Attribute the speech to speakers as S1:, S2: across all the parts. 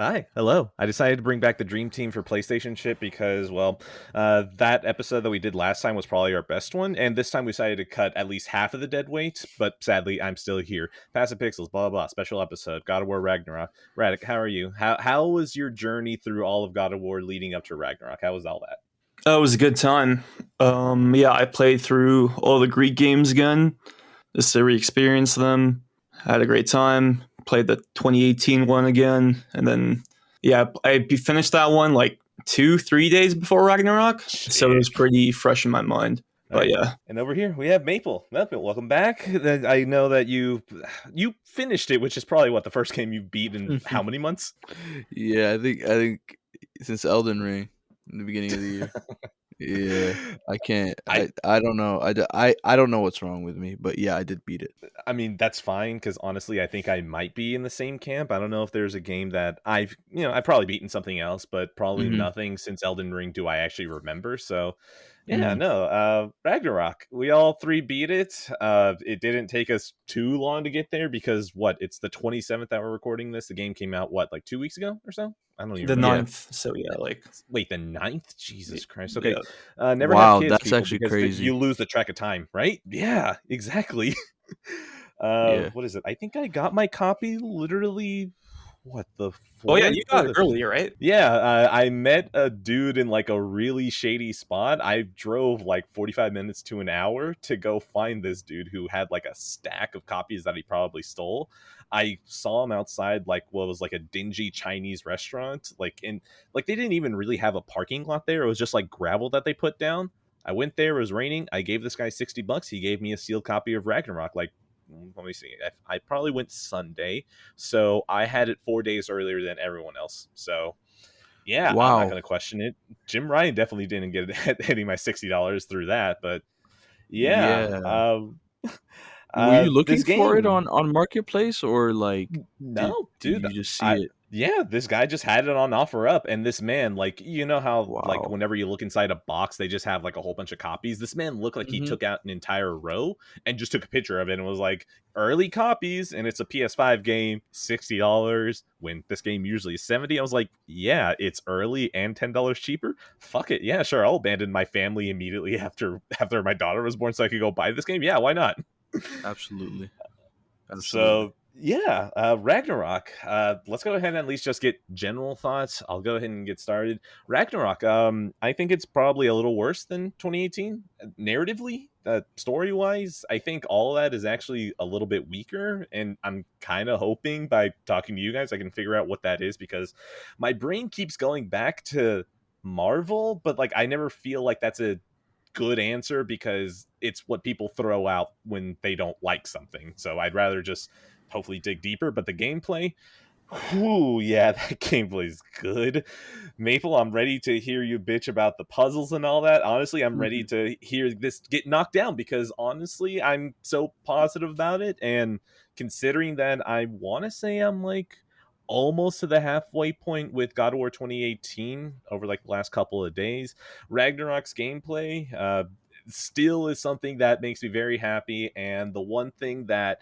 S1: Hi, hello. I decided to bring back the Dream Team for PlayStation shit because, well, that episode that we did last time was probably our best one, and this time we decided to cut at least half of the dead weight, but sadly, I'm still here. Passive Pixels, blah, blah, blah, special episode, God of War Ragnarok. Radic, how are you? How was your journey through all of God of War leading up to Ragnarok? How was all that?
S2: Oh, it was a good time. Yeah, I played through all the Greek games again just to re-experience them. Had a great time. Played the 2018 one again, and then I finished that one like 2-3 days before Ragnarok, so it was
S1: Sick.
S2: pretty fresh in my mind.
S1: All
S2: But
S1: right.
S2: yeah,
S1: And over here we have Maple. Maple, welcome back. I know that you finished it, which is probably what the first game you beat in how many months?
S3: Yeah, I think since Elden Ring in the beginning of the year. Yeah, I can't. I don't know. I don't know what's wrong with me, but yeah, I did beat it.
S1: I mean, that's fine because honestly, I think I might be in the same camp. I don't know if there's a game that I've probably beaten something else, but probably
S3: Mhm.
S1: nothing since Elden Ring do I actually remember. So, yeah,
S3: Mhm.
S1: no, Ragnarok. We all three beat it. It didn't take us too long to get there because it's the 27th that we're recording this. The game came out like 2 weeks ago or so. I don't even
S2: the
S1: remember.
S3: Yeah.
S2: ninth. So yeah, like
S1: Wait, the ninth? Jesus Christ. Okay.
S2: yeah,
S1: Never have
S3: Wow,
S1: kids,
S3: that's
S1: people,
S3: actually
S1: because
S3: crazy.
S1: you lose the track of time, right? Yeah, exactly.
S3: Yeah.
S1: What is it? I think I got my copy literally, the
S2: oh yeah, you
S1: fourth or
S2: got it
S1: the
S2: early, right?
S1: yeah. I met a dude in like a really shady spot. I drove like 45 minutes to an hour to go find this dude who had like a stack of copies that he probably stole. I saw him outside like what was like a dingy Chinese restaurant, like they didn't even really have a parking lot there. It was just like gravel that they put down. I went there, it was raining. I gave this guy $60. He gave me a sealed copy of Ragnarok. Like, let me see. I probably went Sunday, so I had it 4 days earlier than everyone else. So yeah, I'm not
S3: Wow.
S1: going to question it. Jim Ryan definitely didn't get hitting my $60 through that, but yeah,
S3: Yeah. Were you
S1: this
S3: looking for it
S1: game.
S3: on Marketplace or like did
S1: No,
S3: did
S1: dude.
S3: you just see
S1: I
S3: it?
S1: Yeah, this guy just had it on offer up, and this man, like, you know how like
S3: Wow.
S1: whenever you look inside a box, they just have like a whole bunch of copies. This man looked like he
S3: Mhm.
S1: took out an entire row and just took a picture of it and was like, "Early copies," and it's a PS5 game, $60. When this game usually is 70, I was like, "Yeah, it's early and $10 cheaper. Fuck it, yeah, sure. I'll abandon my family immediately after my daughter was born, so I could go buy this game. Yeah, why not?"
S3: Absolutely. Absolutely.
S1: So yeah, Ragnarok. Let's go ahead and at least just get general thoughts. I'll go ahead and get started. Ragnarok. I think it's probably a little worse than 2018 narratively. Story wise, I think all of that is actually a little bit weaker, and I'm kind of hoping by talking to you guys, I can figure out what that is because my brain keeps going back to Marvel, but like I never feel like that's a good answer because it's what people throw out when they don't like something. So I'd rather just hopefully dig deeper. But the gameplay, whoo, yeah, that gameplay is good. Maple, I'm ready to hear you bitch about the puzzles and all that. Honestly, I'm ready
S3: Mhm.
S1: to hear this get knocked down because honestly, I'm so positive about it. And considering that I want to say I'm like almost to the halfway point with God of War 2018 over like the last couple of days, Ragnarok's gameplay still is something that makes me very happy. And the one thing that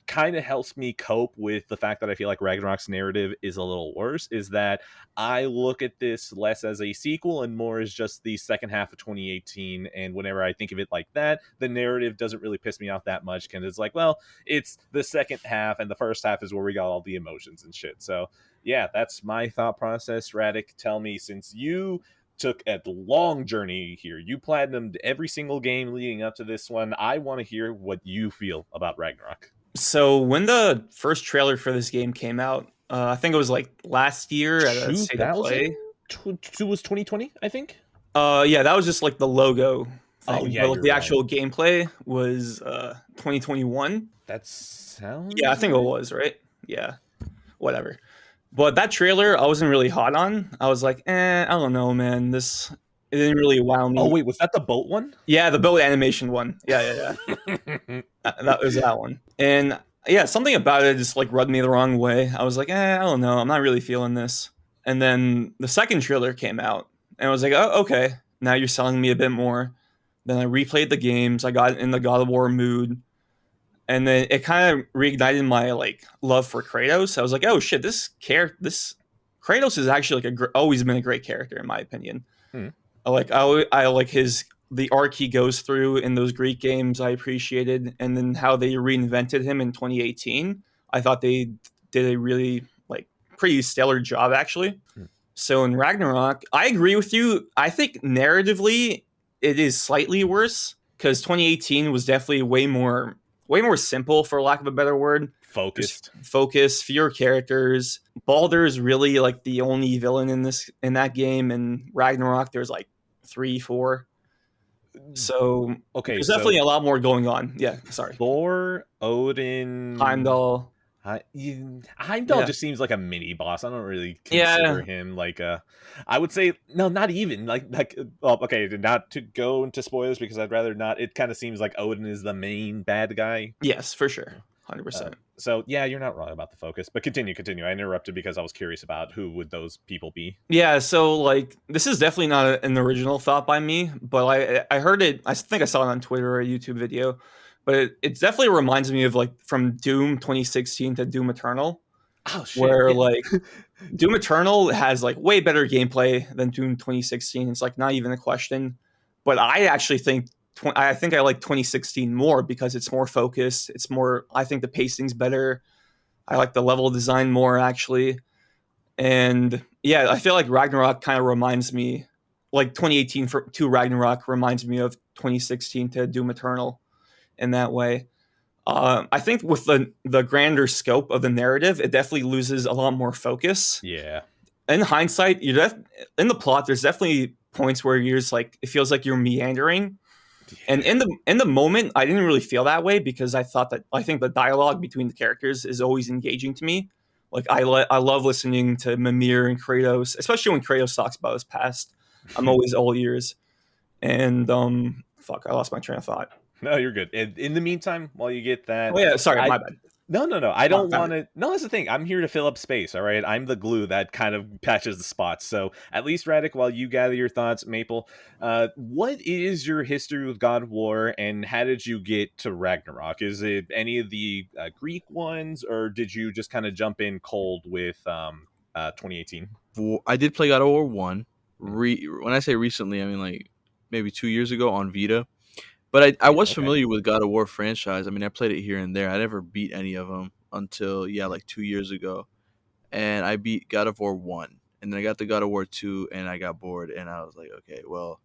S1: kind of helps me cope with the fact that I feel like Ragnarok's narrative is a little worse is that I look at this less as a sequel and more as just the second half of 2018. And whenever I think of it like that, the narrative doesn't really piss me off that much because it's like, well, it's the second half and the first half is where we got all the emotions and shit. So yeah, that's my thought process. Radic, tell me, since you took a long journey here, you platinumed every single game leading up to this one, I want to hear what you feel about Ragnarok.
S2: So when the first trailer for this game came out, I think it was like last year at a State of
S1: 2000
S2: Play.
S1: was 2020, I think.
S2: Yeah, that was just like the logo
S1: Oh
S2: thing,
S1: yeah,
S2: but like
S1: you're
S2: the
S1: right.
S2: actual gameplay was 2021.
S1: That
S2: Yeah, I
S1: sounds
S2: think it
S1: right.
S2: was, right? Yeah, whatever. But that trailer, I wasn't really hot on. I was like, I don't know, man. This it didn't really wow
S1: Oh
S2: me.
S1: wait, was that the boat one?
S2: Yeah, the boat animation one. Yeah, yeah, yeah. That was that one. And yeah, something about it just like rubbed me the wrong way. I was like, I don't know. I'm not really feeling this. And then the second trailer came out, and I was like, oh, okay. Now you're selling me a bit more. Then I replayed the games. I got in the God of War mood, and then it kind of reignited my like love for Kratos. I was like, oh shit, this Kratos is actually like always been a great character in my opinion.
S1: Hmm.
S2: I like the arc he goes through in those Greek games. I appreciated, and then how they reinvented him in 2018. I thought they did a really like pretty stellar job actually.
S1: Hmm.
S2: So in Ragnarok, I agree with you. I think narratively it is slightly worse because 2018 was definitely way more simple, for lack of a better word.
S1: Focused.
S2: Just focus, fewer characters. Baldur is really like the only villain in that game, and Ragnarok there's like 3, 4. So
S1: Okay,
S2: there's
S1: so
S2: definitely a lot more going on. Yeah, sorry.
S1: Thor, Odin,
S2: Heimdall.
S1: Heimdall
S2: Yeah.
S1: just seems like a mini boss. I don't really
S2: Yeah.
S1: consider him like a. I would say no, not even like. Well, okay, not to go into spoilers because I'd rather not. It kind of seems like Odin is the main bad guy.
S2: Yes, for sure, 100%.
S1: So yeah, you're not wrong about the focus. But continue. I interrupted because I was curious about who would those people be.
S2: Yeah, so like this is definitely not an original thought by me, but I heard it. I think I saw it on Twitter or a YouTube video, but it definitely reminds me of like from Doom 2016 to Doom Eternal,
S1: Oh shit!
S2: where like Doom Eternal has like way better gameplay than Doom 2016. It's like not even a question. But I actually think I like 2016 more because it's more focused. It's more. I think the pacing's better. I like the level design more actually. And yeah, I feel like Ragnarok kind of reminds me, like 2018 to Ragnarok reminds me of 2016 to Doom Eternal in that way. I think with the grander scope of the narrative, it definitely loses a lot more focus.
S1: Yeah.
S2: In hindsight, in the plot, there's definitely points where you're just like, it feels like you're meandering. And in the moment, I didn't really feel that way because I think the dialogue between the characters is always engaging to me. Like I love listening to Mimir and Kratos, especially when Kratos talks about his past. I'm always all ears. And fuck, I lost my train of thought.
S1: No, you're good. In the meantime, while you get that,
S2: Oh yeah, sorry, my bad.
S1: No. I don't
S2: Fine.
S1: want to. No, that's the thing. I'm here to fill up space. All right. I'm the glue that kind of patches the spots. So at least, Radic, while you gather your thoughts, Maple, what is your history with God of War, and how did you get to Ragnarok? Is it any of the Greek ones, or did you just kind of jump in cold with 2018?
S3: I did play God of War 1. When I say recently, I mean like maybe 2 years ago on Vita. But I was familiar with God of War franchise. I mean, I played it here and there. I never beat any of them until, like 2 years ago. And I beat God of War 1. And then I got to God of War 2 and I got bored. And I was like, okay, well,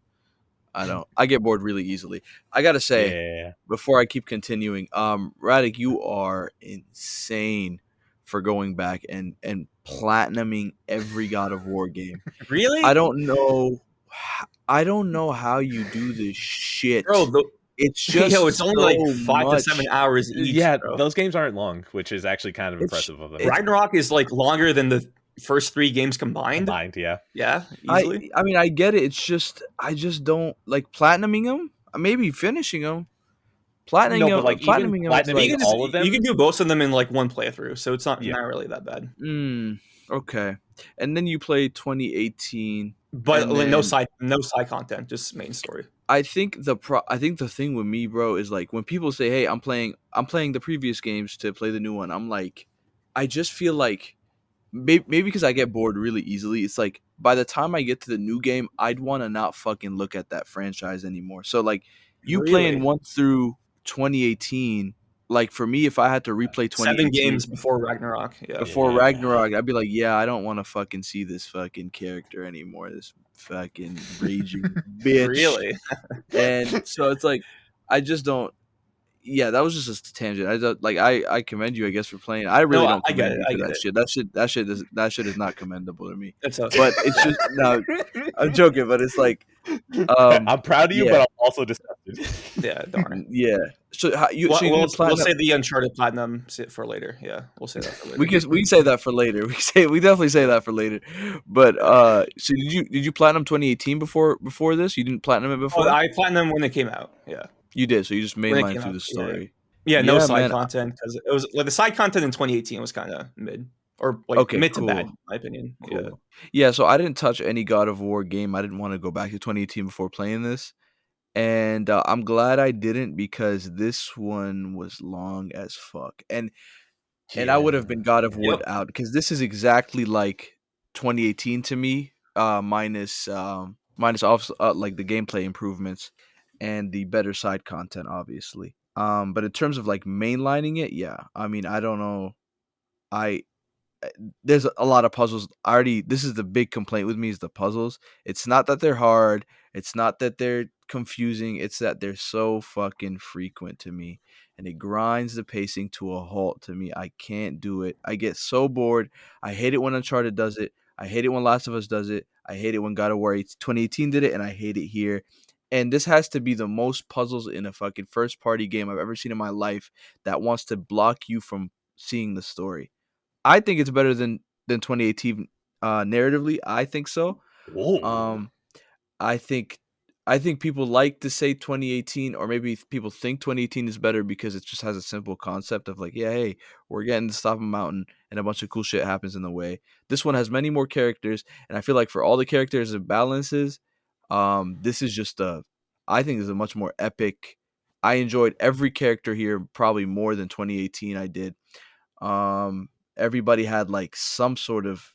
S3: I get bored really easily. I got to say, before I keep continuing, Radic, you are insane for going back and platinuming every God of War game.
S2: Really?
S3: I don't know how you do this shit.
S2: Bro,
S3: it's just
S2: it's only
S3: so
S2: like 5 to 7 hours each.
S1: Yeah,
S2: bro.
S1: those games aren't long, which is actually kind of impressive of them.
S2: Ragnarok is like longer than the first 3 games combined.
S1: Yeah.
S2: Yeah, easily.
S3: I mean, I get it. It's just I just don't like platinuming them. Maybe finishing them. Platinuming them,
S1: like
S3: platinuming
S1: platinuming all of them.
S2: You can do both of them in like one playthrough, so it's not really that bad.
S3: Okay. And then you play 2018,
S2: but no side content, just main story.
S3: I think the thing with me, bro, is like when people say, "Hey, I'm playing the previous games to play the new one." I'm like, I just feel like maybe because I get bored really easily. It's like by the time I get to the new game, I'd want to not fucking look at that franchise anymore. So like you playing 1 through 2018, like for me, if I had to replay 2018,
S2: 7 games before Ragnarok,
S3: Ragnarok, I'd be like, yeah, I don't want to fucking see this fucking character anymore. This fucking raging bitch.
S2: Really?
S3: And so it's like, I just don't. Yeah, that was just a tangent. I commend you, I guess, for playing. I really don't commend you for that shit. That shit is not commendable to me.
S2: That's okay.
S3: But it's just no. I'm joking, but it's like
S1: I'm proud of you, but I'm also disgusted.
S2: Yeah, darn.
S3: Yeah. So
S2: we'll say the Uncharted Platinum for later. Yeah, we'll say that for later.
S3: We can say that for later. We definitely say that for later. But so did you platinum 2018 before this? You didn't platinum it before?
S2: I platinum when it came out. Yeah.
S3: You did, so you just mainline through the story.
S2: Yeah, no side content because it was like the side content in 2018 was kind of mid or like mid to bad, in my opinion.
S3: Cool. Yeah, so I didn't touch any God of War game. I didn't want to go back to 2018 before playing this, and I'm glad I didn't because this one was long as fuck, and I would have been God of War out because this is exactly like 2018 to me, minus off like the gameplay improvements and the better side content, obviously. But in terms of like mainlining it, yeah. I mean, I don't know. I There's a lot of puzzles. This is the big complaint with me is the puzzles. It's not that they're hard. It's not that they're confusing. It's that they're so fucking frequent to me, and it grinds the pacing to a halt to me. I can't do it. I get so bored. I hate it when Uncharted does it. I hate it when Last of Us does it. I hate it when God of War 2018 did it, and I hate it here. And this has to be the most puzzles in a fucking first party game I've ever seen in my life that wants to block you from seeing the story. I think it's better than 2018 narratively. I think so.
S1: Whoa.
S3: Um, I think I think people like to say 2018, or maybe people think 2018 is better because it just has a simple concept of like, yeah, hey, we're getting to stop a mountain and a bunch of cool shit happens in the way. This one has many more characters, and I feel like for all the characters and balances, this is just I think is a much more epic. I enjoyed every character here probably more than 2018 I did. Everybody had like some sort of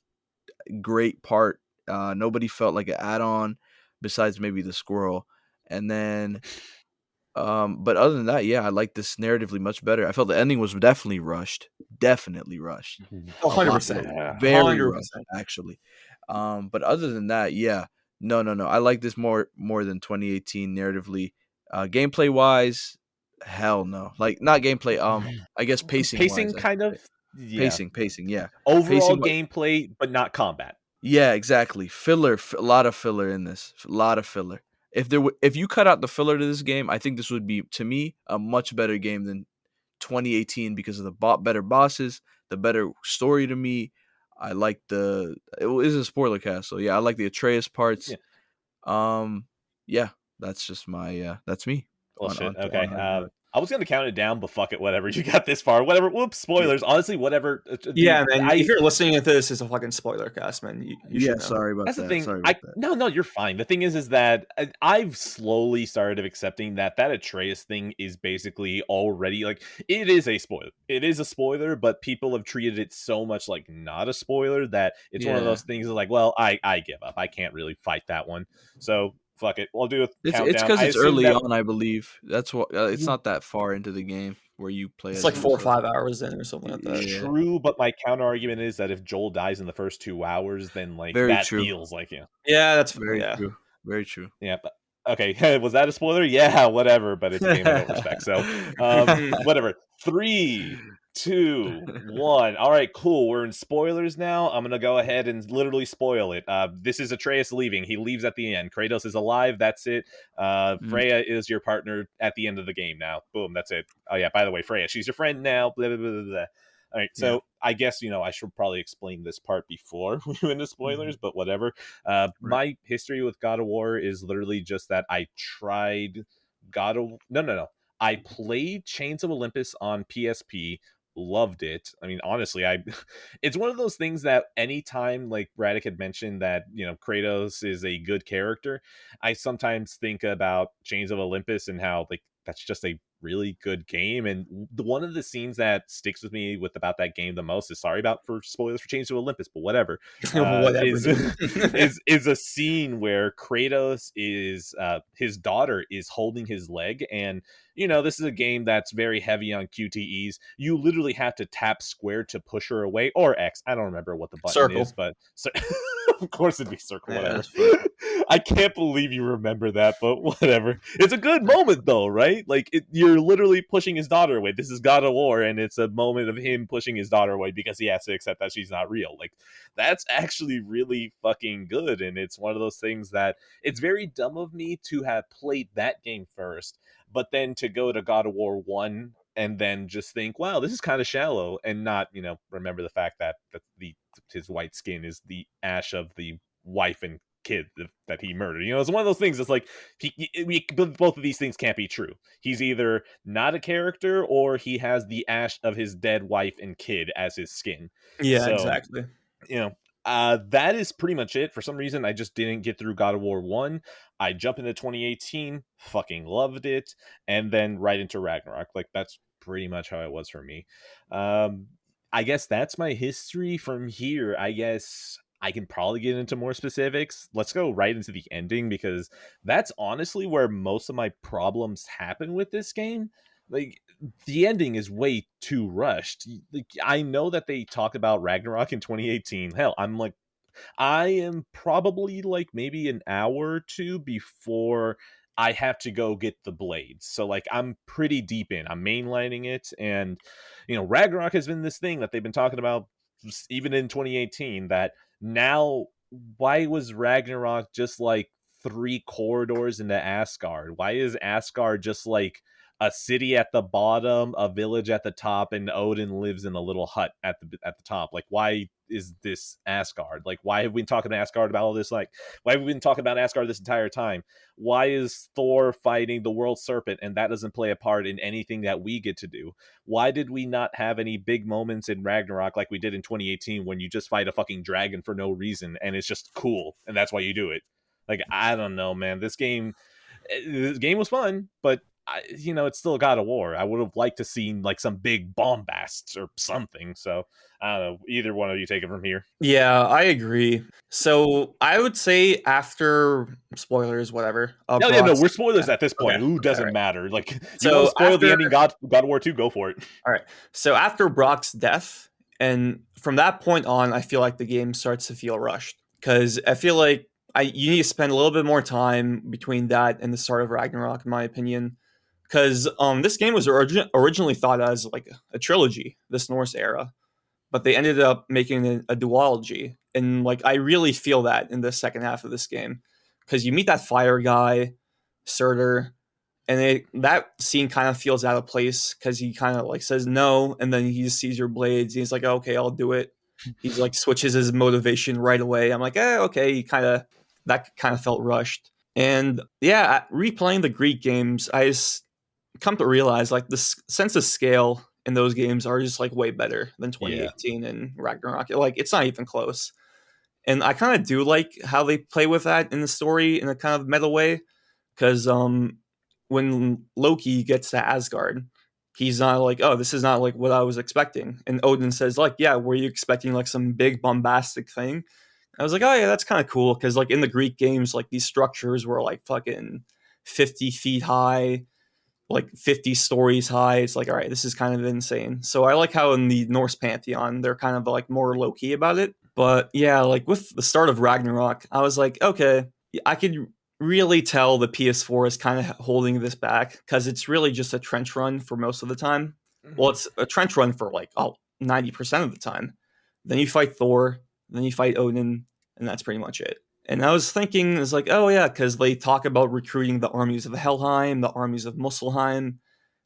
S3: great part. Nobody felt like an add-on besides maybe the squirrel. And then but other than that, yeah, I like this narratively much better. I felt the ending was definitely rushed. Definitely rushed. A lot
S2: 100%.
S1: Yeah.
S3: very
S2: 100%.
S3: rushed actually. But other than that, yeah. No, no, no. I like this more than 2018 narratively. Gameplay wise, hell no. Like not gameplay, I guess pacing wise,
S1: Pacing
S3: I should
S1: kind
S3: say.
S1: of, yeah.
S3: Pacing, yeah.
S1: Overall
S3: Pacing,
S1: gameplay, but not combat.
S3: yeah, exactly. Filler, a lot of filler in this. A lot of filler. If you cut out the filler to this game, I think this would be to me a much better game than 2018 because of the better bosses, the better story to me. I like it is a spoiler cast, so yeah, I like the Atreus parts.
S1: Yeah.
S3: Um, yeah, that's just my that's me
S1: Well, shit.
S3: on
S1: Okay.
S3: Ragnarok.
S1: I was gonna count it down, but fuck it. Whatever. You got this far. Whatever. Whoops. Spoilers. Honestly, whatever.
S2: Yeah, man. If you're listening to this, it's a fucking spoiler cast, man. You
S3: Yeah,
S2: should know.
S3: sorry about
S1: That's the
S3: that.
S1: thing.
S3: Sorry about that.
S1: No, you're fine. The thing is that I've slowly started accepting that Atreus thing is basically already like it is a spoiler. It is a spoiler, but people have treated it so much like not a spoiler that it's one of
S3: Yeah.
S1: those things like, well, I give up. I can't really fight that one. So fuck it. I'll do a
S3: It's
S1: countdown.
S3: because
S1: I
S3: it's
S1: assume
S3: early
S1: that
S3: on, I believe. That's what it's
S1: you
S3: not that far into the game where you play
S2: It's
S3: as
S2: like
S3: him.
S2: 4 or
S3: So
S2: 5 hours in or something like that.
S3: yeah,
S1: true, but my counter argument is that if Joel dies in the first 2 hours, then like
S3: very
S1: that
S3: true.
S1: feels like
S2: Yeah, that's
S3: Very
S2: yeah.
S3: true. Very true.
S1: yeah. But okay, was that a spoiler? Yeah, whatever. But it's a game I don't respect. So, whatever. 3, 2, 1. All right, cool. We're in spoilers now. I'm gonna go ahead and literally spoil it. This is Atreus leaving. He leaves at the end. Kratos is alive. That's it.
S3: Mm,
S1: Freya is your partner at the end of the game now. Boom. That's it. Oh yeah. By the way, Freya, she's your friend now. Blah blah blah blah. Blah. All right,
S3: yeah.
S1: so I guess I should probably explain this part before we went into spoilers, but whatever.
S3: Right.
S1: My history with God of War is literally just that I tried God of no. I played Chains of Olympus on PSP, loved it. I mean, honestly, it's one of those things that anytime like Braddock had mentioned that, Kratos is a good character, I sometimes think about Chains of Olympus and how like that's just a really good game. And one of the scenes that sticks with me about that game the most is, sorry about for spoilers for Chains of Olympus, but whatever,
S2: Whatever,
S1: is
S2: dude.
S1: is a scene where Kratos is his daughter is holding his leg, and this is a game that's very heavy on QTEs. You literally have to tap square to push her away, or X. I don't remember what the button is,
S2: Circle.
S1: but of course it'd be circle,
S2: Yeah.
S1: whatever.
S3: That's funny.
S1: I can't believe you remember that, but whatever. It's a good moment though, right? Like you're literally pushing his daughter away. This is God of War, and it's a moment of him pushing his daughter away because he has to accept that she's not real. Like that's actually really fucking good, and it's one of those things that it's very dumb of me to have played that game first, but then to go to God of War 1 and then just think, wow, this is kind of shallow, and not, remember the fact that his white skin is the ash of the wife and kid that he murdered. It's one of those things that's like, both of these things can't be true. He's either not a character or he has the ash of his dead wife and kid as his skin.
S2: Yeah,
S1: So,
S2: exactly.
S1: that is pretty much it. For some reason, I just didn't get through God of War 1. I jumped into 2018, fucking loved it, and then right into Ragnarok. Like, that's pretty much how it was for me. I guess that's my history from here. I guess I can probably get into more specifics. Let's go right into the ending, because that's honestly where most of my problems happen with this game. Like, the ending is way too rushed. Like, I know that they talked about Ragnarok in 2018. Hell, I am probably like maybe an hour or two before I have to go get the blades. So like I'm pretty deep in. I'm mainlining it, and Ragnarok has been this thing that they've been talking about even in 2018, that now why was Ragnarok just like 3 corridors into Asgard? Why is Asgard just like a city at the bottom, a village at the top, and Odin lives in a little hut at the top? Like, why is this Asgard? Like, why have we been talking to Asgard about all this? Like, why have we been talking about Asgard this entire time? Why is Thor fighting the world serpent and that doesn't play a part in anything that we get to do? Why did we not have any big moments in Ragnarok like we did in 2018, when you just fight a fucking dragon for no reason and it's just cool and that's why you do it? Like, I don't know, man. This game was fun, but it's still God of War. I would have liked to seen like some big bombasts or something. So I don't know. Either one of you take it from here.
S2: Yeah, I agree. So I would say after spoilers, whatever.
S1: No, yeah, no,
S2: Brock's,
S1: we're spoilers at this point.
S2: okay,
S1: Ooh, doesn't
S2: all right.
S1: matter. Like, you
S2: So
S1: want to spoil the
S2: after-
S1: ending God of War 2, go for it.
S2: All right. So after Brock's death, and from that point on, I feel like the game starts to feel rushed, because I feel like you need to spend a little bit more time between that and the start of Ragnarok, in my opinion. Because this game was originally thought as like a trilogy, this Norse era, but they ended up making it a duology, and like I really feel that in the second half of this game, because you meet that fire guy, Surtur, and that scene kind of feels out of place, because he kind of like says no, and then he just sees your blades, and he's like, okay, I'll do it. He's like switches his motivation right away. I'm like, okay, that kind of felt rushed. And yeah, replaying the Greek games, I just come to realize like the sense of scale in those games are just like way better than 2018 and Ragnarok. Like it's not even close. And I kind of do like how they play with that in the story in a kind of meta way, because when Loki gets to Asgard, he's not like, oh, this is not like what I was expecting. And Odin says like, yeah, were you expecting like some big bombastic thing? I was like, oh yeah, that's kind of cool, because like in the Greek games, like these structures were like fucking 50 feet high, like 50 stories high. It's like, all right, this is kind of insane. So I like how in the Norse pantheon, they're kind of like more low key about it. But yeah, like with the start of Ragnarok, I was like, okay, I could really tell the PS4 is kind of holding this back, because it's really just a trench run for most of the time. Well, it's a trench run for like 90% of the time. Then you fight Thor, then you fight Odin, and that's pretty much it. And I was thinking, it's like, oh yeah, because they talk about recruiting the armies of Helheim, the armies of Muspelheim,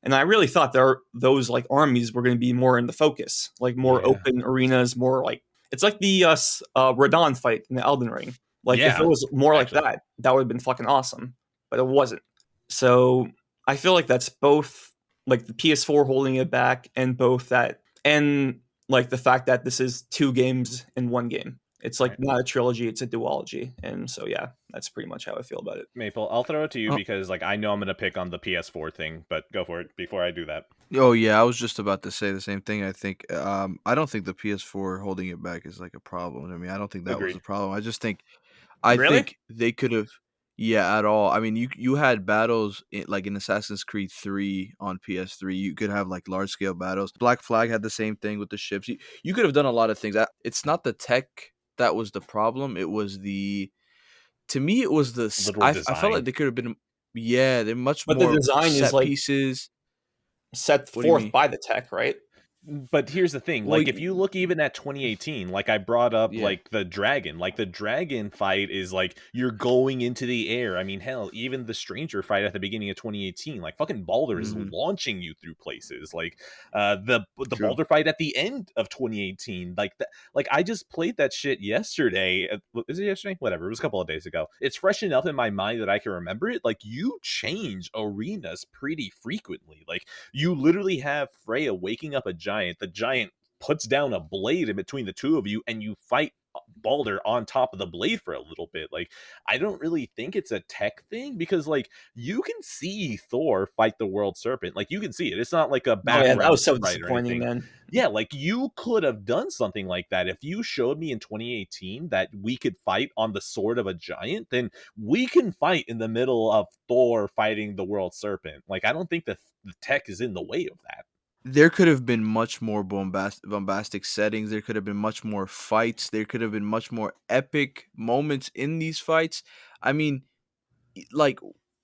S2: and I really thought those like armies were going to be more in the focus, like more open arenas, more like it's like the Radon fight in the Elden Ring. Like if it was more like that, that would have been fucking awesome, but it wasn't. So I feel like that's both like the PS4 holding it back, and both that, and like the fact that this is 2 games in 1 game. It's like not a trilogy, it's a duology. And so yeah, that's pretty much how I feel about it.
S1: Maple, I'll throw it to you because like I know I'm gonna pick on the PS4 thing, but go for it before I do that.
S3: Oh yeah, I was just about to say the same thing. I think I don't think the PS4 holding it back is like a problem. I mean, I don't think that was a problem. I just think think they could have, yeah, at all. I mean, you had battles like in Assassin's Creed 3 on PS3. You could have like large scale battles. Black Flag had the same thing with the ships. You could have done a lot of things. It's not the tech that was the problem. It was to me, it was I felt like they could have been, they're much more.
S2: But the design
S3: set
S2: is like
S3: pieces
S2: set forth by the tech, right?
S1: But here's the thing, like if you look even at 2018, like I brought up like the dragon fight is like you're going into the air. I mean, hell, even the stranger fight at the beginning of 2018, like fucking Baldur is launching you through places. Like the Baldur fight at the end of 2018, like that. Like I just played that shit yesterday. Is it yesterday? Whatever, it was a couple of days ago. It's fresh enough in my mind that I can remember it. Like you change arenas pretty frequently. Like you literally have Freya waking up a giant. The giant puts down a blade in between the two of you, and you fight Balder on top of the blade for a little bit. Like, I don't really think it's a tech thing, because like you can see Thor fight the world serpent. Like, you can see it. It's not like a
S2: Oh yeah, that
S1: background
S2: was so
S1: sprite or
S2: disappointing,
S1: anything.
S2: man.
S1: Yeah, like you could have done something like that. If you showed me in 2018 that we could fight on the sword of a giant, then we can fight in the middle of Thor fighting the world serpent. Like, I don't think the tech is in the way of that.
S3: There could have been much more bombastic settings. There could have been much more fights. There could have been much more epic moments in these fights. I mean, like,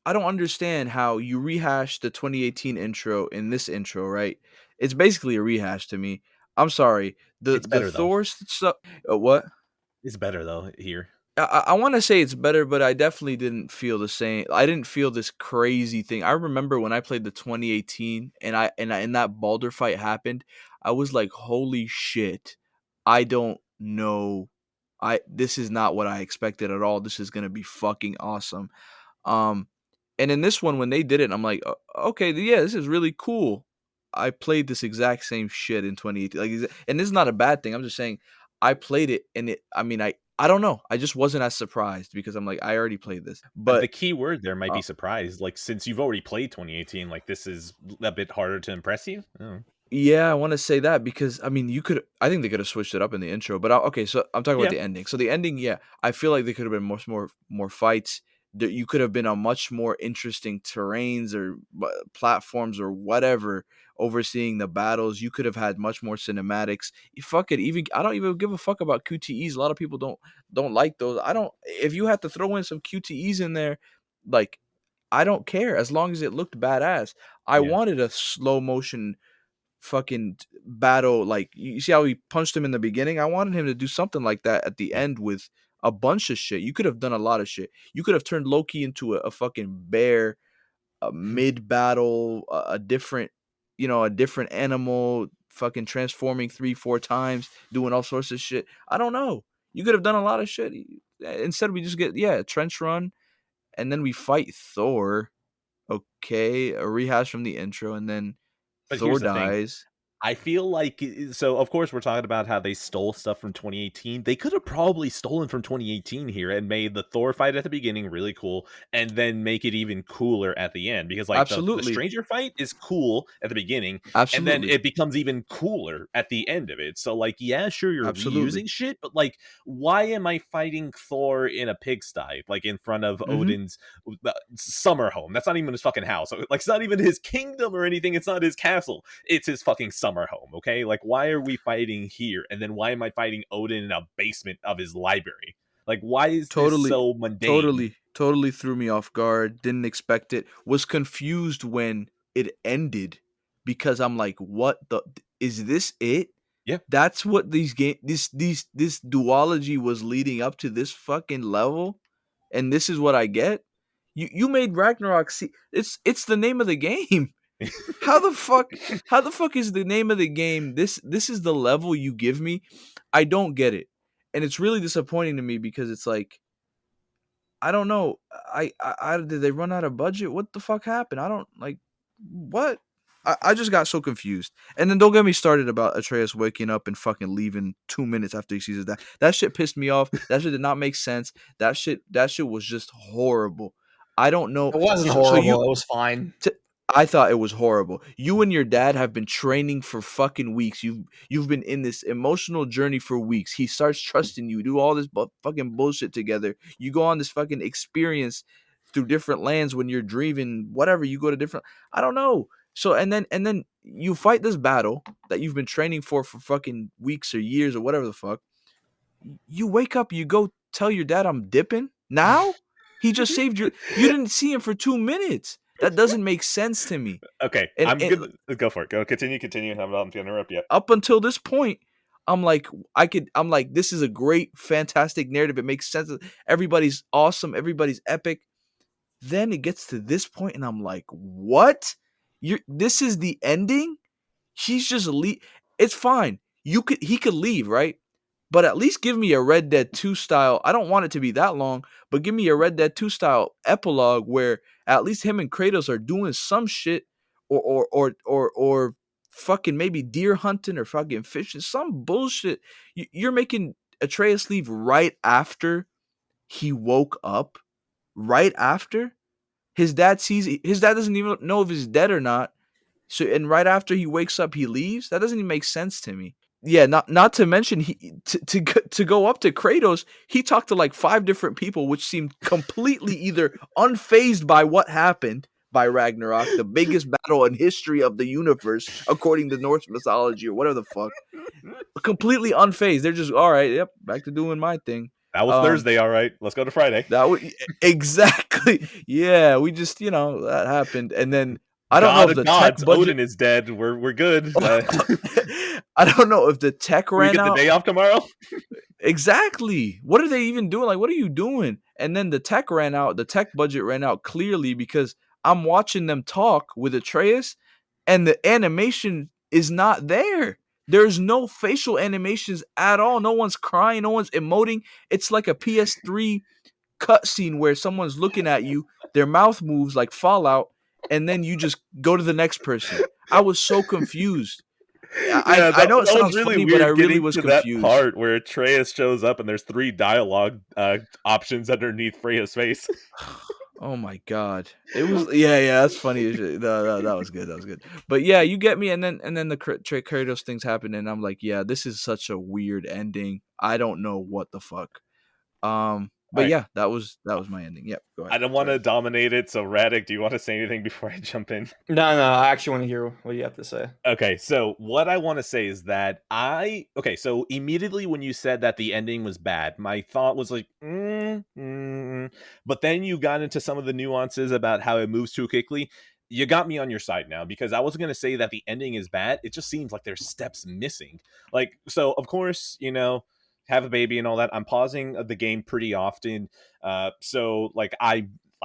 S3: I don't understand how you rehash the 2018 intro in this intro, right? It's basically a rehash to me. I'm sorry. The
S1: It's
S3: the
S1: better though.
S3: Thor stuff. What?
S1: It's better though here.
S3: I want to say it's better, but I definitely didn't feel the same. I didn't feel this crazy thing. I remember when I played the 2018 and that Baldur fight happened, I was like, "Holy shit. I don't know. This is not what I expected at all. This is going to be fucking awesome." Um and in this one when they did it, I'm like, "Okay, yeah, this is really cool." I played this exact same shit in 2018. Like, and this is not a bad thing. I'm just saying I played it and I don't know. I just wasn't as surprised because I'm like, I already played this.
S1: The
S3: But
S1: key word there might
S3: uh,
S1: be surprise. Like, since you've already played 2018, like this is a bit harder to impress you. Oh.
S3: yeah, I want to say that because I mean, I think they could have switched it up in the intro, but okay. So I'm talking about
S1: Yeah,
S3: the ending. So the ending, yeah, I feel like there could have been more fights. You could have been on much more interesting terrains or platforms or whatever, overseeing the battles. You could have had much more cinematics. Fuck it, even I don't even give a fuck about QTEs. A lot of people don't like those. I don't. If you had to throw in some QTEs in there, like I don't care as long as it looked badass. I
S1: yeah.
S3: wanted a slow motion fucking battle. Like, you see how he punched him in the beginning? I wanted him to do something like that at the
S1: Yeah.
S3: end with a bunch of shit. You could have done a lot of shit. You could have turned Loki into a fucking bear, a mid battle, a different, a different animal, fucking transforming 3-4 times, doing all sorts of shit. I don't know. You could have done a lot of shit. Instead, we just get a trench run, and then we fight Thor. Okay, a rehash from the intro, and then
S1: But
S3: Thor
S1: here's the thing.
S3: dies.
S1: I feel like, so of course we're talking about how they stole stuff from 2018. They could have probably stolen from 2018 here and made the Thor fight at the beginning really cool, and then make it even cooler at the end, because like the
S3: Absolutely.
S1: Stranger fight is cool at the beginning, and then
S3: Absolutely.
S1: it becomes even cooler at the end of it. So like, yeah, sure, you're
S3: Absolutely.
S1: reusing shit, but like, why am I fighting Thor in a pigsty, like in front of
S3: Mhm.
S1: Odin's summer home? That's not even his fucking house. Like, it's not even his kingdom or anything. It's not his castle. It's his fucking summer home. Okay, like, why are we fighting here, and then why am I fighting Odin in a basement of his library? Like, why is this
S3: Totally,
S1: so mundane?
S3: totally threw me off guard. Didn't expect it. Was confused when it ended because I'm like, "What the is this it?"
S1: Yeah.
S3: That's what these game this duology was leading up to this fucking level, and this is what I get? You made Ragnarok see it's the name of the game. How the fuck how the fuck is the name of the game? This is the level you give me? I don't get it. And it's really disappointing to me because it's like I don't know. I did they run out of budget? What the fuck happened? I don't like what? I just got so confused. And then don't get me started about Atreus waking up and fucking leaving 2 minutes after he sees his dad. That shit pissed me off. That shit did not make sense. That shit was just horrible. I don't know.
S2: It wasn't
S3: So you
S2: horrible. It was fine.
S3: T I thought it was horrible. You and your dad have been training for fucking weeks. You've been in this emotional journey for weeks. He starts trusting you. Do all this fucking bullshit together. You go on this fucking experience through different lands when you're dreaming. Whatever. You go to different. I don't know. So and then you fight this battle that you've been training for fucking weeks or years or whatever the fuck. You wake up. You go tell your dad I'm dipping now. He just saved your. You didn't see him for 2 minutes. That doesn't make sense to me.
S1: Okay,
S3: And,
S1: I'm
S3: and
S1: gonna go for it. Go, continue. I'm not gonna interrupt you.
S3: up until this point, I'm like, I'm like, this is a great, fantastic narrative. It makes sense. Everybody's awesome. Everybody's epic. Then it gets to this point, and I'm like, what? This is the ending? He's just It's fine. He could leave, right? But at least give me a Red Dead 2 style. I don't want it to be that long, but give me a Red Dead 2 style epilogue where at least him and Kratos are doing some shit or fucking maybe deer hunting or fucking fishing, some bullshit. You're making Atreus leave right after he woke up? Right after his dad doesn't even know if he's dead or not. So, and right after he wakes up, he leaves. That doesn't even make sense to me. Yeah, not to mention to go up to Kratos, he talked to like 5 different people, which seemed completely either unfazed by what happened by Ragnarok, the biggest battle in history of the universe, according to Norse mythology or whatever the fuck. Completely unfazed. They're just all right. Yep, back to doing my thing.
S1: That was Thursday, all right. Let's go to Friday.
S3: That was exactly. Yeah, we just that happened, and then I don't know if the
S1: gods,
S3: tech budget.
S1: Odin is dead. We're good.
S3: I don't know if the tech ran
S1: we get
S3: out.
S1: the day off tomorrow.
S3: Exactly. What are they even doing? Like, what are you doing? And then the tech ran out. The tech budget ran out clearly because I'm watching them talk with Atreus, and the animation is not there. There's no facial animations at all. No one's crying. No one's emoting. It's like a PS3 cutscene where someone's looking at you, their mouth moves like Fallout, and then you just go to the next person. I was so confused. I know it sounds really funny, but I really was confused.
S1: That part where Atreus shows up and there's 3 dialogue options underneath Freya's face.
S3: Oh my god! It was yeah. That's funny. That was good. That was good. But yeah, you get me. And then the Kratos things happen, and I'm like, yeah, this is such a weird ending. I don't know what the fuck. But right. Yeah, that was my ending. Yep. Go ahead.
S1: I don't want to dominate it. So Radic, do you want to say anything before I jump in?
S2: No. I actually want to hear what you have to say.
S1: Okay, so what I want to say is that so immediately when you said that the ending was bad, my thought was like, but then you got into some of the nuances about how it moves too quickly. You got me on your side now, because I wasn't going to say that the ending is bad. It just seems like there's steps missing. Like, so of course, have a baby and all that. I'm pausing the game pretty often. So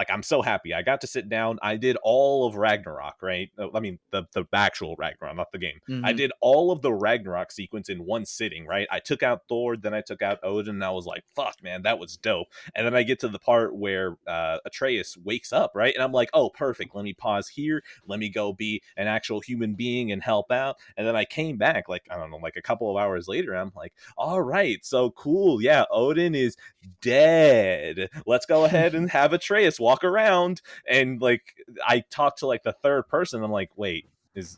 S1: I'm so happy. I got to sit down. I did all of Ragnarok, right? I mean, the actual Ragnarok, not the game. Mm-hmm. I did all of the Ragnarok sequence in one sitting, right? I took out Thor, then I took out Odin, and I was like, fuck, man, that was dope. And then I get to the part where Atreus wakes up, right? And I'm like, oh, perfect. Let me pause here. Let me go be an actual human being and help out. And then I came back, like, I don't know, like a couple of hours later. I'm like, all right, so cool. Yeah, Odin is dead. Let's go ahead and have Atreus walk around. And like, I talked to like the third person. I'm like, wait, is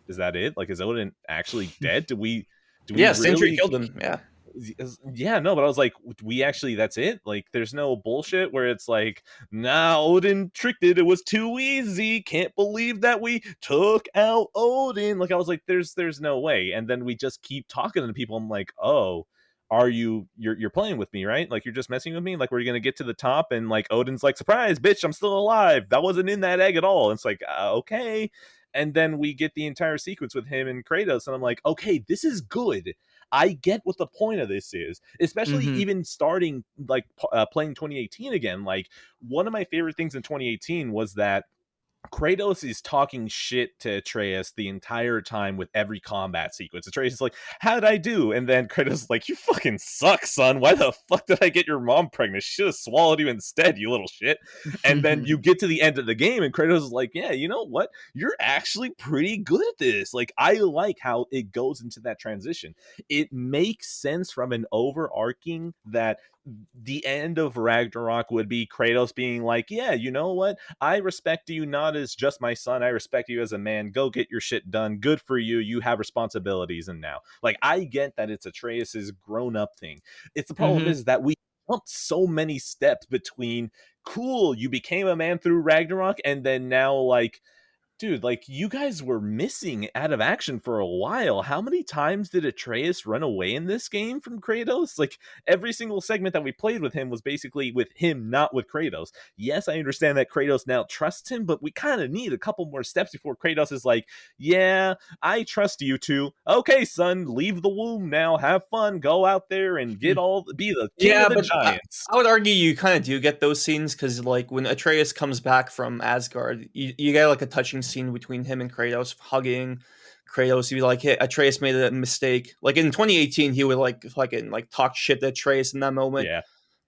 S1: that it? Like, is Odin actually dead? Do we
S2: Sindri killed him.
S1: No, but I was like, we actually, that's it? Like, there's no bullshit where it's like, nah, Odin tricked it was too easy, can't believe that we took out Odin. Like, I was like, there's no way. And then we just keep talking to people. I'm like, oh, are you're playing with me, right? Like, you're just messing with me? Like, we're gonna get to the top and like Odin's like, surprise, bitch, I'm still alive, that wasn't in that egg at all. And it's like, okay. And then we get the entire sequence with him and Kratos, and I'm like, okay, this is good. I get what the point of this is, especially even starting like playing 2018 again. Like, one of my favorite things in 2018 was that Kratos is talking shit to Atreus the entire time with every combat sequence. Atreus is like, how did I do? And then Kratos is like, you fucking suck, son. Why the fuck did I get your mom pregnant? She should have swallowed you instead, you little shit. And then you get to the end of the game and Kratos is like, yeah, you know what? You're actually pretty good at this. Like, I like how it goes into that transition. It makes sense from an overarching that the end of Ragnarok would be Kratos being like, yeah, you know what? I respect you not as just my son. I respect you as a man. Go get your shit done. Good for you. You have responsibilities. And now, like, I get that it's Atreus's grown up thing. It's the problem is that we jumped so many steps between, cool, you became a man through Ragnarok, and then now, like, dude, like, you guys were missing out of action for a while. How many times did Atreus run away in this game from Kratos? Like, every single segment that we played with him was basically with him, not with Kratos. Yes, I understand that Kratos now trusts him, but we kind of need a couple more steps before Kratos is like, yeah, I trust you two. Okay, son, leave the womb now. Have fun. Go out there and be the king of the giants.
S2: I would argue you kind of do get those scenes, because like when Atreus comes back from Asgard, you get like a touching scene between him and Kratos, hugging. Kratos, he'd be like, hey, Atreus made a mistake. Like in 2018, he would like fucking like talk shit to Atreus in that moment.
S1: Yeah.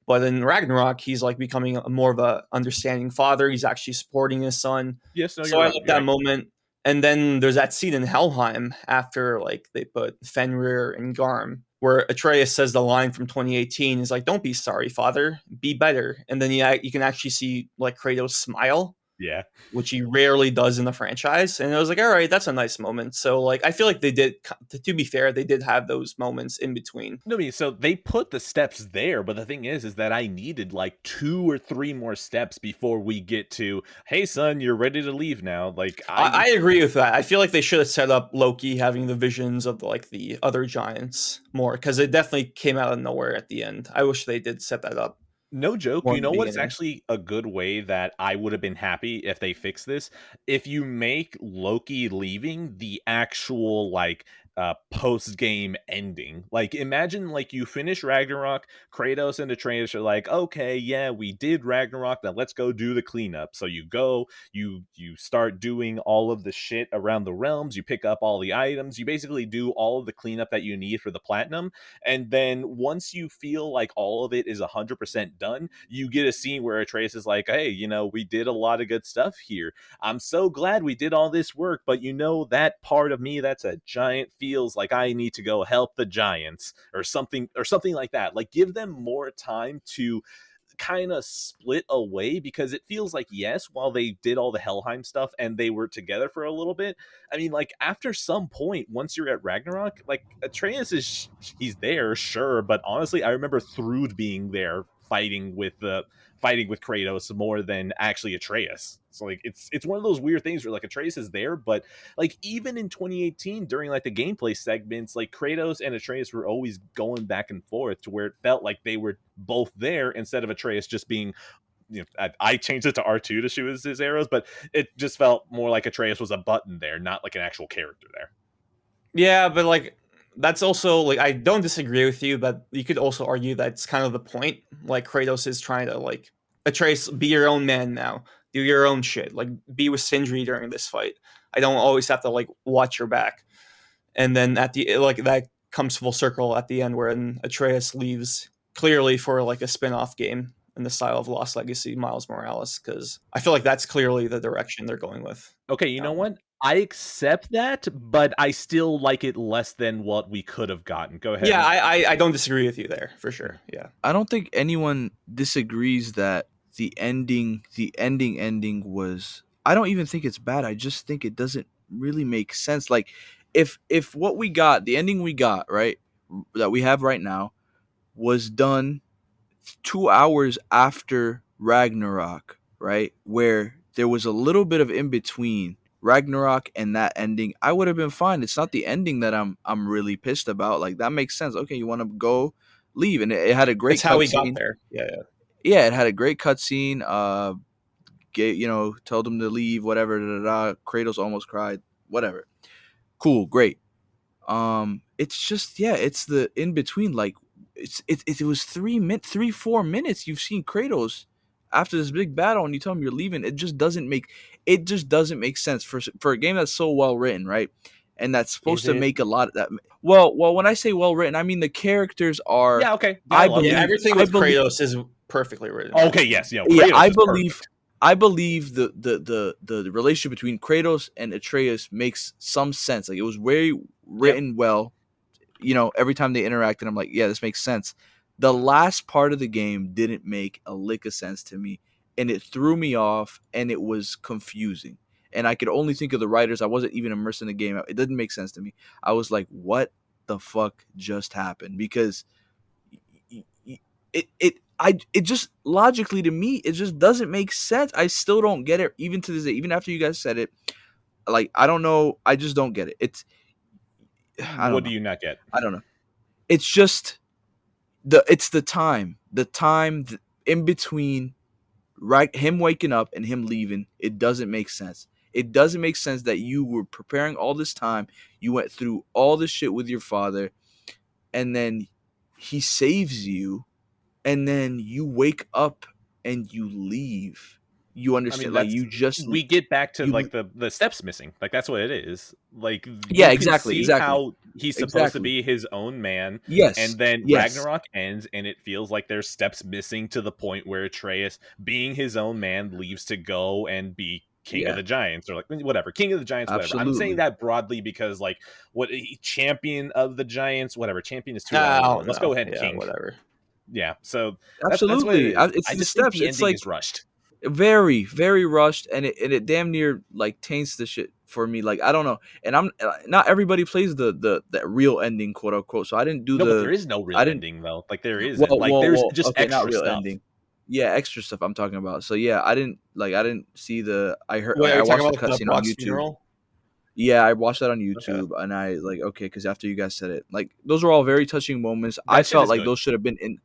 S2: But in Ragnarok, he's like becoming more of a understanding father. He's actually supporting his son.
S1: Yes, no,
S2: so I like that moment. And then there's that scene in Helheim after like they put Fenrir and Garm where Atreus says the line from 2018 is like, "Don't be sorry, father, be better." And then you can actually see like Kratos smile,
S1: Yeah.
S2: which he rarely does in the franchise. And I was like, all right, that's a nice moment. So like, I feel like they did, to be fair, they did have those moments in between.
S1: No, I mean, so they put the steps there, but the thing is that I needed like 2 or 3 more steps before we get to, hey son, you're ready to leave now. Like
S2: I agree with that. I feel like they should have set up Loki having the visions of like the other giants more, because it definitely came out of nowhere at the end. I wish they did set that up
S1: no joke.
S2: more
S1: You
S2: in the
S1: know what is
S2: beginning.
S1: actually a good way that I would have been happy if they fix this? If you make Loki leaving the actual like post game ending. Like imagine like you finish Ragnarok, Kratos and Atreus are like, okay, yeah, we did Ragnarok, now let's go do the cleanup. So you go, you start doing all of the shit around the realms, you pick up all the items, you basically do all of the cleanup that you need for the platinum. And then once you feel like all of it is 100% done, you get a scene where Atreus is like, hey, you know, we did a lot of good stuff here. I'm so glad we did all this work, but you know, that part of me that's a giant feels like I need to go help the giants or something like that. Like give them more time to kind of split away, because it feels like, yes, while they did all the Helheim stuff and they were together for a little bit, I mean, like after some point, once you're at Ragnarok, like Atreus is he's there, sure, but honestly, I remember Thrud being there fighting with Kratos more than actually Atreus. So like it's one of those weird things where like Atreus is there, but like even in 2018 during like the gameplay segments, like Kratos and Atreus were always going back and forth to where it felt like they were both there instead of Atreus just being, you know, I changed it to R2 to shoot his arrows, but it just felt more like Atreus was a button there, not like an actual character there.
S2: Yeah, but like that's also like, I don't disagree with you, but you could also argue that's kind of the point. Like Kratos is trying to like, Atreus, be your own man now. Do your own shit. Like be with Sindri during this fight. I don't always have to like watch your back. And then at the like that comes full circle at the end when Atreus leaves clearly for like a spin-off game in the style of Lost Legacy Miles Morales, because I feel like that's clearly the direction they're going with.
S1: Okay, you know what? I accept that, but I still like it less than what we could have gotten. Go ahead.
S2: Yeah, I don't disagree with you there for sure. Yeah.
S3: I don't think anyone disagrees that the ending was. I don't even think it's bad. I just think it doesn't really make sense. Like, if what we got, the ending we got, right, that we have right now, was done 2 hours after Ragnarok, right, where there was a little bit of in between Ragnarok and that ending, I would have been fine. It's not the ending that I'm really pissed about. Like that makes sense. Okay, you want to go, leave, and it had a great
S2: It's how we got
S3: cutscene.
S2: there. Yeah, yeah.
S3: Yeah, it had a great cutscene. Told him to leave, whatever. Da, da, da. Kratos almost cried. Whatever. Cool, great. It's just, yeah, it's the in between. Like it was 3 4 minutes. You've seen Kratos after this big battle, and you tell him you're leaving. It just doesn't make sense for a game that's so well written, right? And that's supposed
S1: Is
S3: to
S1: it?
S3: make a lot of that. Well, when I say well written, I mean the characters are.
S1: Yeah, okay.
S3: I
S1: Dialogue,
S2: Yeah,
S3: believe.
S2: everything
S3: I
S2: with
S3: believe.
S2: Kratos is perfectly written.
S1: Okay, yes, you know,
S3: Yeah,
S1: Kratos is perfect.
S3: I believe the relationship between Kratos and Atreus makes some sense. Like it was very written well. Every time they interacted, I'm like, yeah, this makes sense. The last part of the game didn't make a lick of sense to me, and it threw me off, and it was confusing. And I could only think of the writers. I wasn't even immersed in the game. It didn't make sense to me. I was like, what the fuck just happened? Because it just logically to me, it just doesn't make sense. I still don't get it, even to this day, even after you guys said it. Like, I don't know. I just don't get it. I don't
S1: What do
S3: know.
S1: you not get?
S3: I don't know. It's just the time in between, right? Him waking up and him leaving. It doesn't make sense. It doesn't make sense that you were preparing all this time. You went through all this shit with your father, and then he saves you, and then you wake up and you leave. You
S1: I
S3: understand?
S1: mean,
S3: Like
S1: that's
S3: you just
S1: we get back to
S3: you.
S1: like the steps missing. Like that's what it is. Like
S3: Yeah,
S1: you can
S3: exactly,
S1: see
S3: exactly,
S1: how he's supposed to
S3: exactly.
S1: be his own man,
S3: Yes,
S1: and then
S3: yes.
S1: Ragnarok ends, and it feels like there's steps missing to the point where Atreus, being his own man, leaves to go and be King of
S3: Yeah,
S1: the Giants, or like whatever, King of the Giants, whatever. I'm saying
S3: absolutely.
S1: that broadly because like what champion of the Giants, whatever. Champion is too long of a
S2: I
S1: word.
S2: don't
S1: Let's go
S2: know.
S1: ahead,
S2: Yeah,
S1: King.
S2: whatever.
S1: Yeah, so that's what it
S3: Absolutely.
S1: is.
S3: It's
S1: I
S3: the
S1: just think
S3: steps.
S1: the
S3: It's
S1: ending
S3: like
S1: is rushed.
S3: very, very rushed, and it damn near like taints the shit for me. Like I don't know, and I'm not everybody plays the real ending, quote unquote. So I didn't do
S1: No, but there is no
S3: I
S1: real
S3: didn't.
S1: ending though. Like there isn't.
S3: Well,
S1: Like
S3: well,
S1: there's
S3: well.
S1: just
S3: Okay, not
S1: extra
S3: real
S1: stuff.
S3: ending. Yeah, extra stuff I'm talking about. So yeah, I didn't see the. I heard.
S2: Wait, are
S3: I
S2: you talking
S3: watched the
S2: about like, the
S3: cutscene on
S2: Brock's
S3: YouTube.
S2: funeral?
S3: Yeah, I watched that on
S2: Okay.
S3: YouTube, and I like okay because after you guys said it, like those were all very touching moments. I
S1: That shit
S3: felt
S1: is
S3: like
S1: good.
S3: those should have been in.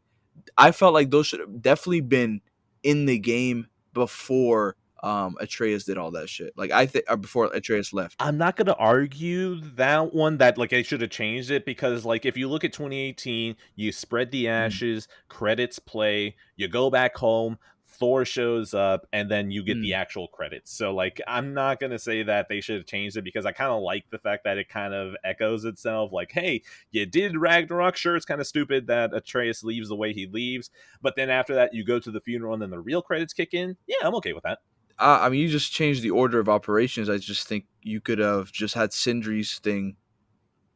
S3: I felt like those should have definitely been in the game before Atreus did all that shit. Like I think before Atreus left.
S1: I'm not gonna argue that one that like I should have changed it because like if you look at 2018, you spread the
S3: Mm,
S1: ashes, credits play, you go back home, Thor shows up, and then you get the
S3: mm.
S1: actual credits. So like I'm not gonna say that they should have changed it because I kind of like the fact that it kind of echoes itself. Like, hey, you did Ragnarok. Sure, it's kind of stupid that Atreus leaves the way he leaves, but then after that you go to the funeral and then the real credits kick in. Yeah, I'm okay with that.
S3: I mean, you just changed the order of operations. I just think you could have just had Sindri's thing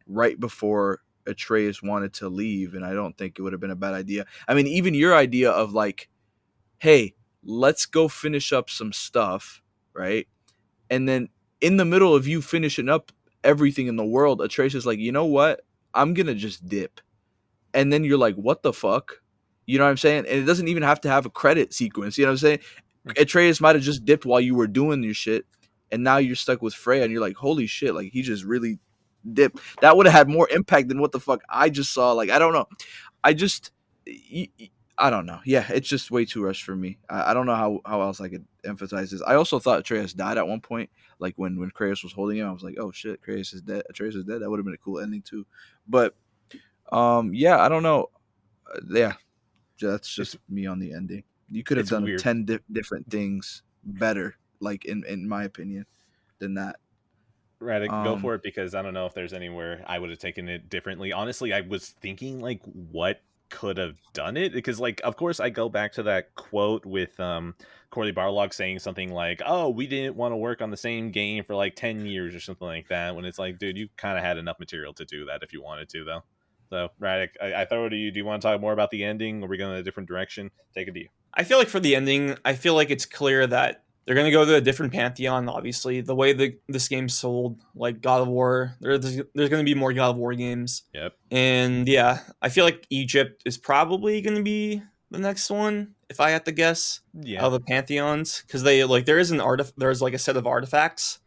S3: right before Atreus wanted to leave, and I don't think it would have been a bad idea. I mean, even your idea of like, hey, let's go finish up some stuff, right? And then in the middle of you finishing up everything in the world, Atreus is like, you know what? I'm gonna just dip. And then you're like, what the fuck? You know what I'm saying? And it doesn't even have to have a credit sequence. You know what I'm saying? Atreus might have just dipped while you were doing your shit, and now you're stuck with Freya, and you're like, holy shit, like he just really dipped. That would have had more impact than what the fuck I just saw. Like, I don't know. I just, I don't know. Yeah, it's just way too rushed for me. I don't know how else I could emphasize this. I also thought Atreus died at one point. Like when Kratos was holding him, I was like, oh shit, Kratos is dead. Atreus is dead. That would have been a cool ending too. But yeah, I don't know. Yeah, that's
S1: It's
S3: just me on the ending. You could have
S1: it's
S3: done
S1: weird.
S3: 10 different things better, like in my opinion, than that.
S1: Right, go
S3: Um,
S1: for it because I don't know if there's anywhere I would have taken it differently. Honestly, I was thinking like what could have done it because like of course I go back to that quote with Corley Barlog saying something like, "Oh, we didn't want to work on the same game for like 10 years or something like that." When it's like, dude, you kind of had enough material to do that if you wanted to though. So, right, I throw it to you. Do you want to talk more about the ending? Are we going in a different direction? Take it to you.
S2: I feel like for the ending, I feel like it's clear that they're going to go to a different pantheon. Obviously, the way this game's sold, like God of War, there's going to be more God of War games.
S1: Yep.
S2: And yeah, I feel like Egypt is probably going to be the next one, if I had to guess,
S1: Yeah.
S2: out of the pantheons, because they like there's like a set of artifacts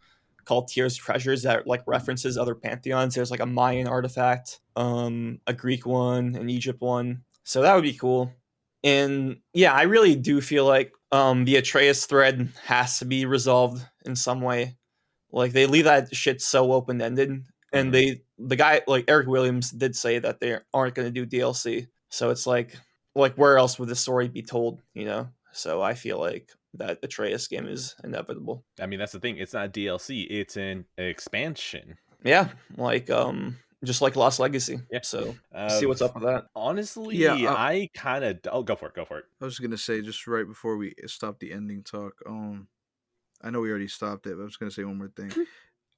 S2: called Tears Treasures that like references other pantheons. There's like a Mayan artifact, a Greek one, an Egypt one. So that would be cool. And yeah, I really do feel like the Atreus thread has to be resolved in some way. Like they leave that shit so open ended, and
S1: Mhm.
S2: the guy like Eric Williams did say that they aren't going to do DLC. So it's like where else would the story be told? You know. So I feel like that Atreus game is inevitable.
S1: I mean, that's the thing. It's not DLC. It's an expansion.
S2: Yeah, like just like Lost Legacy.
S1: Yeah.
S2: So see what's up with that.
S3: yeah,
S1: Honestly, I kind of. Oh, go for it. Go for it.
S3: I was gonna say just right before we stop the ending talk. I know we already stopped it, but I was gonna say one more thing.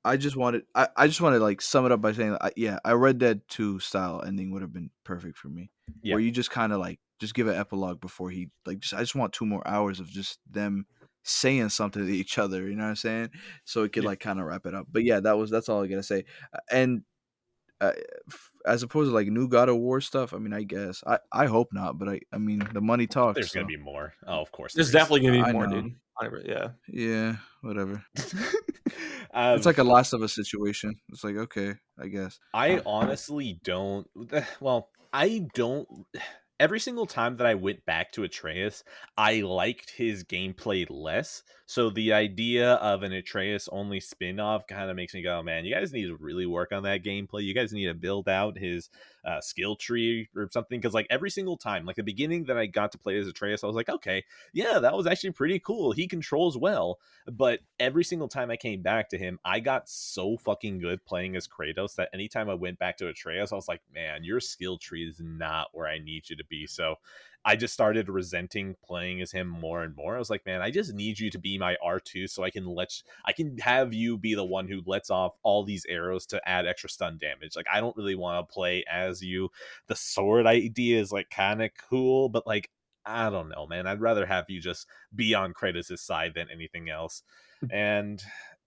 S3: I just wanted to like sum it up by saying that yeah, a Red Dead 2 style ending would have been perfect for me.
S1: Yeah.
S3: Where you just kind of like just give an epilogue before he like I just want 2 more hours of just them saying something to each other, you know what I'm saying? So it could
S1: Yeah.
S3: like kind of wrap it up. But yeah, that's all I gotta say. And uh, as opposed to like new God of War stuff, I mean, I guess I hope not, but I mean the money talks.
S1: There's gonna
S3: So
S1: be more. Oh, of course
S2: There's
S1: there is.
S2: definitely gonna be
S3: I
S2: more,
S3: know.
S2: dude. Yeah.
S3: Yeah, whatever. It's
S1: um,
S3: like a Last of Us situation. It's like okay, I guess.
S1: I honestly don't. Well, I don't. Every single time that I went back to Atreus, I liked his gameplay less. So the idea of an Atreus only spin-off kind of makes me go, man, you guys need to really work on that gameplay. You guys need to build out his skill tree or something. Because like every single time, like the beginning that I got to play as Atreus, I was like, okay, yeah, that was actually pretty cool. He controls well. But every single time I came back to him, I got so fucking good playing as Kratos that anytime I went back to Atreus, I was like, man, your skill tree is not where I need you to be. So I just started resenting playing as him more and more. I was like, man, I just need you to be my R2 so I can have you be the one who lets off all these arrows to add extra stun damage. Like, I don't really want to play as you. The sword idea is like kind of cool, but like, I don't know, man. I'd rather have you just be on Kratos' side than anything else. And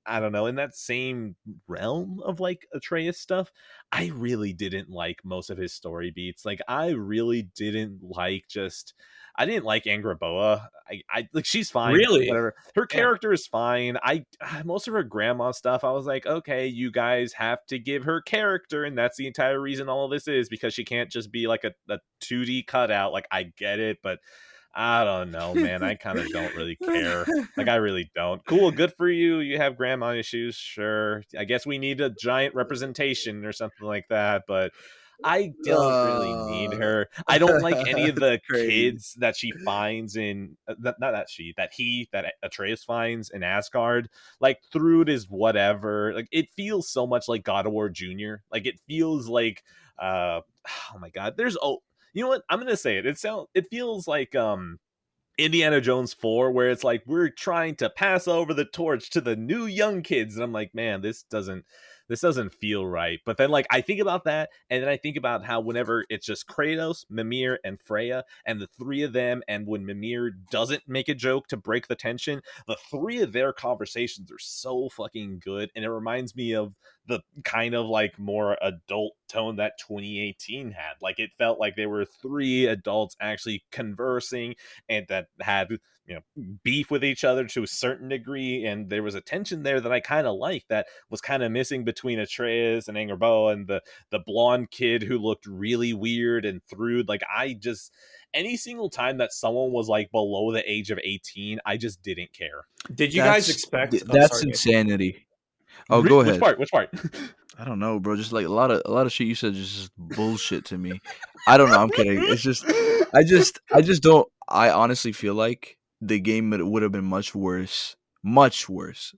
S1: I don't know, in that same realm of like Atreus stuff, I really didn't like most of his story beats. Like, I didn't like Angraboa. I like, she's fine,
S2: Really?
S1: whatever. Her
S2: Yeah.
S1: character is fine. Most of her grandma stuff, I was like, okay, you guys have to give her character, and that's the entire reason all of this is, because she can't just be like a 2D cutout. Like, I get it, but I don't know, man. I kind of don't really care. Like, I really don't. Cool, good for you. You have grandma issues, sure. I guess we need a giant representation or something like that, but I don't really need her. I don't like any of the
S3: Crazy.
S1: kids that she finds in that Atreus finds in Asgard. Like, Thrud is whatever. Like, it feels so much like God of War Jr. Like, it feels like oh my god. You know what? I'm gonna say it. It feels like Indiana Jones 4, where it's like we're trying to pass over the torch to the new young kids, and I'm like, man, this doesn't feel right. But then, like, I think about that, and then I think about how whenever it's just Kratos, Mimir, and Freya, and the three of them, and when Mimir doesn't make a joke to break the tension, the three of their conversations are so fucking good, and it reminds me of the kind of like more adult tone that 2018 had. Like, it felt like there were three adults actually conversing, and that had, beef with each other to a certain degree, and there was a tension there that I kind of liked, that was kind of missing between Atreus and Angerboa and the blonde kid who looked really weird and Thrud. Like, any single time that someone was like below the age of 18, I just didn't care.
S2: Did you guys expect? Oh,
S3: That's
S2: sorry.
S3: insanity. Oh, go ahead.
S1: Which part?
S3: I don't know, bro. Just like a lot of shit you said, just bullshit to me. I don't know. I'm kidding. It's just, I just don't. I honestly feel like the game would have been much worse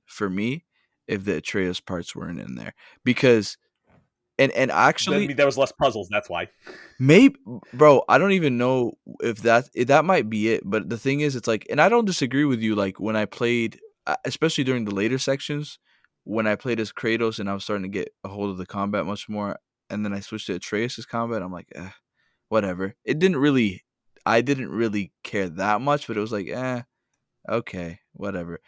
S3: for me if the Atreus parts weren't in there. Because, and
S1: I
S3: actually,
S1: mean, there was less puzzles, that's why.
S3: maybe, bro, I don't even know if that might be it. But the thing is, it's like, and I don't disagree with you. Like, when I played, especially during the later sections, when I played as Kratos and I was starting to get a hold of the combat much more, and then I switched to Atreus's combat, I'm like, whatever. I didn't really care that much, but it was like, okay, whatever.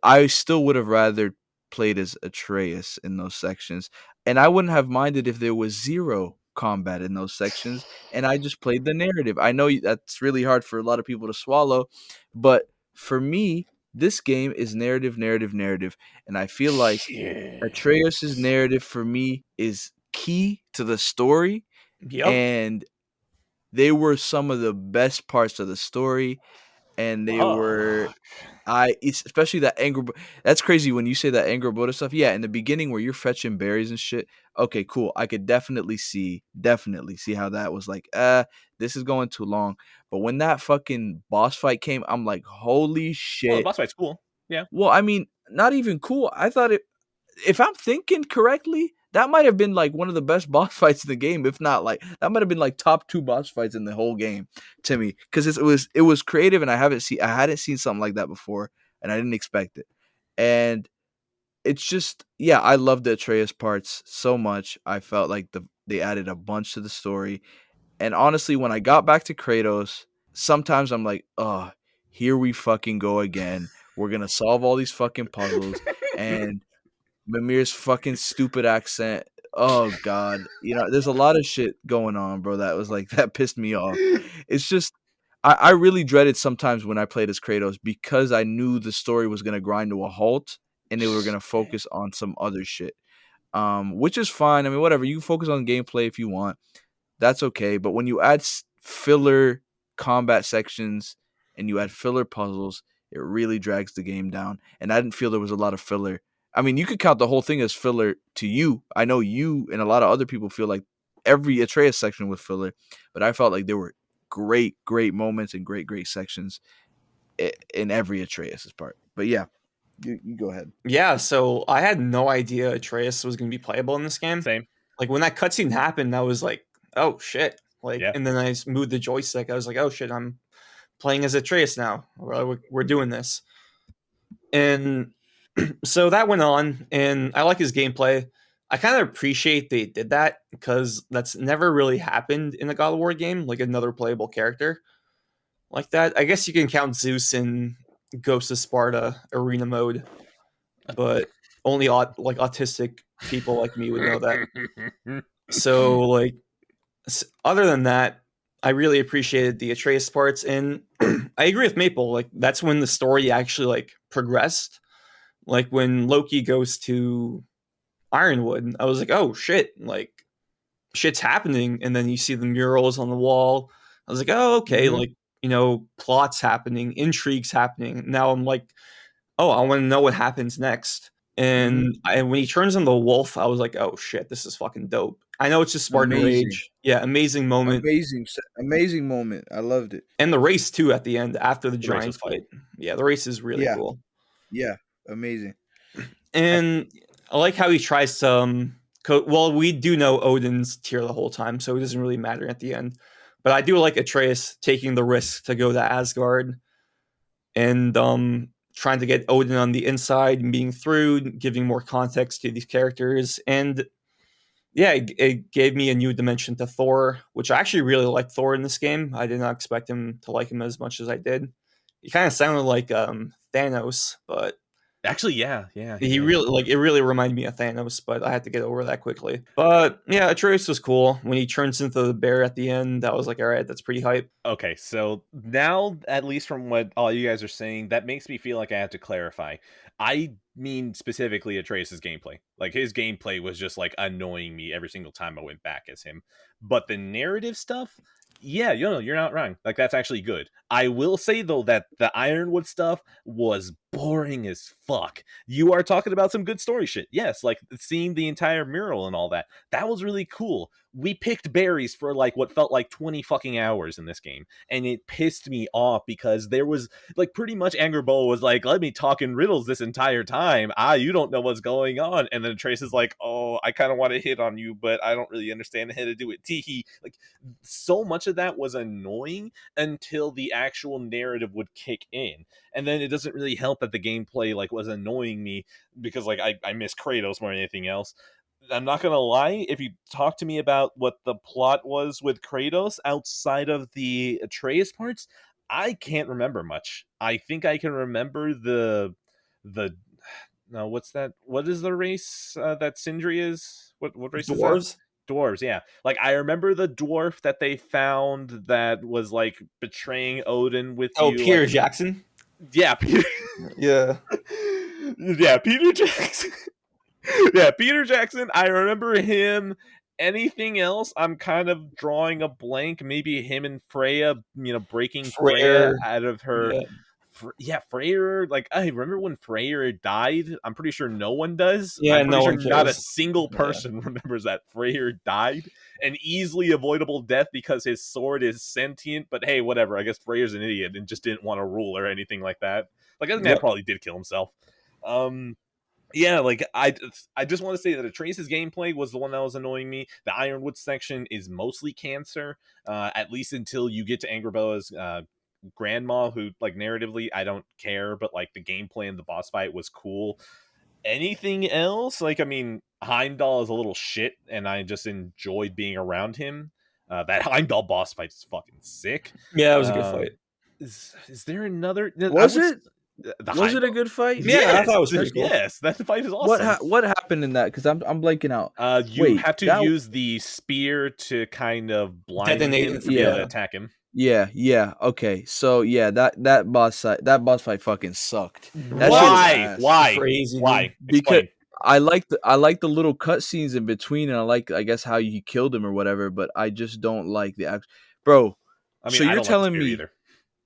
S3: I still would have rather played as Atreus in those sections, and I wouldn't have minded if there was zero combat in those sections, and I just played the narrative. I know that's really hard for a lot of people to swallow, but for me, this game is narrative, narrative, narrative, and I feel like Atreus's narrative for me is key to the story,
S2: Yep.
S3: and they were some of the best parts of the story, and they were especially that anger. That's crazy when you say that anger Buddha stuff. Yeah, in the beginning where you're fetching berries and shit. Okay, cool. I could definitely see how that was like. This is going too long. But when that fucking boss fight came, I'm like, holy
S1: Well, the
S3: shit.
S1: boss fight's cool. Yeah.
S3: Well, I mean, not even cool. I thought if I'm thinking correctly, that might have been like one of the best boss fights in the game. If not, like, that might have been like top 2 boss fights in the whole game to me, because it was creative, and I hadn't seen something like that before, and I didn't expect it. And it's just, yeah, I love the Atreus parts so much. I felt like they added a bunch to the story, and honestly, when I got back to Kratos, sometimes I'm like, oh, here we fucking go again. We're gonna solve all these fucking puzzles, and Mimir's fucking stupid accent. Oh god, there's a lot of shit going on, bro. That was like that pissed me off. It's just I really dreaded sometimes when I played as Kratos, because I knew the story was gonna grind to a halt and they were gonna focus on some other shit. Which is fine. I mean, whatever. You can focus on gameplay if you want. That's okay. But when you add filler combat sections and you add filler puzzles, it really drags the game down. And I didn't feel there was a lot of filler. I mean, you could count the whole thing as filler to you. I know you and a lot of other people feel like every Atreus section was filler, but I felt like there were great, great moments and great, great sections in every Atreus's part. But yeah, you go ahead.
S2: Yeah, so I had no idea Atreus was going to be playable in this game.
S1: Same.
S2: Like, when that cutscene happened, I was like, oh shit. Like,
S1: Yeah.
S2: and then I moved the joystick. I was like, oh shit, I'm playing as Atreus now. We're doing this. And so that went on, and I like his gameplay. I kind of appreciate they did that because that's never really happened in a God of War game, like another playable character like that. I guess you can count Zeus in Ghost of Sparta arena mode, but only like autistic people like me would know that. So like, other than that, I really appreciated the Atreus parts, and I agree with Maple. Like, that's when the story actually like progressed. Like when Loki goes to Ironwood, I was like, oh shit, like shit's happening, and then you see the murals on the wall. I was like, oh okay, like, plots happening, intrigues happening. Now I'm like, oh, I want to know what happens next. And when he turns into a wolf, I was like, oh shit, this is fucking dope. I know it's just Spartan
S4: Amazing.
S2: Rage. Yeah, amazing moment.
S4: Amazing moment. I loved it.
S2: And the race too at the end after the
S1: race
S2: giant
S1: was cool.
S2: fight. Yeah, the race is really cool.
S4: Yeah, amazing.
S2: And I like how he tries to well, we do know Odin's tier the whole time, so it doesn't really matter at the end. But I do like Atreus taking the risk to go to Asgard and trying to get Odin on the inside, meeting through, giving more context to these characters. And yeah, it gave me a new dimension to Thor, which I actually really liked Thor in this game. I did not expect him to like him as much as I did. He kind of sounded like Thanos, but
S1: actually, yeah.
S2: He really like it. Really reminded me of Thanos, but I had to get over that quickly. But yeah, Atreus was cool when he turns into the bear at the end. That was like, all right, that's pretty hype.
S1: Okay, so now, at least from what all you guys are saying, that makes me feel like I have to clarify. I mean specifically Atreus' gameplay. Like, his gameplay was just like annoying me every single time I went back as him. But the narrative stuff, yeah, you're not wrong. Like, that's actually good. I will say though that the Ironwood stuff was boring as fuck. You are talking about some good story shit. Yes, like seeing the entire mural and all that. That was really cool. We picked berries for like what felt like 20 fucking hours in this game, and it pissed me off because there was like pretty much Angerbo was like, let me talk in riddles this entire time. You don't know what's going on. And then Trace is like, oh, I kind of want to hit on you, but I don't really understand how to do it. Teehee. Like, so much of that was annoying until the actual narrative would kick in. And then it doesn't really help that the gameplay like was annoying me because like I miss Kratos more than anything else. I'm not gonna lie, if you talk to me about what the plot was with Kratos outside of the Atreus parts, I can't remember much. I think I can remember the no, what's that? What is the race that Sindri is? What race is that? Dwarves, yeah. Like, I remember the dwarf that they found that was like betraying Odin with you.
S2: Oh, Peter
S1: like,
S2: Jackson?
S1: Yeah, Peter.
S2: Yeah.
S1: Yeah, Peter Jackson. Yeah, Peter Jackson. I remember him. Anything else, I'm kind of drawing a blank. Maybe him and Freya, breaking Freya out of her. Yeah. Freyr. Like, I remember when Freyr died. I'm pretty sure no one does.
S2: Yeah,
S1: I'm pretty
S2: no
S1: sure
S2: one
S1: not a
S2: cares.
S1: single person remembers that Freyr died. An easily avoidable death because his sword is sentient. But hey, whatever. I guess Freyr's an idiot and just didn't want to rule or anything like that. Like, I think that probably did kill himself. Yeah, like, I just want to say that Atreus' gameplay was the one that was annoying me. The Ironwood section is mostly cancer, at least until you get to Angerboa's grandma, who, like, narratively, I don't care, but, like, the gameplay and the boss fight was cool. Anything else? Like, I mean, Heimdall is a little shit, and I just enjoyed being around him. That Heimdall boss fight is fucking sick.
S2: Yeah, it was a good fight.
S1: Is there another?
S4: Was it a good fight?
S2: Yeah, I thought it was pretty cool.
S1: Yes, that fight is awesome.
S4: What happened in that? Because I'm blanking out.
S1: You have to use the spear to kind of blind him to be able to attack him.
S4: Yeah. Okay. So yeah, that boss fight fucking sucked.
S1: Why?
S2: Crazy.
S1: Why?
S4: Because I like the little cutscenes in between, and I guess how he killed him or whatever. But I just don't like the bro.
S1: I mean,
S4: so
S1: I
S4: you're
S1: don't
S4: telling
S1: like the
S4: me
S1: either,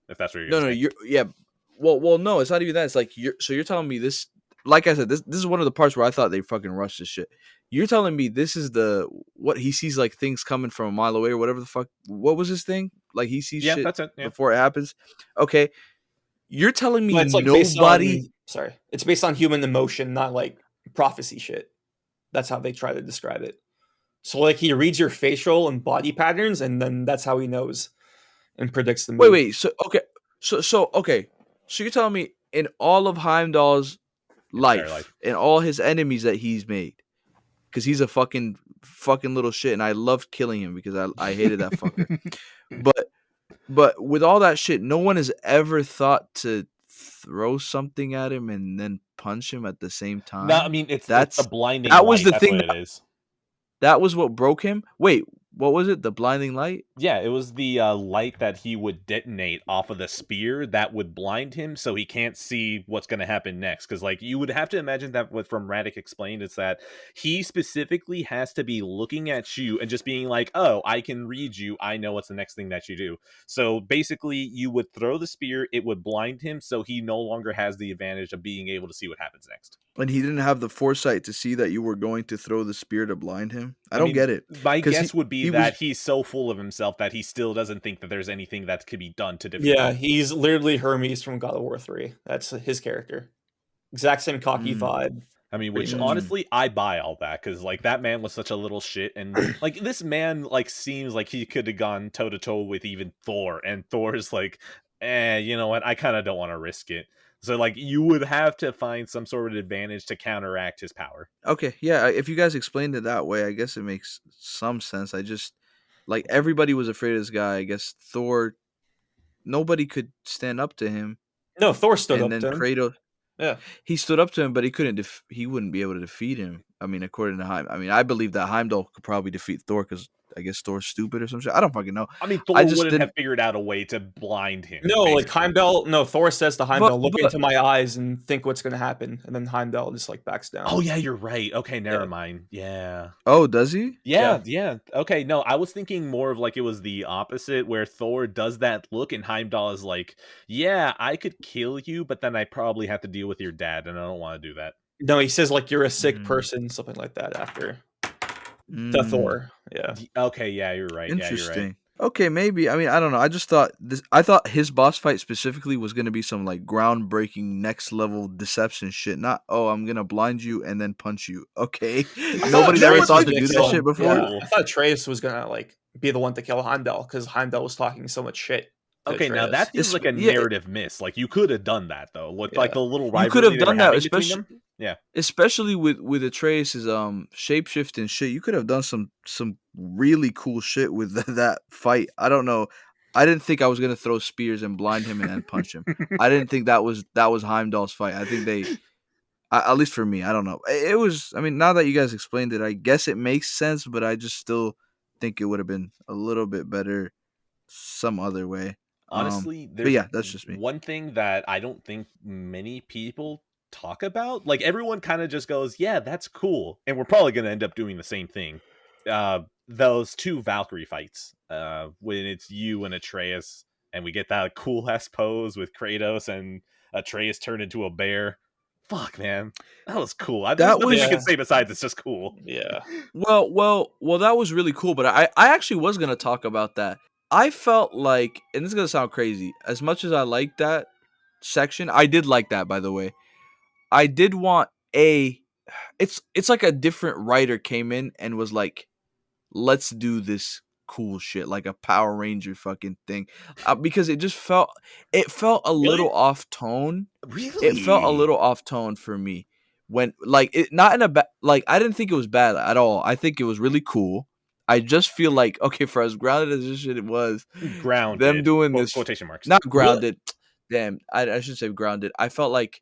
S1: if that's what you're saying.
S4: you're Well, no, it's not even that. It's like you're telling me this. Like I said, this is one of the parts where I thought they fucking rushed this shit. You're telling me this is what he sees, like things coming from a mile away or whatever the fuck. What was his thing? Like he sees shit
S1: that's it,
S4: before it happens. Okay, you're telling me
S2: it's like
S4: nobody.
S2: It's based on human emotion, not like prophecy shit. That's how they try to describe it. So like he reads your facial and body patterns, and then that's how he knows and predicts the move.
S4: Wait. So okay. Okay. So you're telling me in all of Heimdall's
S1: Entire
S4: life, and all his enemies that he's made, because he's a fucking little shit, and I loved killing him because I hated that fucker. But with all that shit, no one has ever thought to throw something at him and then punch him at the same time.
S1: No, I mean it's the blinding
S4: that was
S1: light.
S4: the
S1: That's
S4: thing
S1: what it is.
S4: that was what broke him. Wait, what was it? The blinding light?
S1: Yeah, it was the light that he would detonate off of the spear that would blind him, so he can't see what's going to happen next. Because, like, you would have to imagine that what from Radek explained is that he specifically has to be looking at you and just being like, "Oh, I can read you. I know what's the next thing that you do." So basically, you would throw the spear, it would blind him, so he no longer has the advantage of being able to see what happens next.
S4: And he didn't have the foresight to see that you were going to throw the spear to blind him. I don't
S1: mean,
S4: get it.
S1: My guess would be that
S4: was...
S1: he's so full of himself that he still doesn't think that there's anything that could be done to defeat
S2: Yeah,
S1: him.
S2: he's literally Hermes from God of War 3. That's his character. Exact same cocky vibe.
S1: I mean, which honestly, I buy all that, because like that man was such a little shit, and like this man like seems like he could have gone toe to toe with even Thor, and Thor's like, you know what? I kind of don't want to risk it. So like you would have to find some sort of advantage to counteract his power.
S4: Okay, yeah, if you guys explained it that way, I guess it makes some sense. I just like everybody was afraid of this guy. I guess Thor, nobody could stand up to him.
S2: No, Thor stood up
S4: to him.
S2: to
S4: And then Kratos,
S2: yeah,
S4: he stood up to him, but he couldn't. He wouldn't be able to defeat him. I mean, according to Heim, I mean, I believe that Heimdall could probably defeat Thor because I guess Thor's stupid or some shit. I don't fucking know.
S1: I mean, Thor wouldn't have figured out a way to blind him.
S2: No,
S1: basically.
S2: like Heimdall. No, Thor says to Heimdall, "Look into my eyes and think what's going to happen," and then Heimdall just like backs down.
S1: Oh yeah, you're right. Okay, never mind. Yeah.
S4: Oh, does he?
S1: Yeah. Okay, no, I was thinking more of like it was the opposite, where Thor does that look and Heimdall is like, "Yeah, I could kill you, but then I probably have to deal with your dad, and I don't want to do that."
S2: No, he says like you're a sick person, something like that. After to Thor, yeah.
S1: Okay, yeah, you're right.
S4: Interesting.
S1: Yeah, you're right.
S4: Okay, maybe. I mean, I don't know. I just thought this. I thought his boss fight specifically was going to be some like groundbreaking, next level deception shit. Not, oh, I'm gonna blind you and then punch you. Okay, nobody's ever thought to do that shit before.
S2: Yeah. I thought Atreus was gonna like be the one to kill Heimdall because Heimdall was talking so much shit.
S1: Okay, now that seems like a narrative miss. Like you could have done that though. With like the little rivalry
S4: you could have done that,
S1: especially
S4: especially with Atreus's shapeshift and shit. You could have done some really cool shit with that fight. I don't know. I didn't think I was gonna throw spears and blind him and then punch him. I didn't think that was Heimdall's fight. I think they, at least for me, I don't know. It was. I mean, now that you guys explained it, I guess it makes sense. But I just still think it would have been a little bit better some other way.
S1: Honestly,
S4: but yeah, that's just me.
S1: One thing that I don't think many people talk about, like everyone kind of just goes, "Yeah, that's cool," and we're probably going to end up doing the same thing. Those two Valkyrie fights, when it's you and Atreus, and we get that cool ass pose with Kratos and Atreus turned into a bear. Fuck, man, that was cool. There's nothing I can say besides it's just cool.
S2: Yeah.
S4: Well, that was really cool. But I actually was gonna talk about that. I felt like, and this is gonna sound crazy, as much as I like that section, I did like that, by the way. I did want it's like a different writer came in and was like, let's do this cool shit, like a Power Ranger fucking thing, because it just felt a little off tone.
S1: Really,
S4: it felt a little off tone for me when like it not in a bad, like I didn't think it was bad at all. I think it was really cool. I just feel like, okay, for as grounded as this shit it was,
S1: grounded,
S4: them doing this
S1: quotation marks,
S4: not grounded. Damn, I should say grounded. I felt like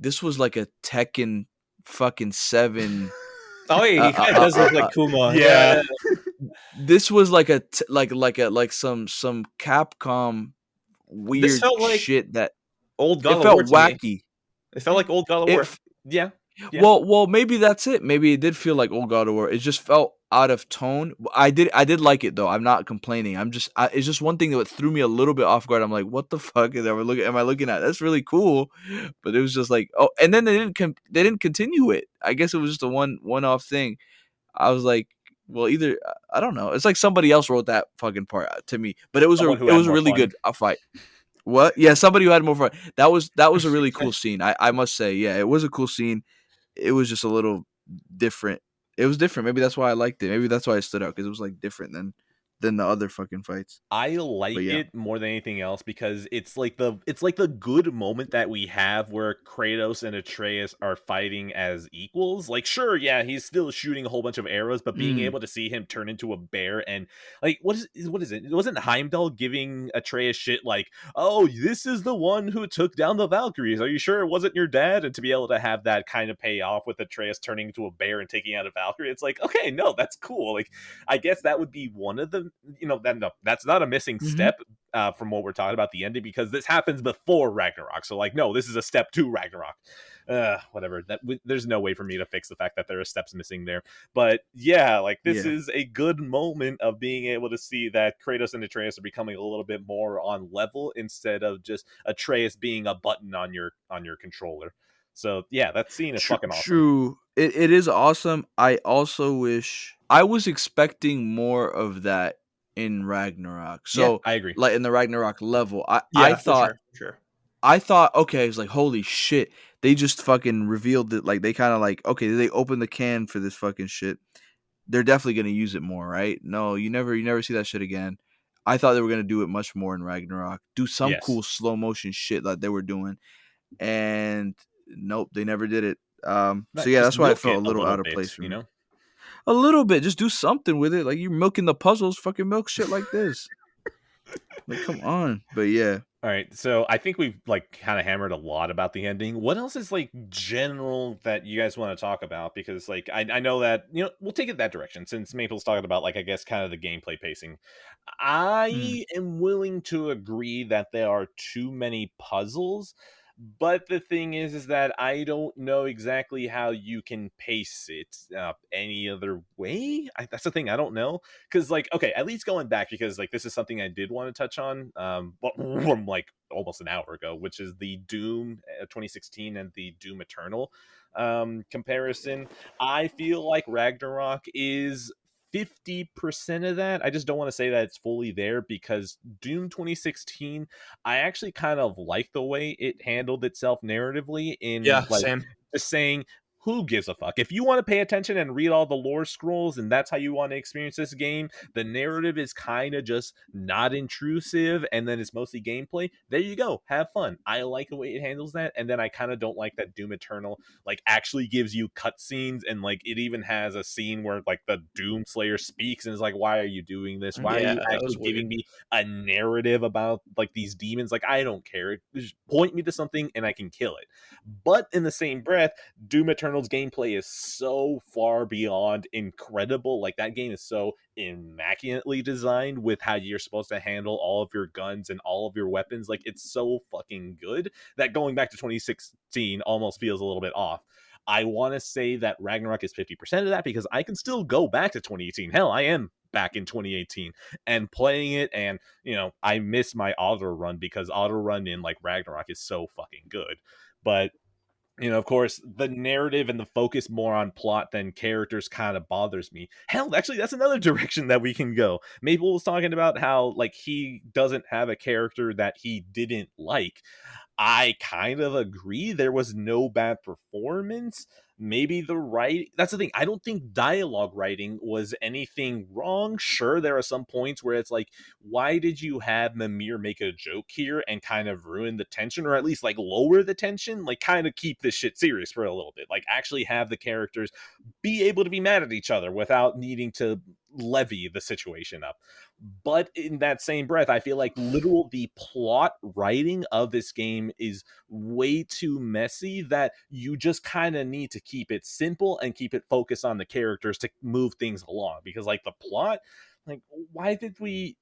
S4: this was like a Tekken fucking 7.
S2: Oh yeah, he kind of does look like Kuma.
S1: Yeah.
S4: This was like some Capcom weird shit that
S2: old God
S4: it felt wacky.
S2: It felt like old God of War.
S1: Yeah.
S4: Well, maybe that's it. Maybe it did feel like old God of War. It just felt out of tone. I did like it though. I'm not complaining. It's just one thing that threw me a little bit off guard. I'm like, what the fuck am I looking at? That's really cool, but it was just like, oh, and then they didn't continue it. I guess it was just a one-off thing. I was like, well, either I don't know. It's like somebody else wrote that fucking part to me, but it was a really good fight. What? Yeah, somebody who had more fun. That was a really cool scene. I must say, yeah, it was a cool scene. It was just a little different It was different. Maybe that's why I liked it. Maybe that's why it stood out because it was like different than the other fucking fights.
S1: I like
S4: But yeah.
S1: it more than anything else because it's like the good moment that we have where Kratos and Atreus are fighting as equals. Like, sure, yeah, he's still shooting a whole bunch of arrows, but being able to see him turn into a bear and like what is it? Wasn't Heimdall giving Atreus shit like, "Oh, this is the one who took down the Valkyries. Are you sure it wasn't your dad?" And to be able to have that kind of pay off with Atreus turning into a bear and taking out a Valkyrie, it's like, okay, no, that's cool. Like, I guess that would be one of the, that's not a missing step from what we're talking about the ending because this happens before Ragnarok. So like, no, this is a step to Ragnarok. Whatever. There's no way for me to fix the fact that there are steps missing there. But yeah, like this is a good moment of being able to see that Kratos and Atreus are becoming a little bit more on level instead of just Atreus being a button on your controller. So yeah, that scene is fucking awesome.
S4: True. It is awesome. I also wish I was expecting more of that in Ragnarok. So
S1: yeah, I agree.
S4: like in the Ragnarok level, I thought
S2: for sure.
S4: I thought, okay, it's like, holy shit. They just fucking revealed it. Like, they kind of like, okay, they opened the can for this fucking shit. They're definitely going to use it more, right? No, you never see that shit again. I thought they were going to do it much more in Ragnarok. Do some cool slow motion shit that they were doing. And nope, they never did it. So yeah, that's why I felt a little out of place for me. A little bit. Just do something with it. Like, you're milking the puzzles, fucking milk shit like this. Like, come on. But yeah.
S1: All right, so I think we've like kind of hammered a lot about the ending. What else is like general that you guys want to talk about? Because like I know that we'll take it that direction since Maple's talking about like I guess kind of the gameplay pacing. I am willing to agree that there are too many puzzles, but the thing is that I don't know exactly how you can pace it any other way. That's the thing, I don't know. Because like, okay, at least going back, because like this is something I did want to touch on from like almost an hour ago, which is the Doom 2016 and the Doom Eternal comparison. I feel like Ragnarok is 50% of that. I just don't want to say that it's fully there because Doom 2016, I actually kind of like the way it handled itself narratively in
S2: Same.
S1: just saying, who gives a fuck? If you want to pay attention and read all the lore scrolls and that's how you want to experience this game, the narrative is kind of just not intrusive and then it's mostly gameplay. There you go. Have fun. I like the way it handles that. And then I kind of don't like that Doom Eternal like actually gives you cutscenes and like it even has a scene where like the Doom Slayer speaks and is like, why are you doing this? Why are you actually giving me a narrative about like these demons? Like, I don't care. Just point me to something and I can kill it. But in the same breath, Doom Eternal's gameplay is so far beyond incredible. Like, that game is so immaculately designed with how you're supposed to handle all of your guns and all of your weapons. Like, it's so fucking good that going back to 2016 almost feels a little bit off. I want to say that Ragnarok is 50% of that because I can still go back to 2018. Hell, I am back in 2018 and playing it, and I miss my auto run because auto run in like Ragnarok is so fucking good. But of course, the narrative and the focus more on plot than characters kind of bothers me. Hell, actually, that's another direction that we can go. Maple was talking about how, like, he doesn't have a character that he didn't like. I kind of agree. There was no bad performance. Maybe that's the thing. I don't think dialogue writing was anything wrong. Sure, there are some points where it's like, why did you have Mimir make a joke here and kind of ruin the tension, or at least like lower the tension? Like, kind of keep this shit serious for a little bit. Like, actually have the characters be able to be mad at each other without needing to levy the situation up. But in that same breath, I feel like the plot writing of this game is way too messy that you just kind of need to keep it simple and keep it focused on the characters to move things along. Because like the plot, like, why did we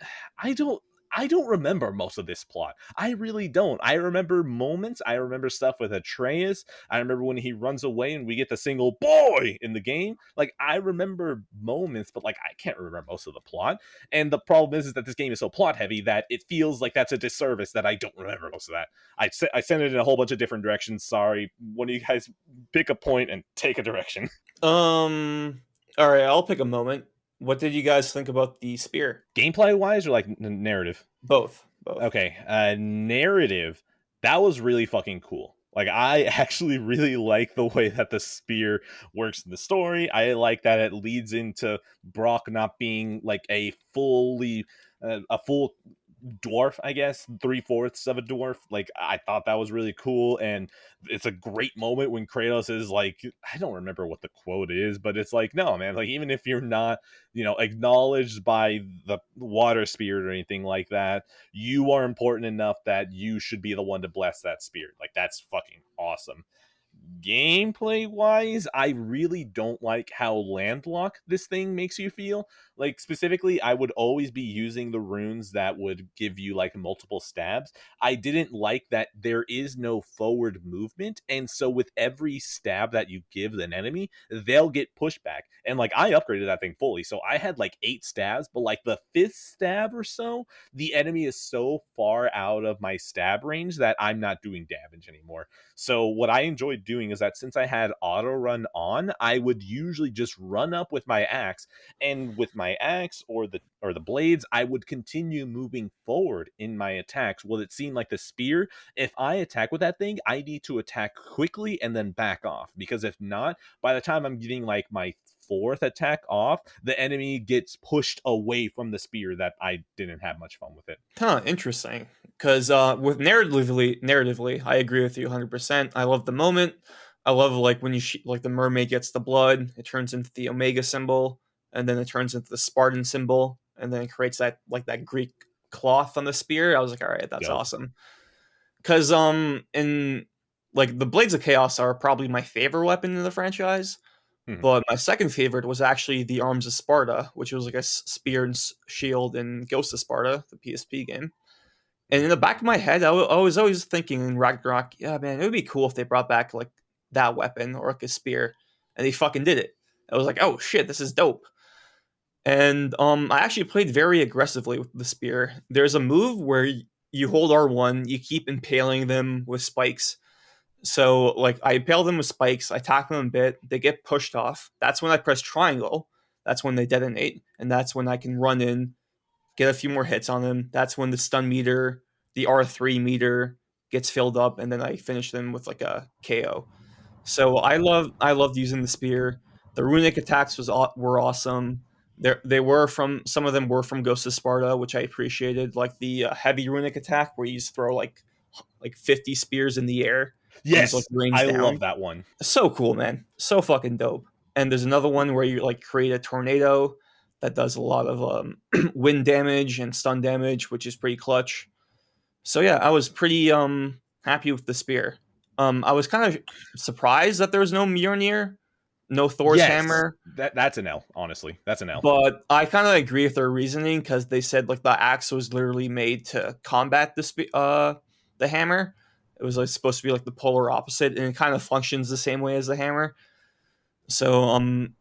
S1: I don't remember most of this plot. I really don't. I remember moments. I remember stuff with Atreus. I remember when he runs away and we get the single boy in the game. Like, I remember moments, but like I can't remember most of the plot. And the problem is that this game is so plot heavy that it feels like that's a disservice that I don't remember most of that. I sent it in a whole bunch of different directions. Sorry. One of you guys pick a point and take a direction.
S2: All right, I'll pick a moment. What did you guys think about the spear?
S1: Gameplay wise or like narrative?
S2: Both.
S1: Okay. Narrative. That was really fucking cool. Like, I actually really like the way that the spear works in the story. I like that it leads into Brock not being like a full dwarf, I guess, 3/4 of a dwarf. Like, I thought that was really cool, and it's a great moment when Kratos is like, I don't remember what the quote is, but it's like, no, man, like, even if you're not, acknowledged by the water spirit or anything like that, you are important enough that you should be the one to bless that spirit. Like, that's fucking awesome. Gameplay wise, I really don't like how landlocked this thing makes you feel. Like, specifically, I would always be using the runes that would give you like multiple stabs. I didn't like that there is no forward movement, and so with every stab that you give an enemy, they'll get pushed back. And like, I upgraded that thing fully, so I had like 8 stabs, but like the 5th stab or so, the enemy is so far out of my stab range that I'm not doing damage anymore. So what I enjoyed doing is that since I had auto run on, I would usually just run up with my axe, and with my axe or the blades, I would continue moving forward in my attacks. Well, it seemed like the spear, if I attack with that thing, I need to attack quickly and then back off, because if not, by the time I'm getting like my 4th attack off, the enemy gets pushed away from the spear that I didn't have much fun with it.
S2: Huh, interesting. Because with narratively, I agree with you 100%. I love the moment. I love like when like the mermaid gets the blood, it turns into the Omega symbol, and then it turns into the Spartan symbol, and then it creates that Greek cloth on the spear. I was like, all right, that's
S1: Dope.
S2: awesome. Because in like the Blades of Chaos are probably my favorite weapon in the franchise. But my second favorite was actually the Arms of Sparta, which was like a spear and shield in Ghost of Sparta, the PSP game. And in the back of my head, I was always thinking in Ragnarok, yeah, man, it would be cool if they brought back like that weapon or like a spear, and they fucking did it. I was like, oh shit, this is dope. And I actually played very aggressively with the spear. There's a move where you hold R1, you keep impaling them with spikes. So like I impale them with spikes, I attack them a bit, they get pushed off. That's when I press triangle. That's when they detonate, and that's when I can run in, get a few more hits on them. That's when the stun meter, the R3 meter gets filled up, and then I finish them with like a KO. So I loved using the spear. The runic attacks were awesome. They were from some of them were from Ghost of Sparta, which I appreciated, like the heavy runic attack where you just throw like 50 spears in the air and just like
S1: Yes,
S2: rains
S1: I
S2: down.
S1: love that one.
S2: So cool, man. So fucking dope. And there's another one where you like create a tornado that does a lot of wind damage and stun damage, which is pretty clutch. So yeah, I was pretty happy with the spear. I was kind of surprised that there was no Mjolnir, no Thor's
S1: Yes,
S2: hammer,
S1: that's an L. Honestly, that's an L.
S2: but I kind of agree with their reasoning because they said like the axe was literally made to combat the hammer. It was like supposed to be like the polar opposite, and it kind of functions the same way as the hammer. So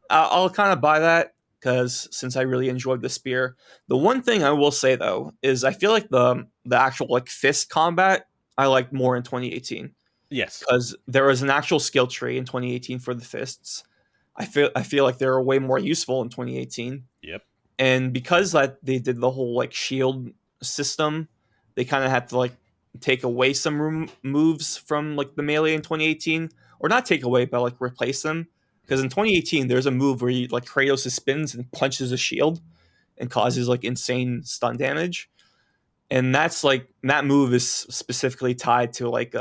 S2: I'll kind of buy that because since I really enjoyed the spear. The one thing I will say though is I feel like the actual like fist combat I liked more in 2018
S1: Yes.
S2: because there was an actual skill tree in 2018 for the fists. I feel like they were way more useful in 2018.
S1: Yep.
S2: And because like they did the whole like shield system, they kind of had to like take away some moves from like the melee in 2018, or not take away, but like replace them. Because in 2018, there's a move where you like Kratos spins and punches a shield and causes like insane stun damage, and that's like that move is specifically tied to like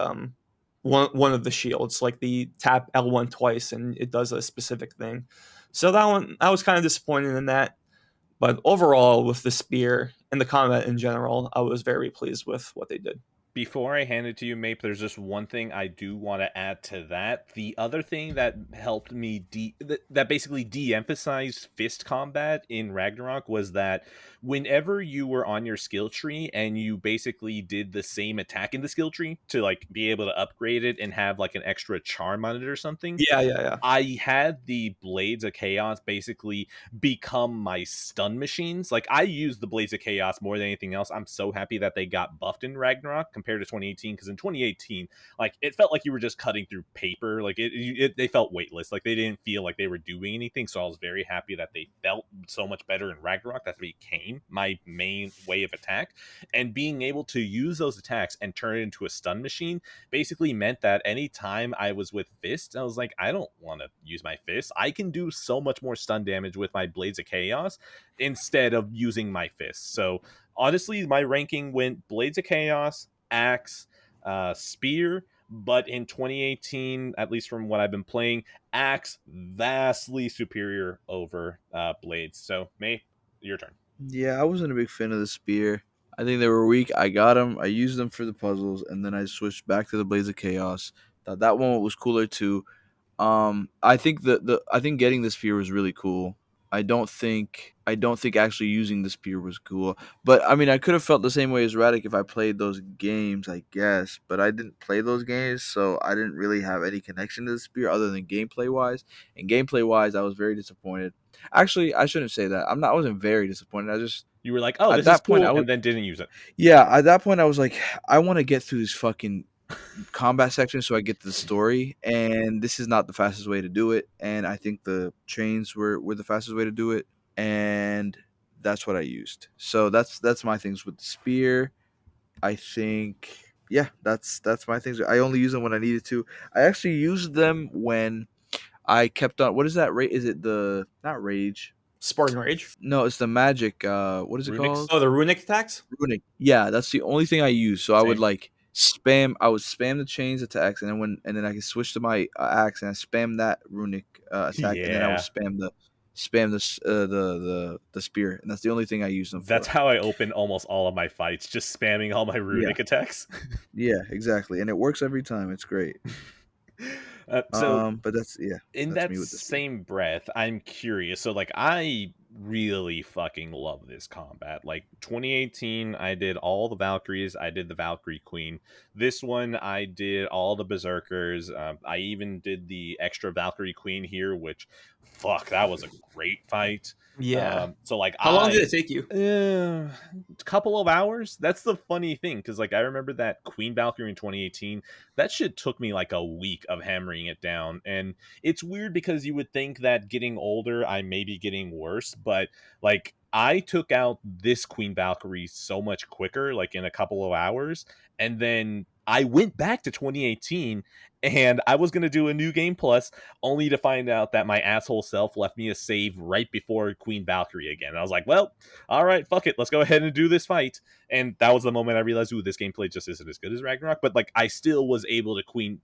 S2: one of the shields, like the tap L1 twice and it does a specific thing. So that one I was kind of disappointed in that. But overall, with the spear and the combat in general, I was very pleased with what they did.
S1: Before I hand it to you, Mape, there's just one thing I do want to add to that. The other thing that helped me that basically de-emphasized fist combat in Ragnarok was that whenever you were on your skill tree and you basically did the same attack in the skill tree to like be able to upgrade it and have like an extra charm on it or something,
S2: Yeah.
S1: I had the Blades of Chaos basically become my stun machines. Like, I use the Blades of Chaos more than anything else. I'm so happy that they got buffed in Ragnarok compared to 2018, because in 2018, like, it felt like you were just cutting through paper. Like, they felt weightless. Like, they didn't feel like they were doing anything. So I was very happy that they felt so much better in Ragnarok. That became my main way of attack. And being able to use those attacks and turn it into a stun machine basically meant that anytime I was with fists, I was like, I don't want to use my fists. I can do so much more stun damage with my Blades of Chaos instead of using my fists. So honestly, my ranking went Blades of Chaos, Axe, Spear, but in 2018, at least from what I've been playing, Axe vastly superior over Blades. So May, your turn.
S4: Yeah, I wasn't a big fan of the spear. I think they were weak. I got them. I used them for the puzzles, and then I switched back to the Blades of Chaos. Thought that one was cooler too. I think I think getting the spear was really cool. I don't think actually using the spear was cool. But I mean, I could have felt the same way as Radic if I played those games, I guess. But I didn't play those games, so I didn't really have any connection to the spear other than gameplay wise. And gameplay wise, I was very disappointed. Actually, I shouldn't say that. I wasn't very disappointed. I just
S1: You were like, oh,
S4: at
S1: this is
S4: that point
S1: cool,
S4: I was
S1: and then didn't use it.
S4: yeah. At that point, I was like, I want to get through this fucking combat section so I get to the story, and this is not the fastest way to do it. And I think the chains were the fastest way to do it, and that's what I used. So that's my things with the spear. I think yeah, that's my things. I only use them when I needed to. I actually used them when I kept on. What is that? Is it the not rage?
S2: Spartan Rage.
S4: No, it's the magic. What is it
S1: Runics?
S4: called?
S2: Oh, the runic attacks.
S4: Runic. Yeah, that's the only thing I use. So I would
S1: Same.
S4: like spam. I would spam the chains attacks, and then I could switch to my axe and I spam that runic attack, and then I would
S1: Yeah.
S4: spam the spear, and that's the only thing I use them for.
S1: That's how I open almost all of my fights, just spamming all my runic attacks.
S4: Yeah, exactly, and it works every time. It's great.
S1: So
S4: But that's
S1: in
S4: that's
S1: that
S4: me with the spear.
S1: same breath, I'm curious. So, like, I really fucking love this combat. Like, 2018, I did all the Valkyries. I did the Valkyrie Queen. This one, I did all the Berserkers. I even did the extra Valkyrie Queen here, which, fuck, that was a great fight.
S2: Yeah.
S1: So, like,
S2: How long did it take you?
S1: a couple of hours. That's the funny thing, because, like, I remember that Queen Valkyrie in 2018. That shit took me like a week of hammering it down, and it's weird because you would think that getting older, I may be getting worse, but like, I took out this Queen Valkyrie so much quicker, like in a couple of hours, and then I went back to 2018 and I was going to do a new game plus, only to find out that my asshole self left me a save right before Queen Valkyrie again. And I was like, well, all right, fuck it, let's go ahead and do this fight. And that was the moment I realized, ooh, this gameplay just isn't as good as Ragnarok. But like, I still was able to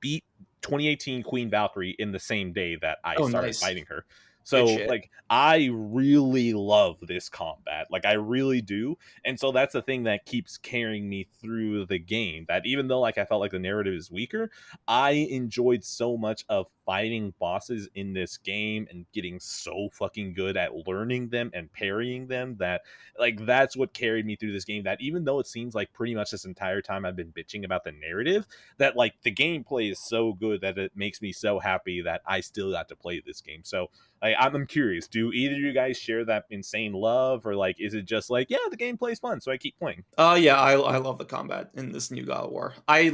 S1: beat 2018 Queen Valkyrie in the same day that I started fighting her. So like, I really love this combat. Like, I really do. And so that's the thing that keeps carrying me through the game. That even though like I felt like the narrative is weaker, I enjoyed so much of fighting bosses in this game and getting so fucking good at learning them and parrying them, that like, that's what carried me through this game. That even though it seems like pretty much this entire time I've been bitching about the narrative, that like, the gameplay is so good that it makes me so happy that I still got to play this game. So I'm curious, do either of you guys share that insane love, or like, is it just like, yeah, the gameplay's fun, so I keep playing?
S2: Yeah, I love the combat in this new God of War. I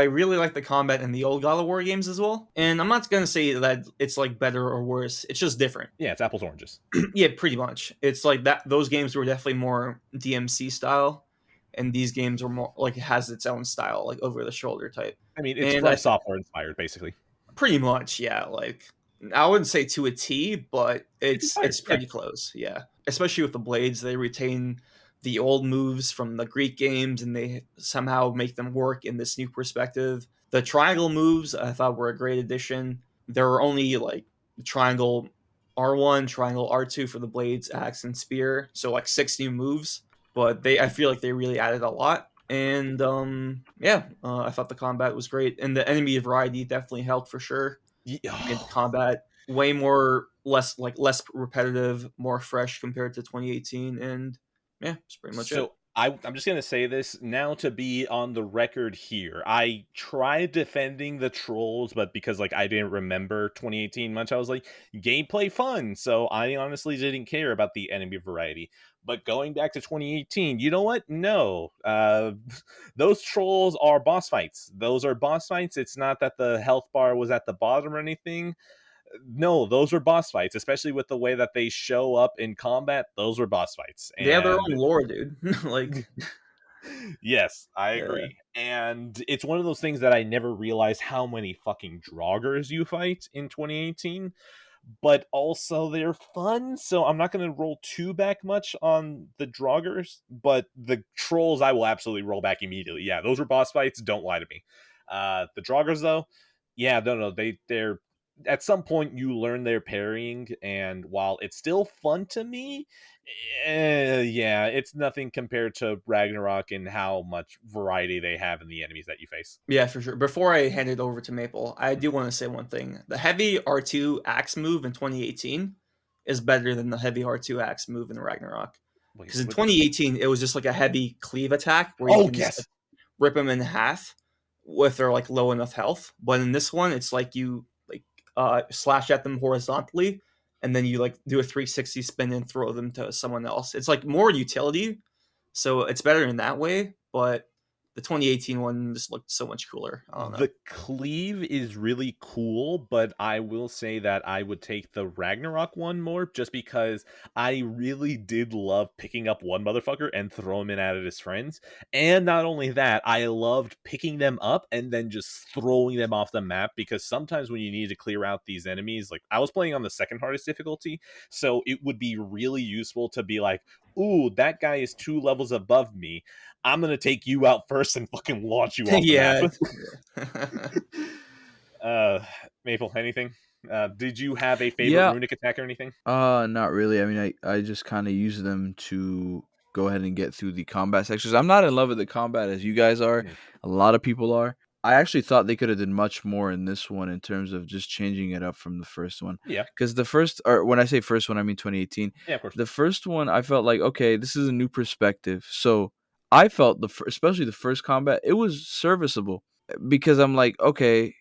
S2: really like the combat in the old God of War games as well. And I'm not gonna say that it's like better or worse. It's just different.
S1: Yeah, it's apples oranges.
S2: Yeah, pretty much. It's like that. Those games were definitely more DMC style, and these games are more like, it has its own style, like over the shoulder type.
S1: I mean, it's from software inspired, basically.
S2: Pretty much, yeah. Like, I wouldn't say to a T, but it's pretty close, yeah. Especially with the blades, they retain the old moves from the Greek games, and they somehow make them work in this new perspective. The triangle moves, I thought, were a great addition. There were only like triangle R1, triangle R2 for the blades, axe, and spear, so like 6 new moves. But I feel like they really added a lot. And I thought the combat was great, and the enemy variety definitely helped for sure. Made the combat way less repetitive, more fresh compared to 2018, and yeah, that's pretty much it.
S1: I'm just gonna say this now to be on the record here. I tried defending the trolls, but because like I didn't remember 2018 much, I was like, gameplay fun. So I honestly didn't care about the enemy variety. But going back to 2018, you know what? No. Those trolls are boss fights. Those are boss fights. It's not that the health bar was at the bottom or anything. No, those are boss fights, especially with the way that they show up in combat. Those were boss fights.
S2: They have their
S1: And
S2: own lore, dude. Like,
S1: yes, I
S2: yeah.
S1: agree. And it's one of those things that I never realized how many fucking draugrs you fight in 2018. But also they're fun, so I'm not going to roll too back much on the draugrs. But the trolls, I will absolutely roll back immediately. Yeah, those were boss fights. Don't lie to me. The draugrs, though, yeah, no, they're at some point you learn their parrying, and while it's still fun to me, yeah, it's nothing compared to Ragnarok and how much variety they have in the enemies that you face.
S2: Yeah, for sure. Before I hand it over to Maple, I do want to say one thing. The heavy R2 axe move in 2018 is better than the heavy R2 axe move in Ragnarok.
S1: Wait,
S2: Because in
S1: what?
S2: 2018, it was just like a heavy cleave attack where you
S1: Oh,
S2: can just
S1: yes.
S2: like, rip them in half with their like low enough health. But in this one, it's like you like slash at them horizontally, and then you like do a 360 spin and throw them to someone else. It's like more utility, so it's better in that way. But the 2018 one just looked so much cooler. I don't know.
S1: The cleave is really cool, but I will say that I would take the Ragnarok one more just because I really did love picking up one motherfucker and throw him in at his friends. And not only that, I loved picking them up and then just throwing them off the map, because sometimes when you need to clear out these enemies, like I was playing on the second hardest difficulty, so it would be really useful to be like, ooh, that guy is 2 levels above me. I'm gonna take you out first and fucking launch you off the
S2: Yeah.
S1: map. Maple, anything? Did you have a favorite
S3: Yeah.
S1: runic attack or anything?
S3: Not really. I mean, I just kind of use them to go ahead and get through the combat sections. I'm not in love with the combat as you guys are.
S1: Mhm.
S3: A lot of people are. I actually thought they could have done much more in this one in terms of just changing it up from the first one.
S1: Yeah,
S3: Because the first, or when I say first one, I mean 2018.
S1: yeah, of course.
S3: The first one, I felt like, okay, this is a new perspective. So I felt especially the first combat, it was serviceable because I'm like, okay,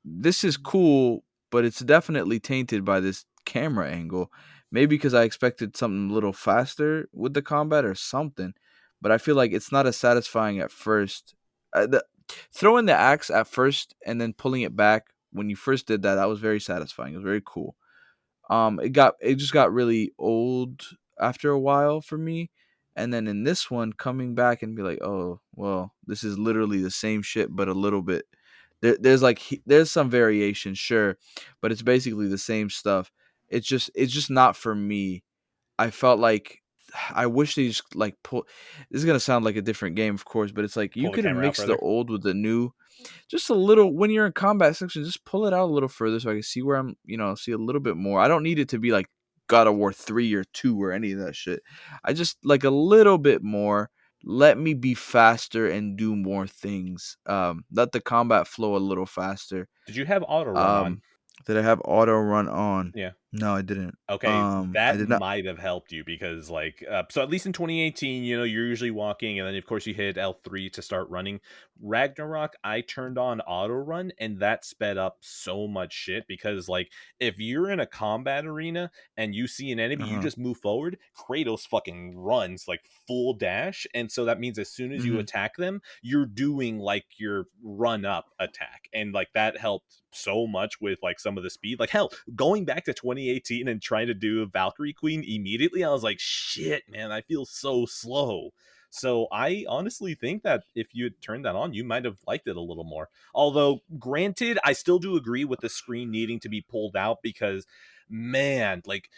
S3: this is cool, but it's definitely tainted by this camera angle. Maybe because I expected something a little faster with the combat or something, but I feel like it's not as satisfying at first. Throwing the axe at first and then pulling it back when you first did that, that was very satisfying. It was very cool. It just got really old after a while for me. And then in this one, coming back and be like, oh well, this is literally the same shit, but a little bit. There's some variation, sure, but it's basically the same stuff. It's just not for me. I felt like I wish they just like pull. This is gonna sound like a different game, of course, but it's like you
S1: Pull the
S3: could have
S1: camera out
S3: mixed the
S1: further.
S3: old with the new, just a little. When you're in combat section, just pull it out a little further so I can see where I'm. See a little bit more. I don't need it to be like God of War 3 or 2 or any of that shit. I just like a little bit more. Let me be faster and do more things. Let the combat flow a little faster.
S1: Did you have auto run on?
S3: Did I have auto run on?
S1: Yeah.
S3: No, I didn't.
S1: Okay,
S3: I
S1: that
S3: did not.
S1: might have helped you because, like, so at least in 2018, you're usually walking, and then of course you hit L3 to start running. Ragnarok, I turned on auto run, and that sped up so much shit because, like, if you're in a combat arena and you see an enemy, you
S3: Uh-huh.
S1: just move forward. Kratos fucking runs like full dash, and so that means as soon as you
S3: Mhm.
S1: attack them, you're doing like your run up attack, and like that helped so much with like some of the speed. Like hell, going back to 2018 and trying to do Valkyrie Queen immediately, I was like, shit, man, I feel so slow. So I honestly think that if you had turned that on, you might have liked it a little more. Although, granted, I still do agree with the screen needing to be pulled out because, man, like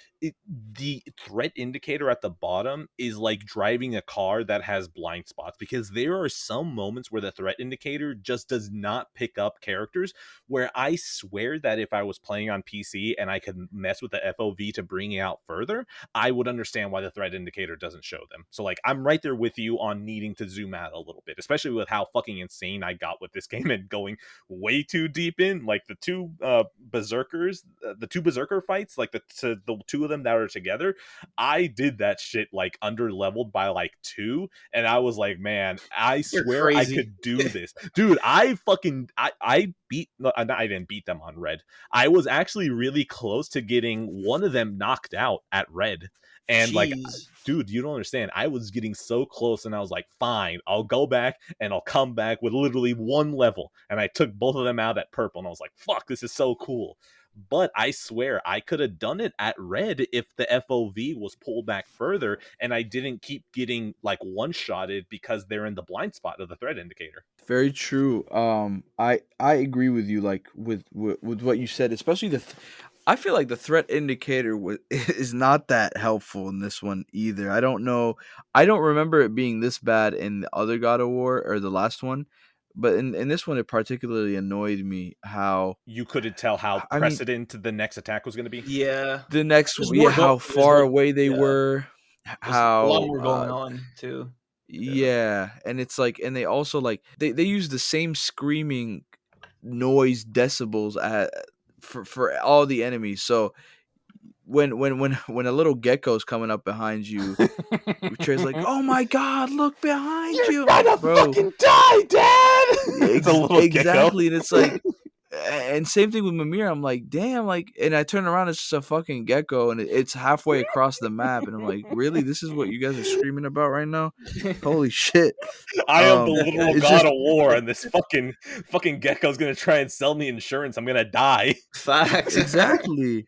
S1: the threat indicator at the bottom is like driving a car that has blind spots, because there are some moments where the threat indicator just does not pick up characters, where I swear that if I was playing on PC and I could mess with the FOV to bring it out further, I would understand why the threat indicator doesn't show them. So like I'm right there with you on needing to zoom out a little bit, especially with how fucking insane I got with this game and going way too deep in. Like the two berserkers, the two berserker fights, like the two of them that are together, I did that shit like under leveled by like 2, and I was like, man, I
S2: You're
S1: swear I
S2: crazy.
S1: could do this, dude. I beat, no, I didn't beat them on red. I was actually really close to getting one of them knocked out at red, and like,
S2: Jeez.
S1: dude, you don't understand. I was getting so close, and I was like, fine, I'll go back and I'll come back with literally one level. And I took both of them out at purple, and I was like, fuck, this is so cool. But I swear I could have done it at red if the FOV was pulled back further and I didn't keep getting like one-shotted because they're in the blind spot of the threat indicator.
S4: Very true. I agree with you. Like with what you said, especially I feel like the threat indicator is not that helpful in this one either. I don't know. I don't remember it being this bad in the other God of War or the last one, but in this one, it particularly annoyed me how
S1: You couldn't tell how
S4: I mean
S1: precedent the next attack was going to be.
S2: Yeah.
S4: the next
S2: There's
S4: yeah
S2: more
S4: how
S2: there's
S4: far
S2: more-
S4: away they
S2: yeah.
S4: were,
S2: There's a lot more
S4: how
S2: going on too.
S4: yeah, and it's like, and they also like they use the same screaming noise decibels for all the enemies. So when a little gecko's coming up behind you, Trey's like, "Oh my god, look behind you, bro!"
S1: Die, Dad. It's a little
S4: exactly,
S1: gecko.
S4: and it's like, and same thing with Mimir. I'm like, damn, like, and I turn around, it's just a fucking gecko, and it's halfway across the map, and I'm like, really, this is what you guys are screaming about right now? Holy shit!
S1: I am the literal
S4: it's
S1: god
S4: just
S1: of war, and this fucking gecko's gonna try and sell me insurance. I'm gonna die.
S2: Facts.
S4: exactly.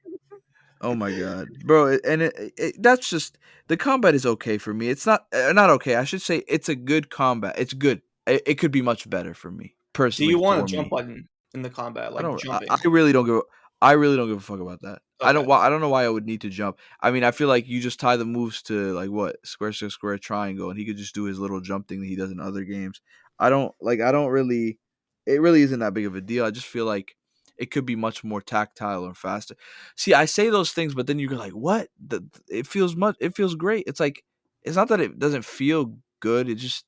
S4: Oh my god, bro! And that's just, the combat is okay for me. It's not okay. I should say it's a good combat. It's good. It could be much better for me
S2: Do
S4: personally.
S2: you want
S4: for
S2: a jump
S4: me.
S2: button in the combat,
S4: I
S2: like
S4: don't.
S2: jumping?
S4: I really don't give. I really don't give a fuck about that. I don't.
S2: Okay.
S4: I don't know why I would need to jump. I mean, I feel like you just tie the moves to like what, square, square, square, triangle, and he could just do his little jump thing that he does in other games. I don't like. I don't really. It really isn't that big of a deal. I just feel like it could be much more tactile or faster. See, I say those things, but then you're like, what? It feels much. It feels great. It's like, it's not that it doesn't feel good. It just,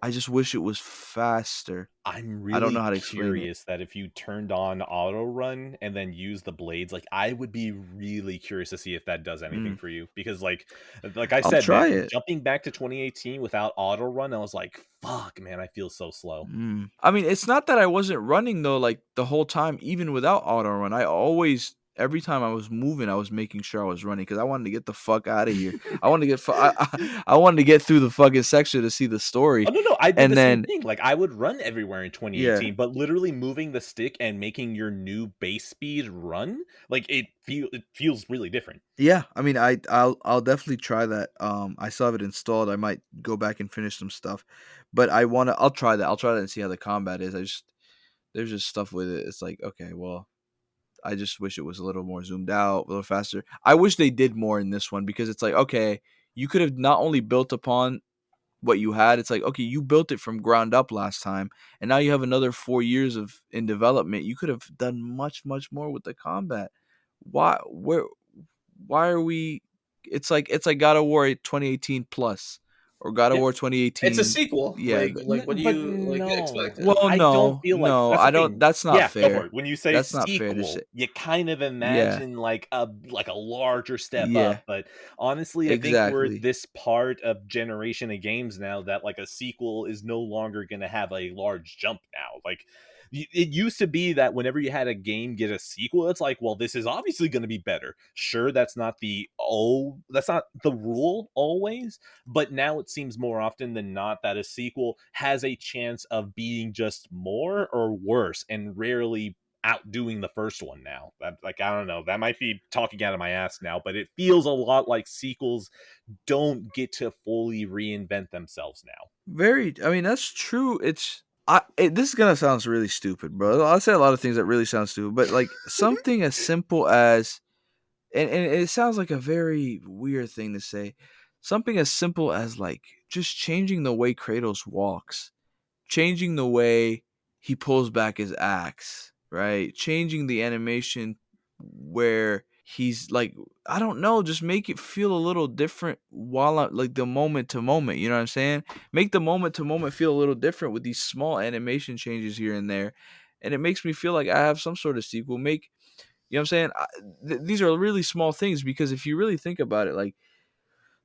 S4: I just wish it was faster.
S1: I'm
S4: I don't
S1: really
S4: know how to explain it.
S1: curious that if you turned on auto run and then use the blades, like I would be really curious to see if that does anything for you, because like I
S4: I'll
S1: said,
S4: try
S1: man,
S4: it.
S1: jumping back to 2018 without auto run, I was like, fuck, man, I feel so slow.
S4: I mean, it's not that I wasn't running though, like the whole time, even without auto run. I always, every time I was moving, I was making sure I was running because I wanted to get the fuck out of here. I wanted to get, I wanted to get through the fucking section to see the story.
S1: Oh no, I did
S4: And
S1: the same
S4: then,
S1: thing. Like I would run everywhere in 2018, but literally moving the stick and making your new base speed run, like it feels really different.
S4: yeah, I mean, I'll definitely try that. I still have it installed. I might go back and finish some stuff, but I'll try that. I'll try that and see how the combat is. There's just stuff with it. It's like, okay, well, I just wish it was a little more zoomed out, a little faster. I wish they did more in this one because it's like, okay, you could have not only built upon what you had. It's like, okay, you built it from ground up last time, and now you have another 4 years of in development. You could have done much, much more with the combat. Why are we? It's like God of War 2018 plus or God of War 2018.
S2: It's a sequel.
S4: Yeah.
S2: Like what do
S1: But
S2: you like
S1: no.
S2: expect?
S4: Well,
S1: I don't feel like
S4: no,
S1: that's the
S4: I don't.
S1: thing.
S4: That's not
S1: Yeah, go for
S4: fair.
S1: it. When you say
S4: That's not fair to
S1: sequel,
S4: say.
S1: you kind of imagine like a larger step
S4: Yeah.
S1: up. But honestly, I think we're
S4: Exactly.
S1: this part of generation of games now that like a sequel is no longer going to have a large jump now. Like it used to be that whenever you had a game get a sequel, it's like, well, this is obviously going to be better. Sure, that's not the rule always, but now it seems more often than not that a sequel has a chance of being just more or worse, and rarely outdoing the first one now. That, like, I don't know, that might be talking out of my ass now, but it feels a lot like sequels don't get to fully reinvent themselves now.
S4: I mean, that's true. This is gonna sound really stupid, bro. I'll say a lot of things that really sound stupid, but like something as simple as, and it sounds like a very weird thing to say, something as simple as like just changing the way Kratos walks, changing the way he pulls back his axe, right? Changing the animation where he's like, I don't know, just make it feel a little different while I'm like the moment to moment, you know what I'm saying? Make the moment to moment feel a little different with these small animation changes here and there. and it makes me feel like I have some sort of sequel. You know what I'm saying? These are really small things, because if you really think about it, like,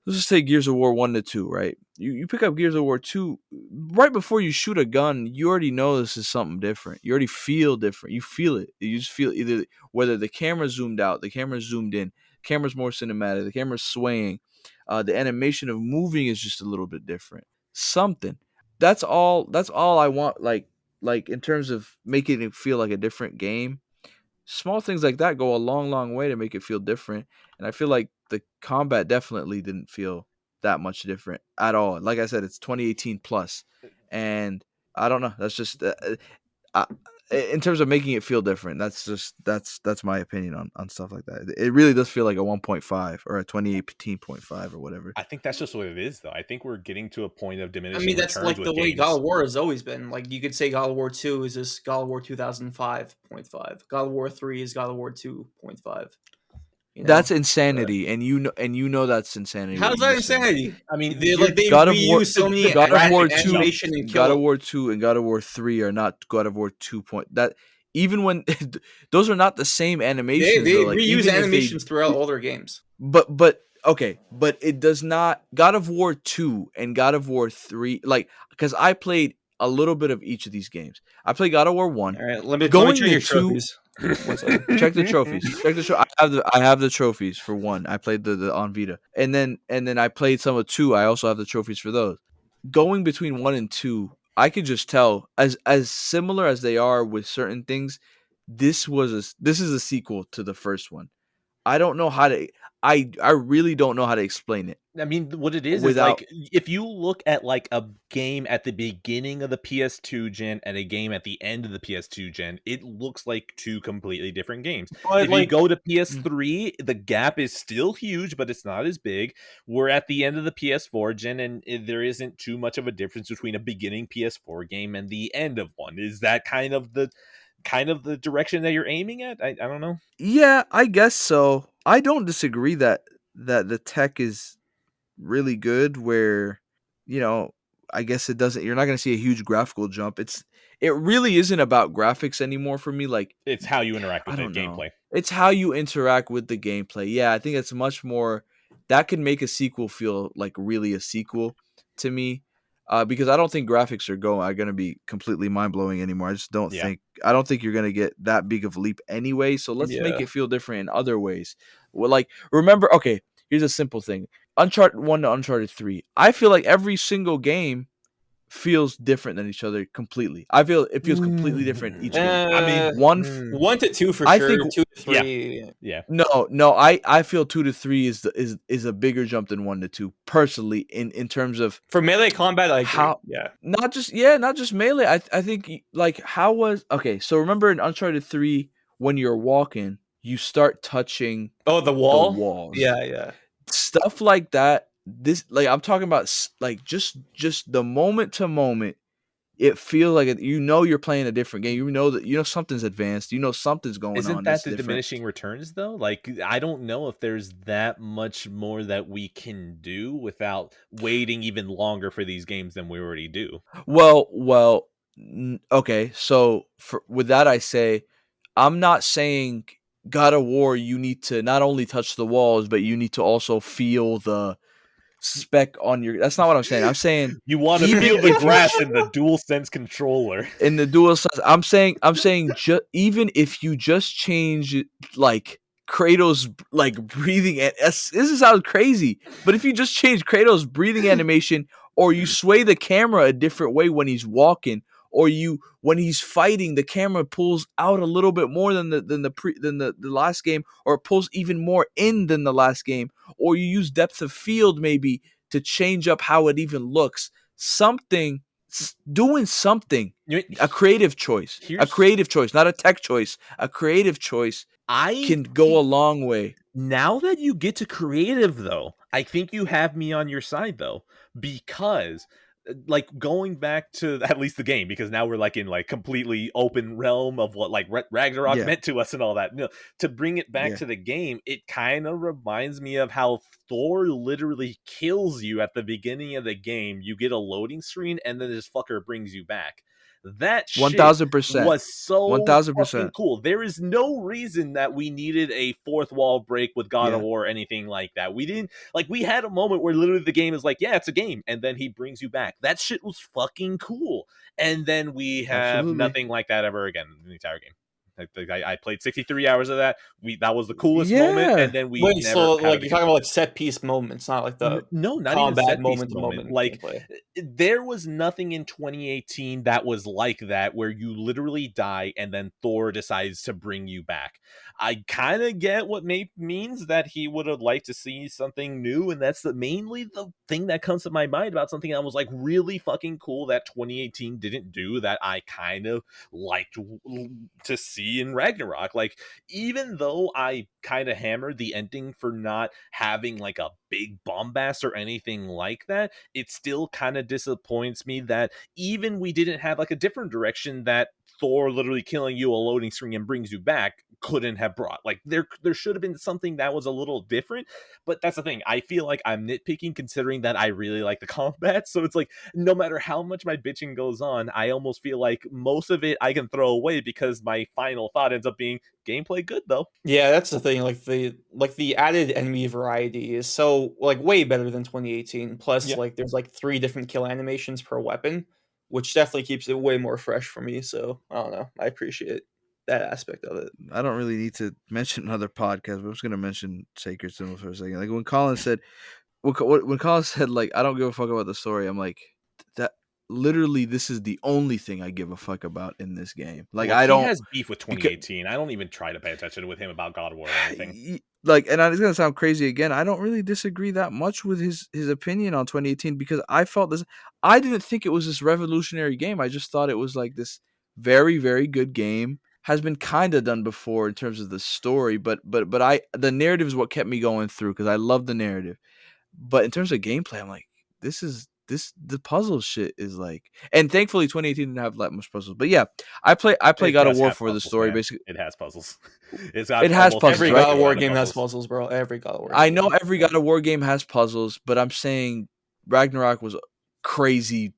S4: let's just take Gears of War 1 to 2, right? You pick up Gears of War 2, right before you shoot a gun, you already know this is something different. You already feel different. You feel it. You just feel either whether the camera's zoomed out, the camera's zoomed in, camera's more cinematic, the camera's swaying, the animation of moving is just a little bit different. Something. That's all I want, like in terms of making it feel like a different game. Small things like that go a long, long way to make it feel different. And I feel like the combat definitely didn't feel that much different at all. Like I said, it's 2018 plus, and I don't know. That's just I, in terms of making it feel different. That's my opinion on stuff like that. It really does feel like a 1.5 or a 2018.5 or whatever.
S1: I think that's just what it is, though. I think we're getting to a point of
S5: I
S1: diminishing
S5: mean, that's
S1: returns
S5: like
S1: with
S5: the way
S1: games.
S5: God of War has always been. Like, you could say God of War 2 is just God of War 2005.5. God of War 3 is God of War 2.5. You know?
S4: That's insanity, and you know that's insanity.
S5: How's
S4: what
S5: that
S4: you said.
S5: insanity?
S1: I mean,
S5: They
S4: God of War,
S5: reuse so many
S4: God of War 2,
S5: animation and
S4: God
S5: kill
S4: of War 2, and God of War 3 are not God of War 2 point. That even when those are not the same animations.
S5: They
S4: though. Like,
S5: reuse
S4: even if
S5: animations throughout all their games.
S4: but okay, but it does not. God of War 2 and God of War 3, like, because I played a little bit of each of these games. I played God of War 1.
S2: All right, let me
S4: Going
S2: check your
S4: to 2
S2: trophies. One second.
S4: Check the trophies. Check the I have the trophies for 1. I played the on Vita, and then I played some of 2. I also have the trophies for those. Going between 1 and 2, I could just tell, as similar as they are with certain things. This is a sequel to the first one. I don't know how to. I really don't know how to explain it.
S1: I mean, what it is
S4: Without-
S1: like, if you look at like a game at the beginning of the PS2 gen and a game at the end of the PS2 gen, it looks like 2 completely different games.
S2: But,
S1: If you
S2: like,
S1: go to PS3, the gap is still huge, but it's not as big. We're at the end of the PS4 gen, and there isn't too much of a difference between a beginning PS4 game and the end of one. Is that kind of the direction that you're aiming at? I don't know.
S4: Yeah, I guess so. I don't disagree that the tech is really good, where, I guess it doesn't, you're not going to see a huge graphical jump. It really isn't about graphics anymore for me. Like,
S1: It's how you interact
S4: I
S1: with the
S4: don't know.
S1: gameplay.
S4: It's how you interact with the gameplay. Yeah, I think it's much more that could make a sequel feel like really a sequel to me. Because I don't think graphics are going to be completely mind blowing anymore. I just don't
S1: Yeah.
S4: think. I don't think you're going to get that big of a leap anyway. So let's make
S2: Yeah.
S4: it feel different in other ways. Well, like, remember, okay, here's a simple thing: Uncharted 1 to Uncharted 3. I feel like every single game feels different than each other completely. I feel it feels completely different each game.
S1: I mean,
S4: One,
S2: 1 to 2 for
S4: I
S2: sure.
S4: think-
S2: 2 to 3.
S1: yeah.
S4: no. I feel 2 to 3 is a bigger jump than 1 to 2 personally in terms of
S2: For melee combat, I agree.
S4: How-
S2: Yeah.
S4: not just melee. I think, like, how was okay. So remember in Uncharted 3, when you're walking, you start touching
S2: Oh, the wall?
S4: the walls.
S2: Yeah.
S4: Stuff like that. This, like, I'm talking about, like, just the moment to moment. It feels like you're playing a different game. You know something's advanced. You know something's going on.
S1: Isn't
S4: that's
S1: that the
S4: different.
S1: diminishing returns, though? Like, I don't know if there's that much more that we can do without waiting even longer for these games than we already do.
S4: Well, okay. So with that, I say, I'm not saying God of War, you need to not only touch the walls, but you need to also feel the spec on your. That's not what I'm saying. I'm saying
S1: You want to
S4: Even
S1: feel
S4: if
S1: the
S4: you-
S1: grass in the DualSense controller.
S4: in the dual sense, I'm saying even if you just change it, like Kratos, like, breathing, and this sounds crazy, but if you just change Kratos' breathing animation, or you sway the camera a different way when he's walking, or when he's fighting, the camera pulls out a little bit more than the last game, or it pulls even more in than the last game, or you use depth of field maybe to change up how it even looks. Doing something, a creative choice, not a tech choice, a creative choice can go a long way.
S1: Now that you get to creative, though, I think you have me on your side, though, because, like, going back to at least the game, because now we're, like, in, like, completely open realm of what, like, Ragnarok
S4: Yeah.
S1: meant to us and all that. No, to bring it back
S4: Yeah.
S1: to the game, it kind of reminds me of how Thor literally kills you at the beginning of the game. You get a loading screen, and then this fucker brings you back. That shit
S4: 1000%.
S1: was so
S4: 1000%.
S1: fucking cool. There is no reason that we needed a fourth wall break with God of
S4: Yeah.
S1: War or anything like that. We didn't, like, we had a moment where literally the game is like, yeah, it's a game, and then he brings you back. That shit was fucking cool. And then we have
S4: Absolutely.
S1: nothing like that ever again in the entire game. I played 63 hours of that. That was the coolest
S4: Yeah.
S1: moment, and then we
S2: Wait,
S1: never
S2: so
S1: had
S2: like
S1: it
S2: you're
S1: again.
S2: talking about like set piece moments, not like the
S1: No, not even
S2: combat
S1: set piece
S2: moment to
S1: moment.
S2: moment
S1: Like,
S2: gameplay.
S1: there was nothing in 2018 that was like that, where you literally die and then Thor decides to bring you back. I kind of get what means that he would have liked to see something new, and that's mainly the thing that comes to my mind about something that was like really fucking cool that 2018 didn't do, that I kind of liked to see in Ragnarok. Like, even though I kind of hammered the ending for not having like a big bombast or anything like that, it still kind of disappoints me that even we didn't have like a different direction that Thor literally killing you a loading screen and brings you back couldn't have brought. Like, there should have been something that was a little different. But that's the thing, I feel like I'm nitpicking considering that I really like the combat. So it's like, no matter how much my bitching goes on, I almost feel like most of it I can throw away, because my final thought ends up being gameplay good though.
S2: Yeah, that's the thing. Like the added enemy variety is so like way better than 2018. Plus,
S1: Yeah.
S2: like there's like 3 different kill animations per weapon, which definitely keeps it way more fresh for me. So I don't know. I appreciate that aspect of it.
S4: I don't really need to mention another podcast, but I'm just gonna mention Sacred Symbols for a second. Like when Colin said, when Colin said, like, I don't give a fuck about the story, I'm like, that literally this is the only thing I give a fuck about in this game. Like,
S1: Well,
S4: I
S1: he
S4: don't
S1: has beef with 2018. I don't even try to pay attention with him about God of War or anything.
S4: like, and it's gonna sound crazy again. I don't really disagree that much with his opinion on 2018, because I felt this. I didn't think it was this revolutionary game. I just thought it was like this very, very good game. Has been kind of done before in terms of the story, but the narrative is what kept me going through, because I love the narrative. But in terms of gameplay, I'm like, the puzzle shit is like, and thankfully 2018 didn't have that much puzzles. But yeah, I play
S1: It
S4: God of
S1: does
S4: War
S1: have
S4: for the
S1: puzzles,
S4: story.
S1: man.
S4: Basically,
S1: It has puzzles. It's got
S4: It has
S1: almost
S4: puzzles,
S2: Every
S4: right?
S2: God of War
S1: amount
S2: game has
S1: puzzles.
S2: puzzles, bro. Every God of War.
S4: I
S2: game.
S4: know every God of War game has puzzles, but I'm saying Ragnarok was crazy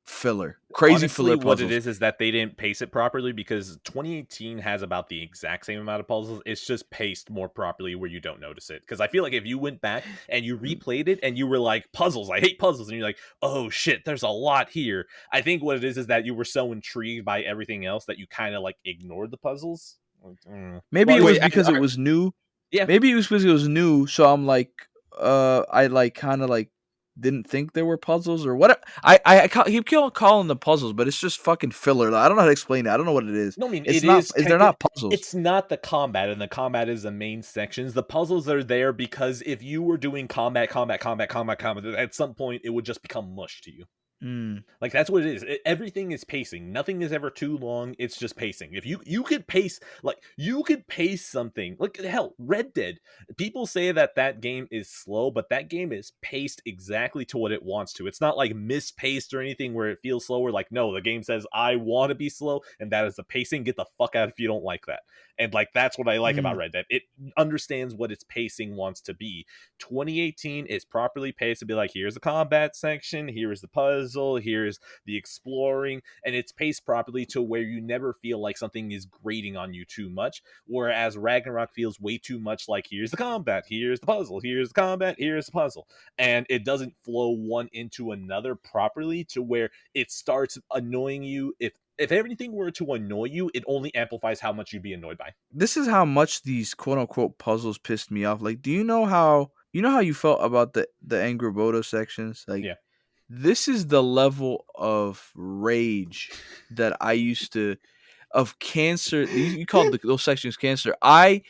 S4: filler. Crazy
S1: Honestly,
S4: filler
S1: what it
S4: puzzles.
S1: is that they didn't pace it properly, because 2018 has about the exact same amount of puzzles. It's just paced more properly where you don't notice it. Because I feel like if you went back and you replayed it and you were like, puzzles, I hate puzzles, and you're like, oh shit, there's a lot here. I think what it is that you were so intrigued by everything else that you kind of like ignored the puzzles.
S4: Maybe
S1: Well,
S4: it was
S2: wait,
S4: because it was new.
S1: yeah.
S4: Maybe it was because it was new, so I'm like, I like kind of like didn't think there were puzzles or what. I keep calling them puzzles, but it's just fucking filler. Like, I don't know how to explain it. I don't know what it is.
S1: No, I mean,
S4: It's
S1: it
S4: not.
S1: is.
S4: They're not puzzles.
S1: It's not the combat, and the combat is the main sections. The puzzles are there because if you were doing combat, at some point it would just become mush to you.
S4: Mm.
S1: Like, that's what it is. Everything is pacing. Nothing is ever too long. It's just pacing. If you could pace, like, you could pace something. Like, hell, Red Dead. People say that game is slow, but that game is paced exactly to what it wants to. It's not like mispaced or anything where it feels slower. Like, no, the game says, I want to be slow, and that is the pacing. Get the fuck out if you don't like that. And, like, that's what I like about Red Dead. It understands what its pacing wants to be. 2018 is properly paced to be like, here's the combat section, here's the puzzle, here's the exploring, and it's paced properly to where you never feel like something is grating on you too much, whereas Ragnarok feels way too much like, here's the combat, here's the puzzle, here's the combat, here's the puzzle, and it doesn't flow one into another properly to where it starts annoying you. If everything were to annoy you, it only amplifies how much you'd be annoyed by.
S4: This is how much these quote unquote puzzles pissed me off. Like, do you know how you felt about the Angry Bodo sections? Like,
S1: Yeah.
S4: This is the level of rage that I used to, of cancer. You called those sections cancer. I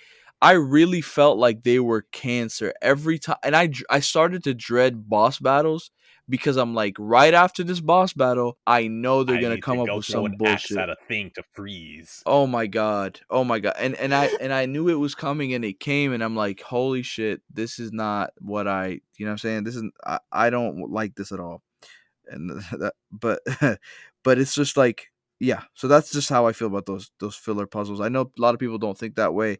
S4: really felt like they were cancer every time, and I started to dread boss battles, because I'm like, right after this boss battle, I know they're
S1: I
S4: gonna
S1: need
S4: come
S1: to
S4: up
S1: go
S4: with
S1: throw
S4: some
S1: an axe
S4: bullshit.
S1: at a thing to freeze.
S4: Oh my god, and I knew it was coming, and it came, and I'm like, holy shit, this is not what I, you know what I'm saying? This is I don't like this at all, and that, but but it's just like, yeah. So that's just how I feel about those filler puzzles. I know a lot of people don't think that way.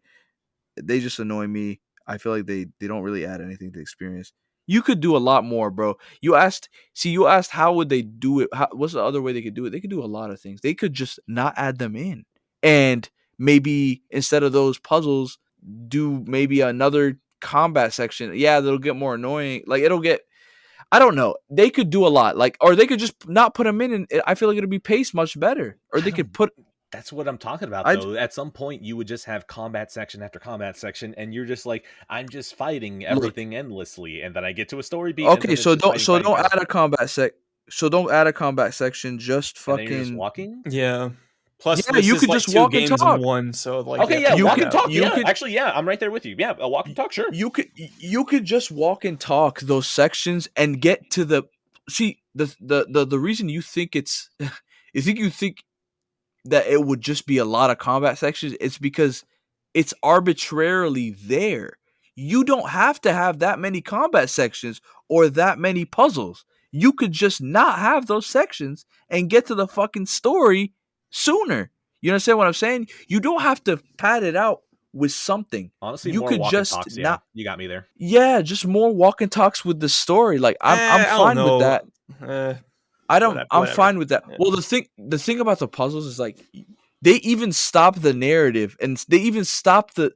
S4: They just annoy me. I feel like they don't really add anything to the experience. You could do a lot more, bro. You asked how would they do it? What's the other way they could do it? They could do a lot of things. They could just not add them in, and maybe instead of those puzzles, do maybe another combat section. Yeah, that'll get more annoying. Like it'll get. I don't know. They could do a lot, like, or they could just not put them in, and I feel like it'll be paced much better. Or they could put.
S1: That's what I'm talking about,
S4: I
S1: though. At some point, you would just have combat section after combat section, and you're just like, I'm just fighting everything endlessly, and then I get to a story beat. And then
S4: Okay,
S1: it's
S4: so
S1: just
S4: don't
S1: fighting, fighting,
S4: add a combat sec. So don't add a combat section. Just
S1: and then you're just
S4: fucking.
S1: walking.
S2: Yeah. Plus,
S4: Yeah,
S2: this
S4: you
S2: is
S4: could
S2: like
S4: just
S2: 2
S4: walk and
S2: games
S4: talk.
S2: in one. So like,
S1: Okay, yeah,
S4: you
S1: walk
S4: could-
S1: and talk.
S4: you
S1: Yeah,
S4: could-
S1: actually, yeah, I'm right there with you. Yeah, a walk and talk, sure.
S4: You could just walk and talk those sections and get to the. See the reason you think it's, you think that it would just be a lot of combat sections. It's because it's arbitrarily there. You don't have to have that many combat sections or that many puzzles. You could just not have those sections and get to the fucking story sooner. You understand what I'm saying? You don't have to pad it out with something.
S1: Honestly,
S4: You
S1: more
S4: could
S1: walk
S4: just
S1: and talks. Yeah,
S4: not.
S1: you got me there.
S4: Yeah, just more walk and talks with the story. Like I'm
S2: I don't
S4: fine
S2: know.
S4: with that. I don't. I'm
S2: whatever.
S4: fine with that.
S2: Yeah.
S4: Well, the thing about the puzzles is like they even stop the narrative and they even stop the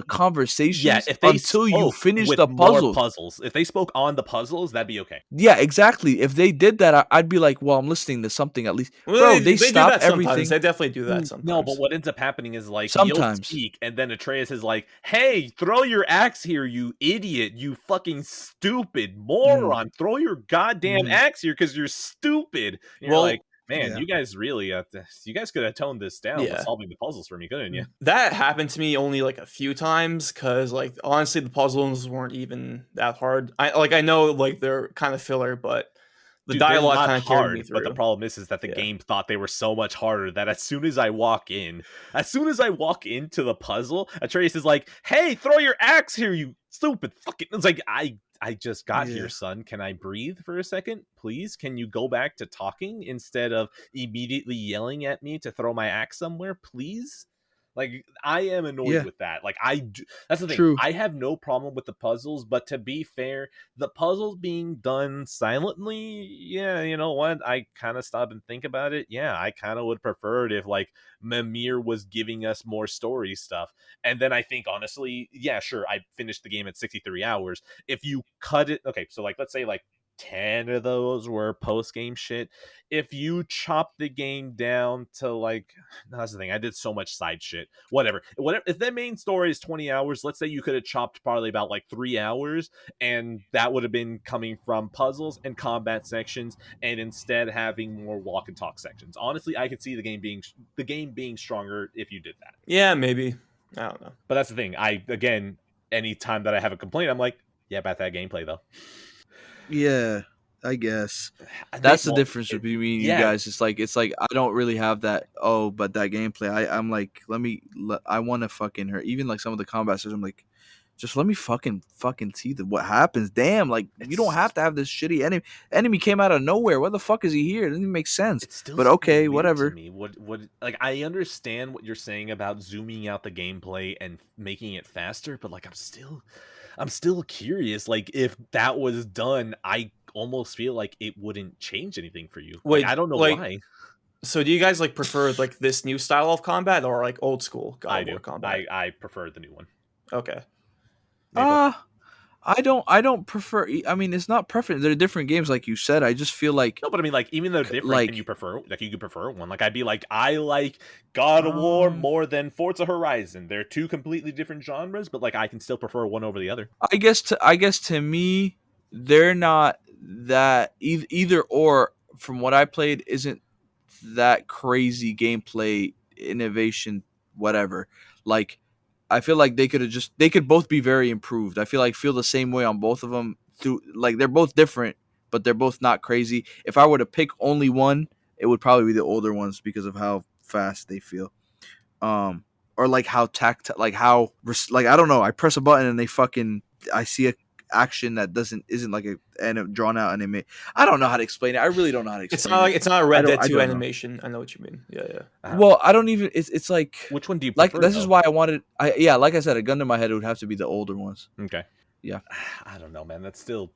S4: conversations
S1: Yeah, if they
S4: until you
S1: spoke
S4: finish
S1: with
S4: the
S1: more
S4: puzzles.
S1: if they spoke on the puzzles, that'd be okay.
S4: Yeah, exactly. If they did that, I'd be like, well, I'm listening to something at least.
S2: Well,
S4: Bro, they
S2: do
S4: stop
S2: that sometimes.
S4: everything.
S2: They definitely do that sometimes.
S1: No, but what ends up happening is like you'll
S4: Sometimes.
S1: speak, and then Atreus is like, "Hey, throw your axe here, you idiot! You fucking stupid moron! Throw your goddamn axe here because you're stupid." And you're
S2: Well,
S1: like, man,
S4: yeah.
S1: you guys really, you guys could have toned this down with
S2: Yeah.
S1: solving the puzzles for me, couldn't you?
S2: That happened to me only like a few times because like honestly the puzzles weren't even that hard. I know like they're kind of filler, but the
S1: Dude, they're
S2: dialogue
S1: not
S2: kind of carried me
S1: hard,
S2: through.
S1: but the problem is that the
S2: Yeah.
S1: game thought they were so much harder that as soon as I walk into the puzzle, Atreus is like, "Hey, throw your axe here, you stupid fucking." It's like I just got
S4: Yeah.
S1: here, son. Can I breathe for a second, please? Can you go back to talking instead of immediately yelling at me to throw my axe somewhere, please? Like, I am annoyed
S4: Yeah.
S1: with that. Like, that's the thing.
S4: True.
S1: I have no problem with the puzzles, but to be fair, the puzzles being done silently, yeah, you know what? I kind of stop and think about it. Yeah, I kind of would prefer it if, like, Mimir was giving us more story stuff. And then I think, honestly, yeah, sure, I finished the game at 63 hours. If you cut it, okay, so, like, let's say, like, 10 of those were post-game shit. If you chop the game down to like, that's the thing, I did so much side shit, whatever, if the main story is 20 hours, let's say you could have chopped probably about like 3 hours, and that would have been coming from puzzles and combat sections, and instead having more walk and talk sections. Honestly, I could see the game being stronger if you did that.
S2: Yeah, maybe. I don't know.
S1: But that's the thing, again, anytime that I have a complaint, I'm like, yeah, about that gameplay though.
S4: Yeah, I guess that's the difference between me and
S1: yeah.
S4: you guys. It's like I don't really have that. Oh, but that gameplay, I'm like, I want to fucking her. Even like some of the combat systems, I'm like, just let me fucking see what happens. Damn, like you don't have to have this shitty enemy came out of nowhere. Why the fuck is he here? It doesn't even make sense.
S1: It's still
S4: But
S1: so
S4: okay,
S1: weird
S4: whatever.
S1: to me. What like, I understand what you're saying about zooming out the gameplay and making it faster, but like I'm still curious. Like, if that was done, I almost feel like it wouldn't change anything for you.
S2: Wait,
S1: like, I don't know
S2: like,
S1: why.
S2: So do you guys like prefer like this new style of combat or like old school God
S1: I
S2: of War
S1: do.
S2: combat?
S1: I prefer the new one.
S2: Okay.
S4: I don't prefer. I mean, it's not preference. They're different games, like you said. I just feel like
S1: No, but I mean, like, even though different,
S4: like-
S1: and you could prefer one. Like, I'd be like, I like God of War more than Forza Horizon. They're two completely different genres, but like, I can still prefer one over the other.
S4: I guess to me, they're not that either or. From what I played, isn't that crazy gameplay innovation, whatever. Like, I feel like they could both be very improved. I feel the same way on both of them. Like, they're both different, but they're both not crazy. If I were to pick only one, it would probably be the older ones because of how fast they feel. Or like how like I don't know. I press a button and I see a action that isn't like a drawn out anime. I don't know how to explain it. I really don't know how to explain
S2: It's not a Red Dead
S4: I
S2: 2
S4: don't know.
S2: animation. I know what you mean. Yeah.
S4: Well, I don't even. It's like
S1: Which one do you
S4: like
S1: prefer?
S4: this is why I wanted. Like I said, a gun to my head, it would have to be the older ones.
S1: Okay.
S4: Yeah.
S1: I don't know, man. That's still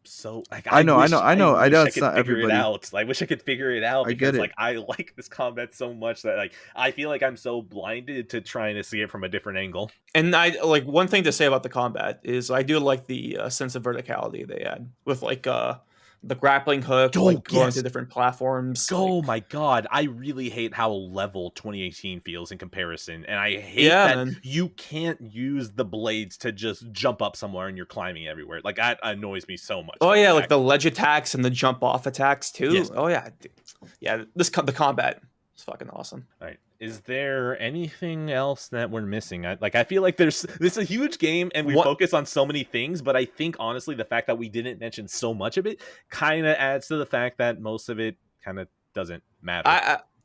S1: so like
S3: I know, I know,
S1: wish
S3: I know, I know.
S1: I
S3: It's
S1: could
S3: not
S1: figure it
S3: everybody.
S1: out. I wish I could figure it out
S3: I get
S1: because
S3: it.
S1: like I like this combat so much that like I feel like I'm so blinded to trying to see it from a different angle.
S2: And I like one thing to say about the combat is I do like the sense of verticality they add with like the grappling hook,
S1: Oh
S2: like going to
S1: yes.
S2: different platforms.
S1: Oh
S2: Like,
S1: my god, I really hate how level 2018 feels in comparison. And I hate
S2: yeah,
S1: that
S2: man.
S1: you can't use the blades to just jump up somewhere and you're climbing everywhere. Like that annoys me so much
S2: Oh
S1: for a
S2: yeah, like
S1: fact.
S2: the ledge attacks and the jump off attacks
S1: Yes.
S2: too. Oh yeah, yeah. The combat is fucking awesome.
S1: All right. Is there anything else that we're missing? I feel like this is a huge game and we
S2: What
S1: focus on so many things, but I think honestly the fact that we didn't mention so much of it kind of adds to the fact that most of it kind of doesn't matter.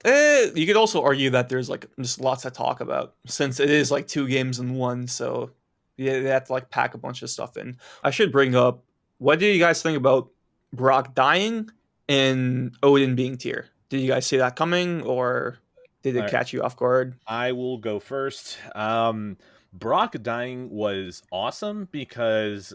S2: you could also argue that there's like just lots to talk about since it is like 2 games in one. So yeah, they have to like pack a bunch of stuff in. I should bring up, what do you guys think about Brock dying and Odin being tier? Did you guys see that coming, or did
S1: All
S2: it
S1: right.
S2: catch you off guard?
S1: I will go first. Brock dying was awesome because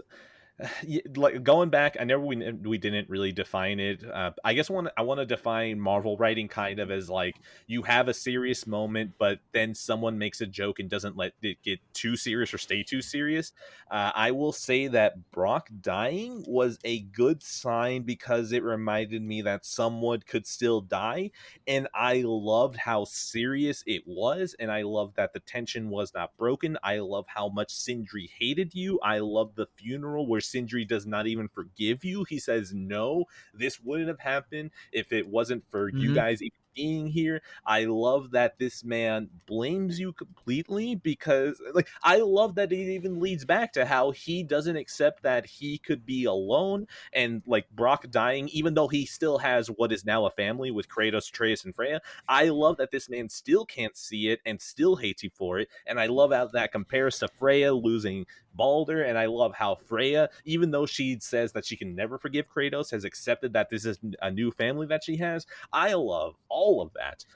S1: like going back, I never we didn't really define it. I guess I want to define Marvel writing kind of as like you have a serious moment, but then someone makes a joke and doesn't let it get too serious or stay too serious. I will say that Brock dying was a good sign because it reminded me that someone could still die, and I loved how serious it was, and I loved that the tension was not broken. I love how much Sindri hated you. I love the funeral where Sindri does not even forgive you. He says, no, this wouldn't have happened if it wasn't for you guys even being here. I love that this man blames you completely because like I love that it even leads back to how he doesn't accept that he could be alone, and like Brock dying, even though he still has what is now a family with Kratos, Atreus, and Freya. I love that this man still can't see it and still hates you for it, and I love how that compares to Freya losing Balder, and I love how Freya, even though she says that she can never forgive Kratos, has accepted that this is a new family that she has. I love all of that.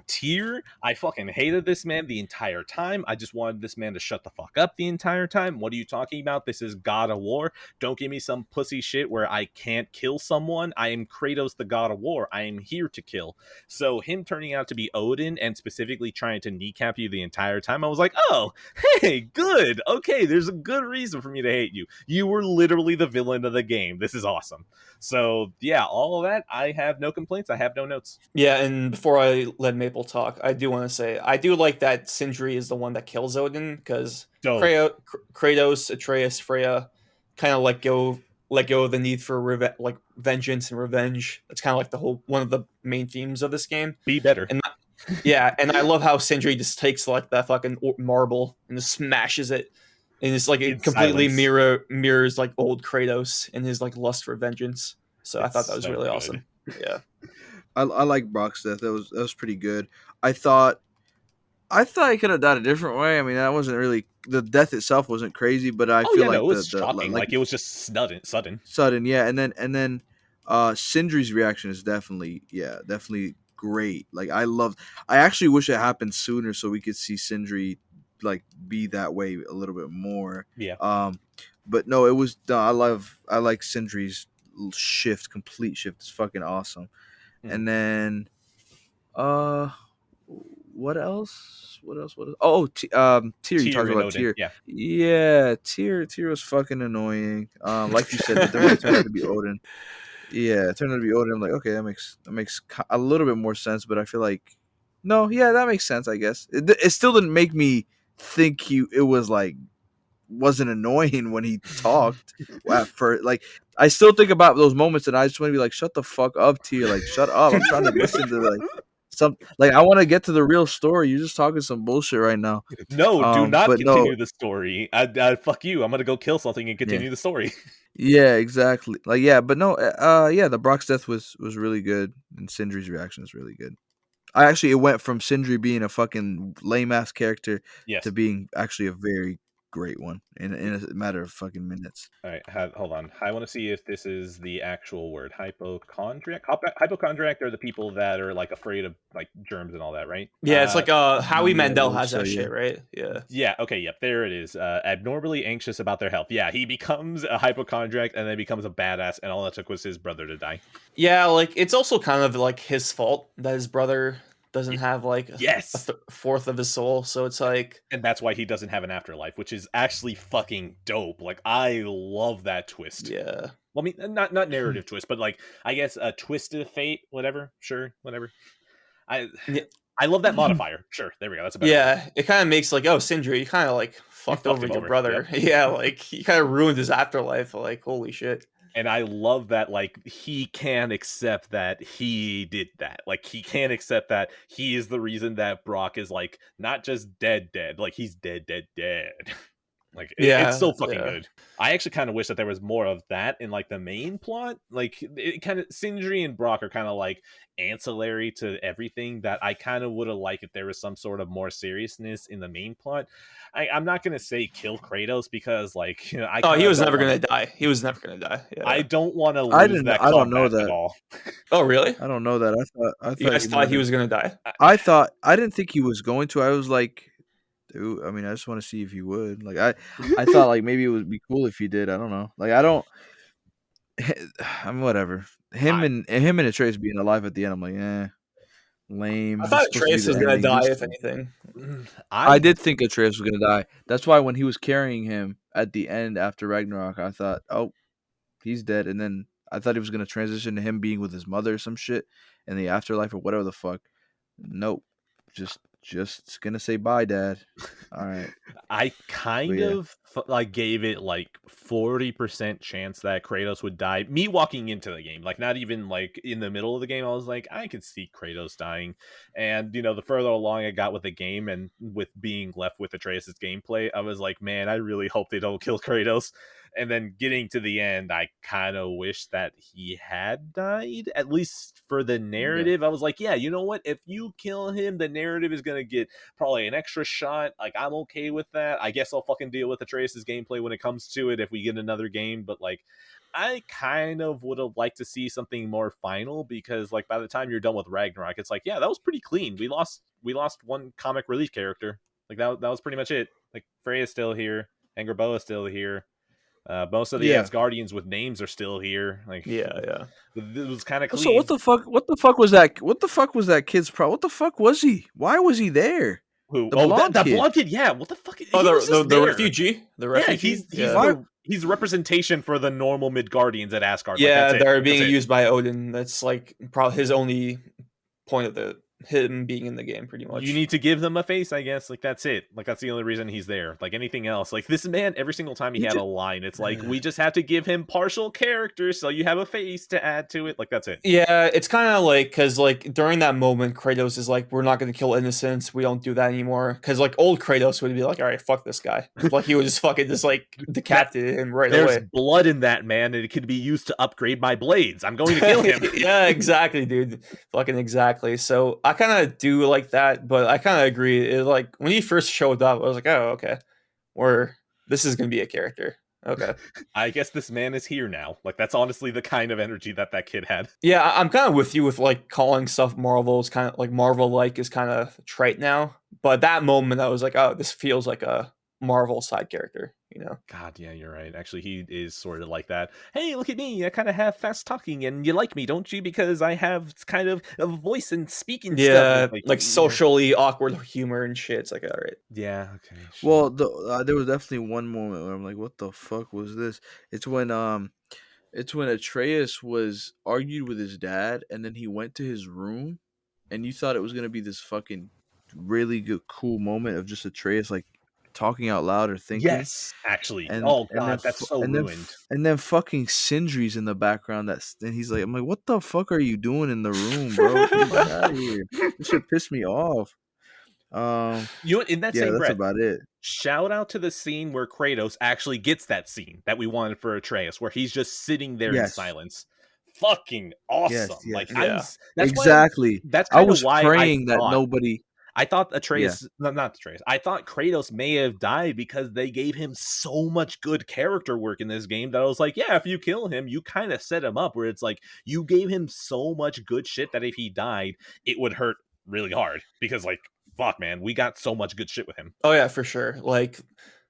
S1: Tyr, I fucking hated this man the entire time. I just wanted this man to shut the fuck up the entire time. What are you talking about? This is God of War. Don't give me some pussy shit where I can't kill someone. I am Kratos, the God of War. I am here to kill. So him turning out to be Odin and specifically trying to kneecap you the entire time, I was like, oh, hey, good. Okay, there's a good reason for me to hate you. You were literally the villain of the game. This is awesome. So yeah, all of that, I have no complaints. I have no notes.
S2: Yeah, and before I let Maple talk, I do want to say I do like that Sindri is the one that kills Odin because
S1: Dope.
S2: Kratos, Atreus, Freya kind of let go of the need for like vengeance and revenge. It's kind of like the whole one of the main themes of this game.
S1: Be better.
S2: And yeah, and I love how Sindri just takes like that fucking marble and just smashes it, and it's like
S1: In
S2: it completely
S1: silence.
S2: mirrors like old Kratos and his like lust for vengeance. So I
S1: It's
S2: thought that was
S1: so
S2: really
S1: good.
S2: awesome. Yeah.
S3: I like Brock's death. That was pretty good. I thought he could have died a different way. I mean, that wasn't really, the death itself wasn't crazy, but I
S1: Oh
S3: feel
S1: yeah, no,
S3: like
S1: it was
S3: the
S1: shocking.
S3: like
S1: Like it was just sudden.
S3: sudden, yeah, and then Sindri's reaction is definitely great. Like I actually wish it happened sooner so we could see Sindri like be that way a little bit more.
S1: Yeah.
S3: But no, it was I like Sindri's complete shift. It's fucking awesome.
S1: Mhm.
S3: And then what else? What else? Oh, Tyr. You
S1: Tyr
S3: talked
S1: and
S3: about
S1: Odin,
S3: Tyr.
S1: yeah.
S3: Yeah, Tyr was fucking annoying. Like you said, but then when it turned out to be Odin, yeah, it turned out to be Odin. I'm like, okay, that makes a little bit more sense. But I feel like, no, yeah, that makes sense. I guess it still didn't make me think it was like wasn't annoying when he talked at first. Like I still think about those moments, and I just want to be like, shut the fuck up, Tyr. Like shut up. I'm trying to listen to like some like I want to get to the real story. You're just talking some bullshit right now.
S1: No, do not
S3: But no,
S1: continue the story. I fuck you. I'm gonna go kill something and
S3: yeah.
S1: continue the story.
S3: Yeah, exactly. Like, yeah, but no, yeah, the Brock's death was really good, and Sindri's reaction is really good. It went from Sindri being a fucking lame ass character to
S1: Yes.
S3: being actually a very
S4: great one in a matter of fucking minutes.
S1: All right, hold on. I want to see if this is the actual word. Hypochondriac. Hypochondriac are the people that are like afraid of like germs and all that, right?
S5: Yeah, it's like Howie
S4: Yeah,
S5: Mandel
S4: like
S5: has that
S4: so,
S5: shit,
S4: yeah.
S5: right? Yeah.
S1: Yeah, okay, yep, there it is. Abnormally anxious about their health. Yeah, he becomes a hypochondriac and then becomes a badass, and all it took was his brother to die.
S5: Yeah, like it's also kind of like his fault that his brother doesn't have like
S1: Yes!
S5: fourth of his soul. So it's like,
S1: And that's why he doesn't have an afterlife, which is actually fucking dope. Like, I love that twist.
S5: yeah.
S1: Well, I mean, not narrative twist, but like, I guess a twist of fate, whatever. Sure, whatever. I
S5: Yeah.
S1: I love that modifier. Sure, there we go. That's a better word.
S5: Yeah, it kind of makes like, oh, Sindri, you kind of like fucked
S1: fucked
S5: over
S1: him
S5: your
S1: over,
S5: brother. Yeah, like you kind of ruined his afterlife. Like, holy shit.
S1: And I love that, like, he can accept that he did that. Like, he can accept that he is the reason that Brock is, like, not just dead, like, he's dead. Like, it's so fucking good. I actually kind of wish that there was more of that in, like, the main plot. Like, it kind of, Sindri and Brock are kind of, like, ancillary to everything that I kind of would have liked if there was some sort of more seriousness in the main plot. I'm not going to say kill Kratos because, like, you know,
S5: he was never going to die. He was never going to die. Yeah.
S1: I don't want to lose that
S4: I don't know
S1: combat
S4: that
S1: at all.
S5: Oh, really?
S4: I don't know that. I thought
S5: You guys thought he was going to die?
S4: I didn't think he was going to. I was like, dude, I mean, I just want to see if he would. Like, I thought like maybe it would be cool if he did. I don't know. Like, I don't. I'm whatever. Him and Atreus being alive at the end, I'm like, lame.
S5: I thought
S4: He's supposed to be
S5: Atreus
S4: the
S5: was going to
S4: ending.
S5: die,
S4: He's-
S5: if anything.
S4: I did think Atreus was gonna die. That's why when he was carrying him at the end after Ragnarok, I thought, oh, he's dead. And then I thought he was gonna transition to him being with his mother or some shit in the afterlife or whatever the fuck. Nope. Just gonna say bye, Dad. All right.
S1: I kind
S4: yeah.
S1: of like gave it like 40% chance that Kratos would die. Me walking into the game, like not even like in the middle of the game, I was like, I could see Kratos dying. And you know, the further along I got with the game and with being left with Atreus' gameplay, I was like, man, I really hope they don't kill Kratos. And then getting to the end, I kind of wish that he had died, at least for the narrative. I was like, yeah, you know what? If you kill him, the narrative is going to get probably an extra shot. Like, I'm okay with that. I guess I'll fucking deal with Atreus' gameplay when it comes to it if we get another game. But, like, I kind of would have liked to see something more final because, like, by the time you're done with Ragnarok, it's like, yeah, that was pretty clean. We lost one comic relief character. Like, that was pretty much it. Like, Freya's still here. Angerboa's still here. Most of the Asgardians with names are still here. Like,
S5: yeah.
S1: It was kind of clean.
S4: So what the fuck was that? What the fuck was that kid's problem? What the fuck was he? Why was he there?
S1: Who?
S4: The
S1: Oh,
S4: blonde
S1: that
S4: kid.
S1: blonde kid. Yeah. What the fuck?
S5: The refugee. The refugee.
S1: Yeah, he's a representation for the normal Midgardians at Asgard.
S5: Yeah,
S1: like,
S5: they're being used by Odin. That's like probably his only point of him being in the game, pretty much.
S1: You need to give them a face, I guess. Like, that's it. Like, that's the only reason he's there. Like, anything else. Like, this man, every single time he had a line, it's like, we just have to give him partial characters so you have a face to add to it. Like, that's it.
S5: Yeah, it's kind of like, because, like, during that moment, Kratos is like, we're not going to kill innocents. We don't do that anymore. Because, like, old Kratos would be like, all right, fuck this guy. Like, he would just fucking just, like, decapitate him right away.
S1: There's blood in that, man, and it could be used to upgrade my blades. I'm going to kill him.
S5: Yeah, exactly, dude. Fucking exactly. So, I kind of do like that, but I kind of agree. It, like, when he first showed up, I was like, oh, okay. This is going to be a character. Okay.
S1: I guess this man is here now. Like, that's honestly the kind of energy that kid had.
S5: Yeah, I'm kind of with you with, like, calling stuff Marvel is kind of, like, Marvel-like is kind of trite now. But that moment, I was like, oh, this feels like a Marvel side character, you know?
S1: God, yeah, you're right. Actually, he is sort of like that. Hey, look at me. I kind of have fast talking, and you like me, don't you? Because I have kind of a voice and speaking stuff.
S5: Like socially awkward humor and shit. It's like, all right.
S1: Yeah, okay.
S4: Well, there was definitely one moment where I'm like, what the fuck was this? It's when Atreus was argued with his dad, and then he went to his room, and you thought it was gonna be this fucking really good, cool moment of just Atreus like talking out loud or thinking.
S1: Yes, actually.
S4: And,
S1: that's so ruined.
S4: And then fucking Sindri's in the background. And he's like, I'm like, what the fuck are you doing in the room, bro? Get out of here. This shit pissed me off.
S1: You know, in that same
S4: that's
S1: breath,
S4: about it.
S1: Shout out to the scene where Kratos actually gets that scene that we wanted for Atreus, where he's just sitting there in silence. Fucking awesome!
S4: Yes.
S1: Like,
S4: Yeah.
S1: that's
S4: exactly.
S1: That's
S4: I
S1: kind
S4: was
S1: of why
S4: praying
S1: I
S4: that nobody.
S1: I thought Atreus, no, not Atreus. I thought Kratos may have died because they gave him so much good character work in this game that I was like, yeah, if you kill him, you kind of set him up. Where it's like you gave him so much good shit that if he died, it would hurt really hard because like fuck, man, we got so much good shit with him.
S5: Oh yeah, for sure. Like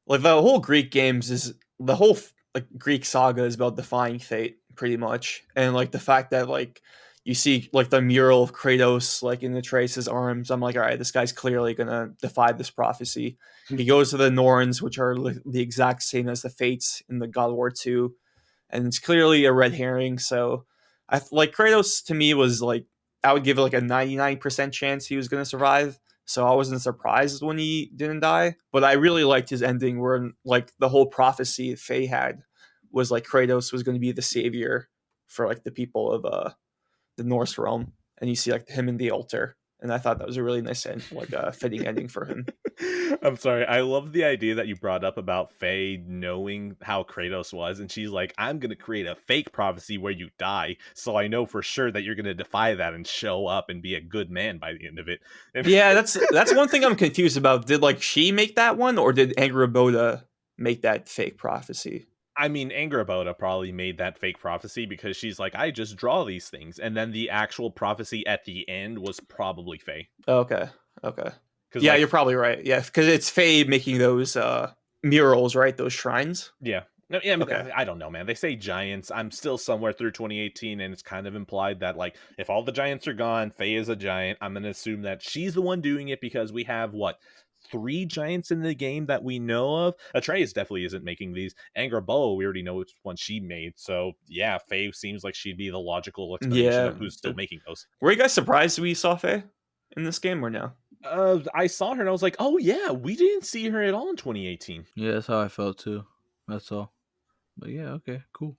S5: the whole Greek games is the whole like Greek saga is about defying fate, pretty much, and like the fact that like you see like the mural of Kratos like in Atreus' arms. I'm like, all right, this guy's clearly gonna defy this prophecy. He goes to the Norns, which are the exact same as the Fates in the God of War 2, and it's clearly a red herring. So I like Kratos to me was like I would give it like a 99% chance he was gonna survive. So I wasn't surprised when he didn't die, but I really liked his ending where like the whole prophecy Faye had was like Kratos was going to be the savior for like the people of the Norse realm, and you see like him in the altar, and I thought that was a really nice end, like a fitting ending for him.
S1: I'm sorry. I love the idea that you brought up about Faye knowing how Kratos was, and she's like, I'm going to create a fake prophecy where you die, so I know for sure that you're going to defy that and show up and be a good man by the end of it.
S5: Yeah, that's one thing I'm confused about. Did like she make that one, or did Angraboda make that fake prophecy?
S1: I mean, Angraboda probably made that fake prophecy because she's like, I just draw these things. And then the actual prophecy at the end was probably Faye.
S5: Okay. Yeah, like, you're probably right. Yeah, because it's Faye making those murals, right? Those shrines.
S1: Yeah. No, yeah, I mean, okay. I don't know, man. They say giants. I'm still somewhere through 2018, and it's kind of implied that, like, if all the giants are gone, Faye is a giant. I'm going to assume that she's the one doing it because we have, 3 giants in the game that we know of. Atreus definitely isn't making these. Angraboda, we already know which one she made. So, yeah, Faye seems like she'd be the logical explanation of who's still making those.
S5: Were you guys surprised we saw Faye in this game or no?
S1: I saw her and I was like, oh, yeah, we didn't see her at all in 2018.
S3: Yeah, that's how I felt too. That's all. But yeah, okay, cool.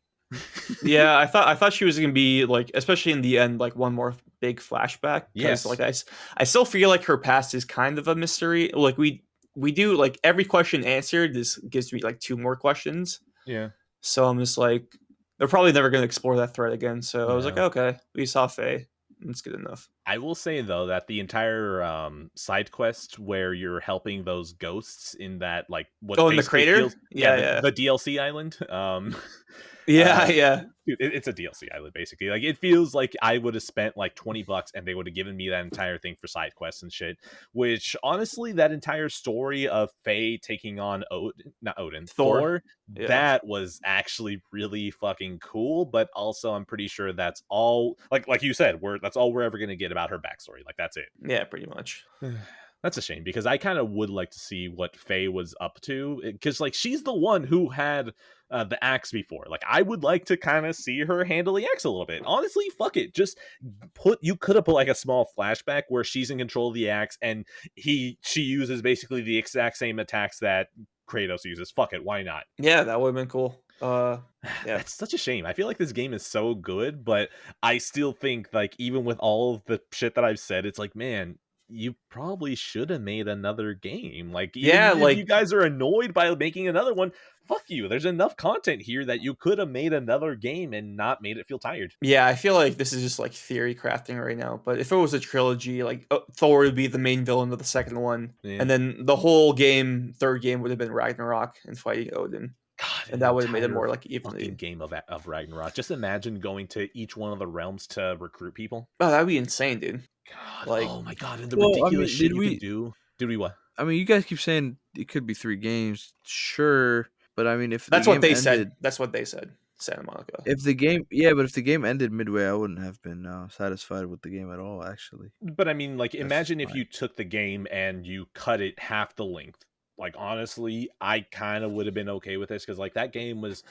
S5: Yeah, I thought she was gonna be like, especially in the end, like one more big flashback.
S1: Yes,
S5: like I still feel like her past is kind of a mystery. Like we do like every question answered. This gives me like 2 more questions.
S1: Yeah.
S5: So I'm just like, they're probably never gonna explore that thread again. So I was like, okay, we saw Faye. That's good enough.
S1: I will say though that the entire side quest where you're helping those ghosts in that like what
S5: in the crater,
S1: feels, the DLC island.
S5: Yeah.
S1: Dude, it's a DLC island basically. Like it feels like I would have spent like $20 and they would have given me that entire thing for side quests and shit. Which honestly, that entire story of Faye taking on Thor, that was actually really fucking cool. But also, I'm pretty sure that's all. Like you said, that's all we're ever gonna get about her backstory. Like that's it.
S5: Yeah, pretty much.
S1: That's a shame because I kind of would like to see what Faye was up to because like she's the one who had the axe before. Like I would like to kind of see her handle the axe a little bit. Honestly, fuck it. Just you could have put like a small flashback where she's in control of the axe and she uses basically the exact same attacks that Kratos uses. Fuck it, why not?
S5: Yeah, that would have been cool. Yeah,
S1: it's such a shame. I feel like this game is so good, but I still think like even with all of the shit that I've said, it's like, man, you probably should have made another game. Like, if you guys are annoyed by making another one, fuck you. There's enough content here that you could have made another game and not made it feel tired.
S5: Yeah, I feel like this is just like theory crafting right now. But if it was a trilogy, like Thor would be the main villain of the second one, and then the whole game, third game, would have been Ragnarok and fighting Odin.
S1: God,
S5: and that would have made it more like evenly.
S1: Game of Ragnarok. Just imagine going to each one of the realms to recruit people.
S5: Oh, that'd be insane, dude.
S1: God, like, oh my god, and the ridiculous shit you could do. Did we what?
S3: I mean, you guys keep saying it could be 3 games, sure, but I mean, if
S5: that's what they said. That's what they said. Santa Monica.
S3: If the game ended midway, I wouldn't have been satisfied with the game at all, actually.
S1: But I mean, like, imagine if you took the game and you cut it half the length. Like, honestly, I kind of would have been okay with this because, like, that game was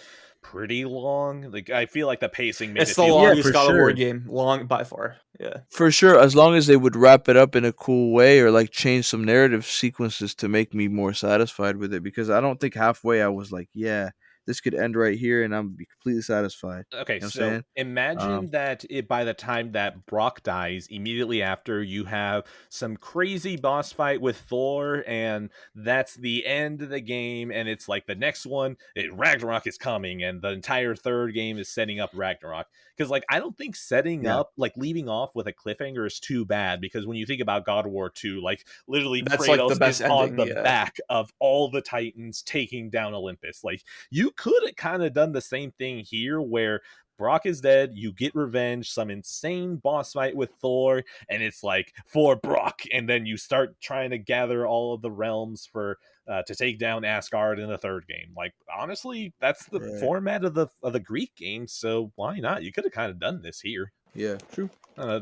S1: pretty long. Like, I feel like the pacing made
S5: it's the longest God of War game, long by far. Yeah,
S3: for sure. As long as they would wrap it up in a cool way or like change some narrative sequences to make me more satisfied with it, because I don't think halfway I was like, yeah,
S4: this could end right here, and I'm be completely satisfied.
S1: Okay,
S4: You know what I'm
S1: so
S4: saying?
S1: imagine that by the time that Brock dies, immediately after you have some crazy boss fight with Thor, and that's the end of the game. And it's like the next one, Ragnarok is coming, and the entire third game is setting up Ragnarok. Because like I don't think setting
S4: Yeah.
S1: up like leaving off with a cliffhanger is too bad. Because when you think about God of War 2, like literally
S5: That's, like, the
S1: Kratos
S5: best
S1: is on
S5: ending,
S1: the
S5: yeah.
S1: back of all the Titans taking down Olympus. Like you could have kind of done the same thing here, where Brock is dead, you get revenge, some insane boss fight with Thor, and it's like for Brock, and then you start trying to gather all of the realms for to take down Asgard in the third game. Like honestly, that's the
S4: Right.
S1: format of the Greek game, so why not? You could have kind of done this here.
S4: Yeah, true.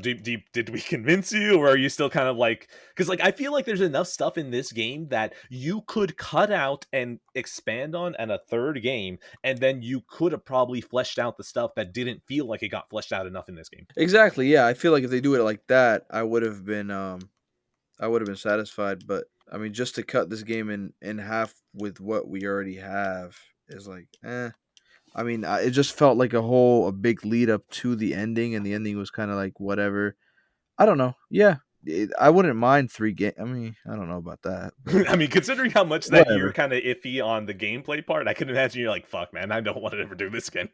S1: Did we convince you, or are you still kind of like, because like I feel like there's enough stuff in this game that you could cut out and expand on in a third game, and then you could have probably fleshed out the stuff that didn't feel like it got fleshed out enough in this game.
S4: Exactly. Yeah, I feel like if they do it like that, I would have been satisfied. But I mean, just to cut this game in half with what we already have is like, eh. I mean, it just felt like a big lead up to the ending, and the ending was kind of like whatever. I don't know. Yeah, I wouldn't mind 3 games. I mean, I don't know about that. But
S1: I mean, considering how much that you're
S4: whatever,
S1: kind of iffy on the gameplay part, I can imagine you're like, fuck, man, I don't want to ever do this again.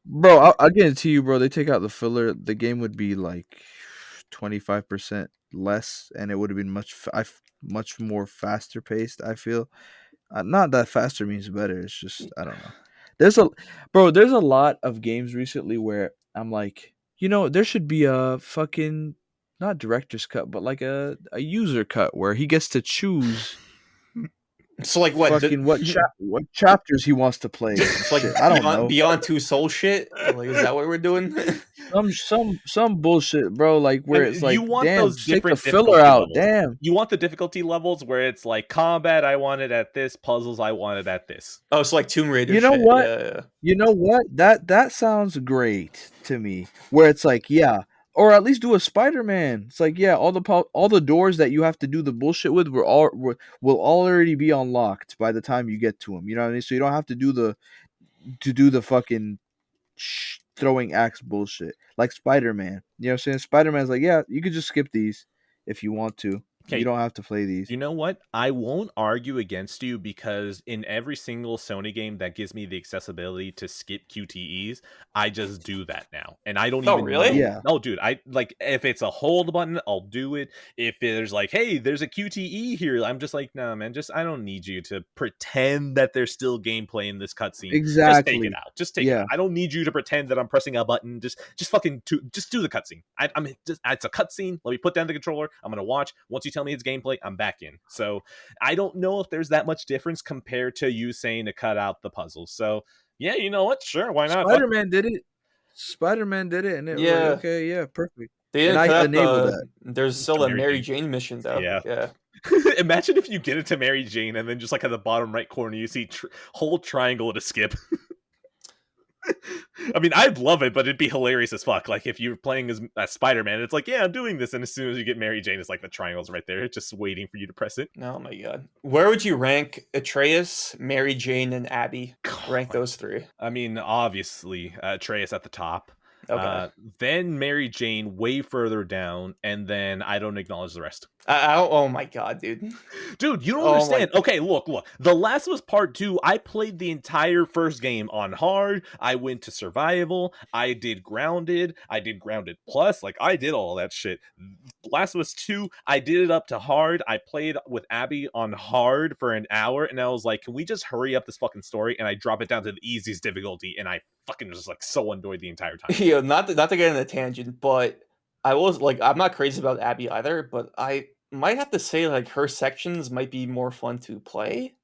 S4: bro. I'll get it to you, bro. They take out the filler, the game would be like 25% less, and it would have been much more faster paced. I feel. Not that faster means better. It's just I don't know. There's a there's a lot of games recently where I'm like, there should be a fucking not director's cut, but like a user cut where he gets to choose
S5: So like what?
S4: fucking what chapters he wants to play.
S5: It's like
S4: Shit, I don't know.
S5: Beyond Two Soul shit. Like, is that what we're doing?
S4: Some bullshit, bro. Like where
S1: And
S4: it's like,
S1: you want
S4: damn,
S1: those
S4: just take the
S1: different
S4: filler
S1: difficulty
S4: out.
S1: levels.
S4: Damn.
S1: You want the difficulty levels where it's like combat, I want it at this, puzzles, I want it at this.
S5: Oh, it's like Tomb Raider.
S4: You know
S5: shit.
S4: what?
S5: Yeah.
S4: You know what? That sounds great to me. Where it's like, yeah, or at least do a Spider-Man. It's like, yeah, all the doors that you have to do the bullshit with will already be unlocked by the time you get to them. You know what I mean? So you don't have to do the fucking throwing axe bullshit like Spider-Man. You know what I'm saying? Spider-Man's like, yeah, you could just skip these if you want to.
S1: Okay.
S4: You don't have to play these.
S1: You know what? I won't argue against you, because in every single Sony game that gives me the accessibility to skip QTEs, I just do that now. And I don't
S5: Oh,
S1: even
S5: really?
S1: know.
S4: Yeah.
S1: No, dude, I like if it's a hold button, I'll do it. If there's like, hey, there's a QTE here, I'm just like, nah, man, I don't need you to pretend that there's still gameplay in this cutscene.
S4: Exactly.
S1: Just take it out. Just take it out. I don't need you to pretend that I'm pressing a button. Just fucking just do the cutscene. It's a cutscene. Let me put down the controller. I'm gonna watch. Once you tell me it's gameplay, I'm back in. So I don't know if there's that much difference compared to you saying to cut out the puzzles. So yeah, you know what? Sure, why not?
S4: Spider-Man did it. And it was like, okay, yeah, perfect.
S5: They didn't
S4: And I
S5: cut out
S4: enabled that.
S5: There's still a
S1: Mary
S5: Mary
S1: Jane.
S5: Jane mission though.
S1: Yeah. Imagine if you get it to Mary Jane, and then just like at the bottom right corner, you see whole triangle to skip. I mean, I'd love it, but it'd be hilarious as fuck. Like if you're playing as Spider-Man, it's like, yeah, I'm doing this, and as soon as you get Mary Jane, it's like the triangle's right there, it's just waiting for you to press it.
S5: Oh my god. Where would you rank Atreus, Mary Jane, and Abby? Rank those 3.
S1: I mean, obviously, Atreus at the top.
S5: Okay.
S1: Then Mary Jane way further down, and then I don't acknowledge the rest.
S5: Oh my god, dude.
S1: Dude, you don't
S5: Oh
S1: understand.
S5: my-
S1: Okay, look. The Last of Us Part 2, I played the entire first game on hard. I went to survival. I did Grounded. I did Grounded Plus. Like, I did all that shit. Last of Us 2, I did it up to hard. I played with Abby on hard for an hour, and I was like, can we just hurry up this fucking story? And I drop it down to the easiest difficulty, and I fucking was like so annoyed the entire time.
S5: Yeah, not to get in a tangent, but I was like, I'm not crazy about Abby either, but I might have to say like her sections might be more fun to play.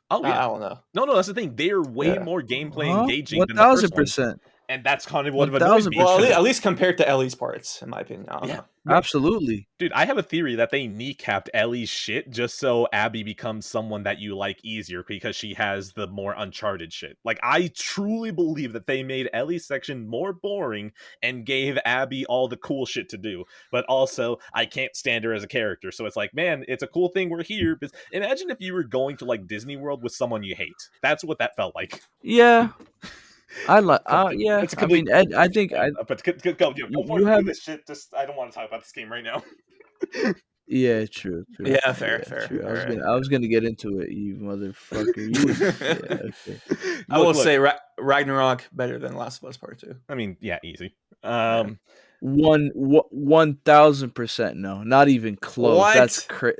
S1: Oh yeah,
S5: I don't know.
S1: No, that's the thing. They're way
S5: Yeah.
S1: more gameplay
S4: Huh?
S1: engaging than the first one.
S4: 1000%.
S1: And that's kind of what annoys
S4: 1000%.
S1: me.
S5: Well,
S1: because-
S5: at least compared to Ellie's parts, in my opinion. I don't
S1: Yeah.
S5: know.
S4: Absolutely.
S1: Dude, I have a theory that they kneecapped Ellie's shit just so Abby becomes someone that you like easier because she has the more Uncharted shit. Like, I truly believe that they made Ellie's section more boring and gave Abby all the cool shit to do. But also, I can't stand her as a character. So it's like, man, it's a cool thing we're here. But imagine if you were going to like Disney World with someone you hate. That's what that felt like.
S4: Yeah. I like. Yeah.
S1: It's a
S4: I mean, Ed, I think
S1: But go for
S4: you
S1: it.
S4: have.
S1: Do this shit. Just I don't want to talk about this game right now.
S4: Yeah, true.
S5: Yeah, fair.
S4: True.
S5: All right.
S4: I was gonna get into it, you motherfucker. Yeah, okay.
S5: I will say Ragnarok better than Last of Us Part 2.
S1: I mean, yeah, easy.
S4: 1000% no, not even close.
S5: What?
S4: That's crazy.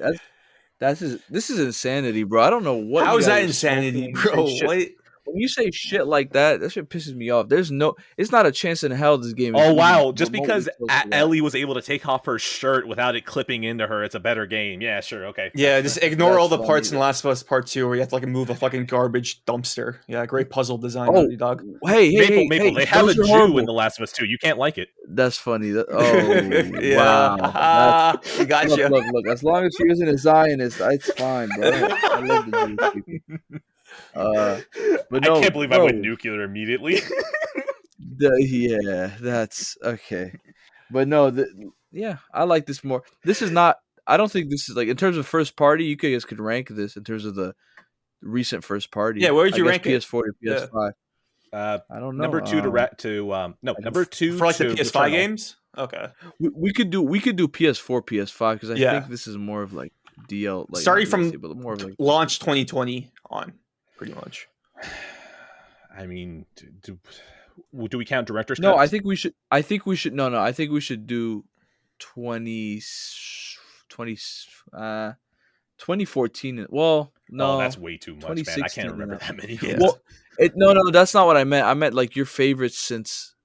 S4: This is insanity, bro. I don't know what.
S5: How
S4: you
S5: is
S4: guys
S5: that
S4: are
S5: insanity,
S4: smoking
S5: bro?
S4: and shit.
S5: What?
S4: When you say shit like that shit pisses me off. It's not a chance in hell this game is
S1: Oh
S4: even
S1: wow! Just
S4: remotely
S1: because
S4: close to that.
S1: Ellie was able to take off her shirt without it clipping into her, it's a better game. Yeah, sure, okay.
S5: Yeah, just ignore all the
S4: That's
S5: parts
S4: funny.
S5: in Last of Us Part 2 where you have to like move a fucking garbage dumpster. Yeah, great puzzle design,
S4: Oh,
S5: Naughty Dog.
S4: Hey,
S1: Maple. They have a
S4: those are
S1: Jew
S4: horrible.
S1: in The Last of Us 2. You can't like it.
S4: That's funny. Oh,
S5: Yeah.
S4: wow.
S5: We got you.
S4: Look. As long as she isn't a Zionist, it's fine, bro. I love the Jewish people. But no,
S1: I can't believe I
S4: bro,
S1: went nuclear immediately.
S4: yeah, that's okay. But no, yeah, I like this more. This is not. I don't think this is like in terms of first party. You guys could rank this in terms of the recent first party.
S5: Yeah, where would you
S4: I
S5: rank
S4: guess
S5: it?
S4: PS4 to PS5. I don't know.
S1: Number two number two
S5: For like the
S1: to
S5: PS5
S1: Returnal.
S5: games? Okay.
S4: We could do PS4 PS5 because I
S5: Yeah.
S4: think this is more of like DL like
S5: Starting
S4: not
S5: from
S4: DLC, but more of like
S5: Launch 2020 on, pretty much.
S1: I mean, do we count director's
S4: No,
S1: cuts?
S4: I think we should. I think we should. No. I think we should do 2014. Well, no,
S1: Oh, that's way too much, man. I
S4: 2016
S1: can't remember
S4: and
S1: that many
S5: Yeah.
S1: games.
S4: Well, no, that's not what I meant. I meant like your favorites since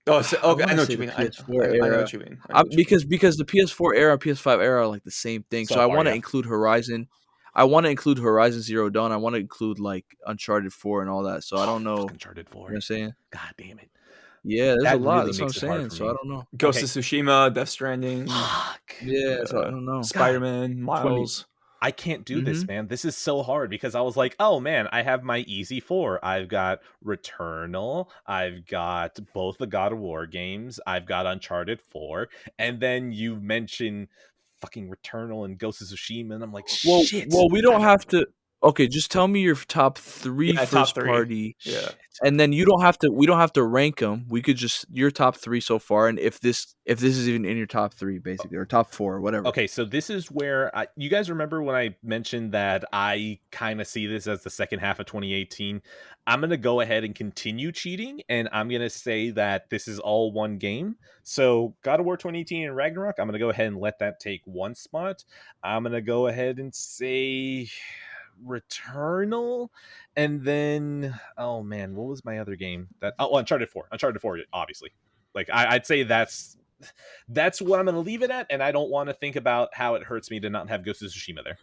S5: Oh, so,
S4: I
S5: okay. I
S4: wanna
S5: know what
S4: say
S5: you
S4: the
S5: mean.
S4: PS4
S5: I know
S4: era.
S5: what you mean. I know what you mean.
S4: because the PS4 era and PS5 era are like the same thing. So
S1: So
S4: I
S1: far,
S4: want to
S1: yeah.
S4: include Horizon. I want to include Horizon Zero Dawn. I want to include like Uncharted 4 and all that. So I don't know.
S1: Fuck Uncharted 4.
S4: You know what I'm saying?
S1: God damn it.
S4: Yeah, there's
S1: That
S4: a lot.
S1: really
S4: That's what I'm
S1: makes it hard
S4: saying.
S1: for
S4: So
S1: me.
S4: I don't know.
S5: Ghost
S1: Okay.
S5: of Tsushima, Death Stranding,
S1: Fuck.
S4: Yeah, so I don't know.
S5: Spider-Man, Miles.
S1: I can't do this,
S4: Mhm.
S1: man. This is so hard because I was like, oh man, I have my easy four. I've got Returnal, I've got both the God of War games, I've got Uncharted 4, and then you mention fucking Returnal and Ghost of Tsushima, and I'm like, shit.
S4: Well, we don't have to. Okay, just tell me your top three
S5: Yeah, top
S4: first
S5: three.
S4: party,
S5: Yeah.
S4: and then you don't have to. We don't have to rank them. We could just your top three so far, and if this is even in your top three, basically, or top four, or whatever.
S1: Okay, so this is where you guys remember when I mentioned that I kind of see this as the second half of 2018. I'm going to go ahead and continue cheating, and I'm going to say that this is all one game. So God of War 2018 and Ragnarok, I'm going to go ahead and let that take one spot. I'm going to go ahead and say Returnal, and then, oh man, what was my other game? Uncharted 4. Uncharted 4, obviously. Like, I'd say that's what I'm going to leave it at, and I don't want to think about how it hurts me to not have Ghost of Tsushima there.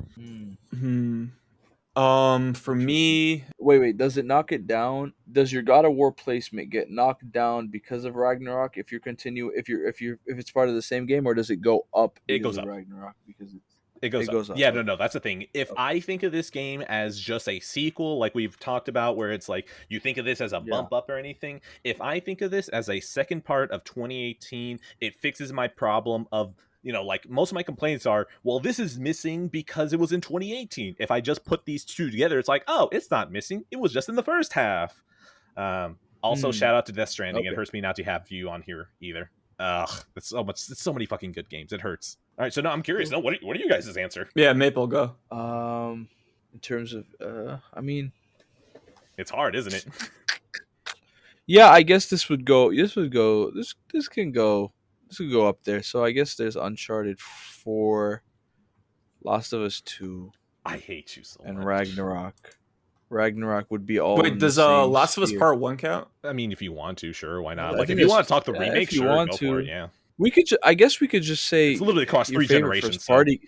S5: For me,
S4: Wait. Does it knock it down? Does your God of War placement get knocked down because of Ragnarok? If it's part of the same game, or does it go up?
S1: It
S4: because
S1: goes
S4: of
S1: up.
S4: Ragnarok because it's
S1: It goes,
S4: It goes
S1: up.
S4: up,
S1: Yeah,
S4: okay.
S1: no, that's the thing. If I think of this game as just a sequel, like we've talked about, where it's like you think of this as a
S4: Yeah.
S1: bump up or anything, if I think of this as a second part of 2018, it fixes my problem of, like most of my complaints are, well, this is missing because it was in 2018. If I just put these two together, it's like, oh, it's not missing. It was just in the first half. Also, shout out to Death Stranding.
S4: Okay.
S1: It hurts me not to have you on here either. Ugh, it's so many fucking good games. It hurts. All right, so now I'm curious. No, what are you guys' answer?
S5: yeah, Maple, go.
S4: in terms of I mean,
S1: It's hard, isn't it?
S4: yeah, I guess this could go up there. So I guess there's Uncharted 4, Last of Us 2,
S1: I hate you so
S4: and
S1: much.
S4: Ragnarok. Ragnarok would be all. in
S5: Wait,
S4: the
S5: does
S4: same
S5: Last of Us
S4: sphere.
S5: Part 1 count?
S1: I mean, if you want to, sure, why not?
S4: I
S1: Like,
S4: think
S1: if you
S4: it's-
S1: want to talk the
S4: yeah,
S1: remake,
S4: if you
S1: sure,
S4: want
S1: go
S4: to.
S1: for it. Yeah,
S4: We could. I guess we could just say
S1: it's literally across
S4: your
S1: 3
S4: favorite
S1: generations.
S4: first party.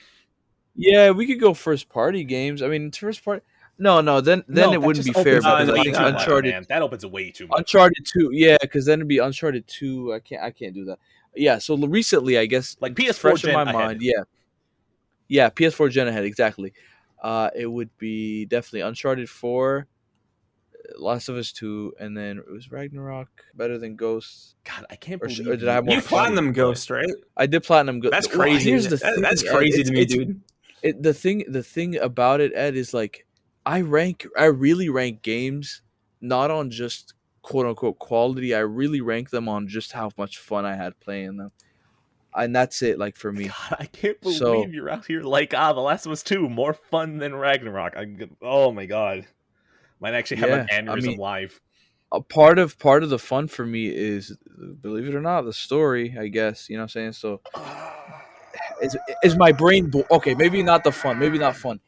S4: Yeah, we could go first party games. I mean, first party. No. Then
S1: No,
S4: it
S1: that
S4: wouldn't
S1: just
S4: be fair
S1: opens up
S4: because I
S1: way
S4: think
S1: too much,
S4: Uncharted,
S1: man. That opens way too much.
S4: Uncharted 2, yeah, because then it'd be Uncharted 2. I can't do that. Yeah, so recently, I guess,
S1: Like
S4: it's
S1: PS4
S4: fresh in
S1: gen
S4: my
S1: ahead.
S4: mind. Yeah, PS4 gen ahead, exactly. It would be definitely Uncharted 4, Last of Us 2, and then it was Ragnarok better than Ghosts.
S1: God, I can't
S4: Or
S1: believe
S4: did I have more
S5: You
S4: fun?
S5: platinum Ghost, right?
S4: I did platinum Ghost.
S5: That's
S4: Well,
S5: crazy.
S4: here's the thing.
S5: That's
S4: Ed,
S5: crazy to me, dude.
S4: the thing about it, Ed, is like I really rank games not on just quote unquote quality. I really rank them on just how much fun I had playing them, and that's it. Like for me,
S1: God, I can't
S4: So-
S1: believe you're out here like, The Last of Us 2, more fun than Ragnarok. Oh my god. Might actually have
S4: Yeah,
S1: an
S4: I
S1: aneurysm
S4: mean-
S1: live.
S4: a part of the fun for me is, believe it or not, the story. I guess you know what I'm saying. So is my brain okay? Maybe not the fun. Maybe not fun.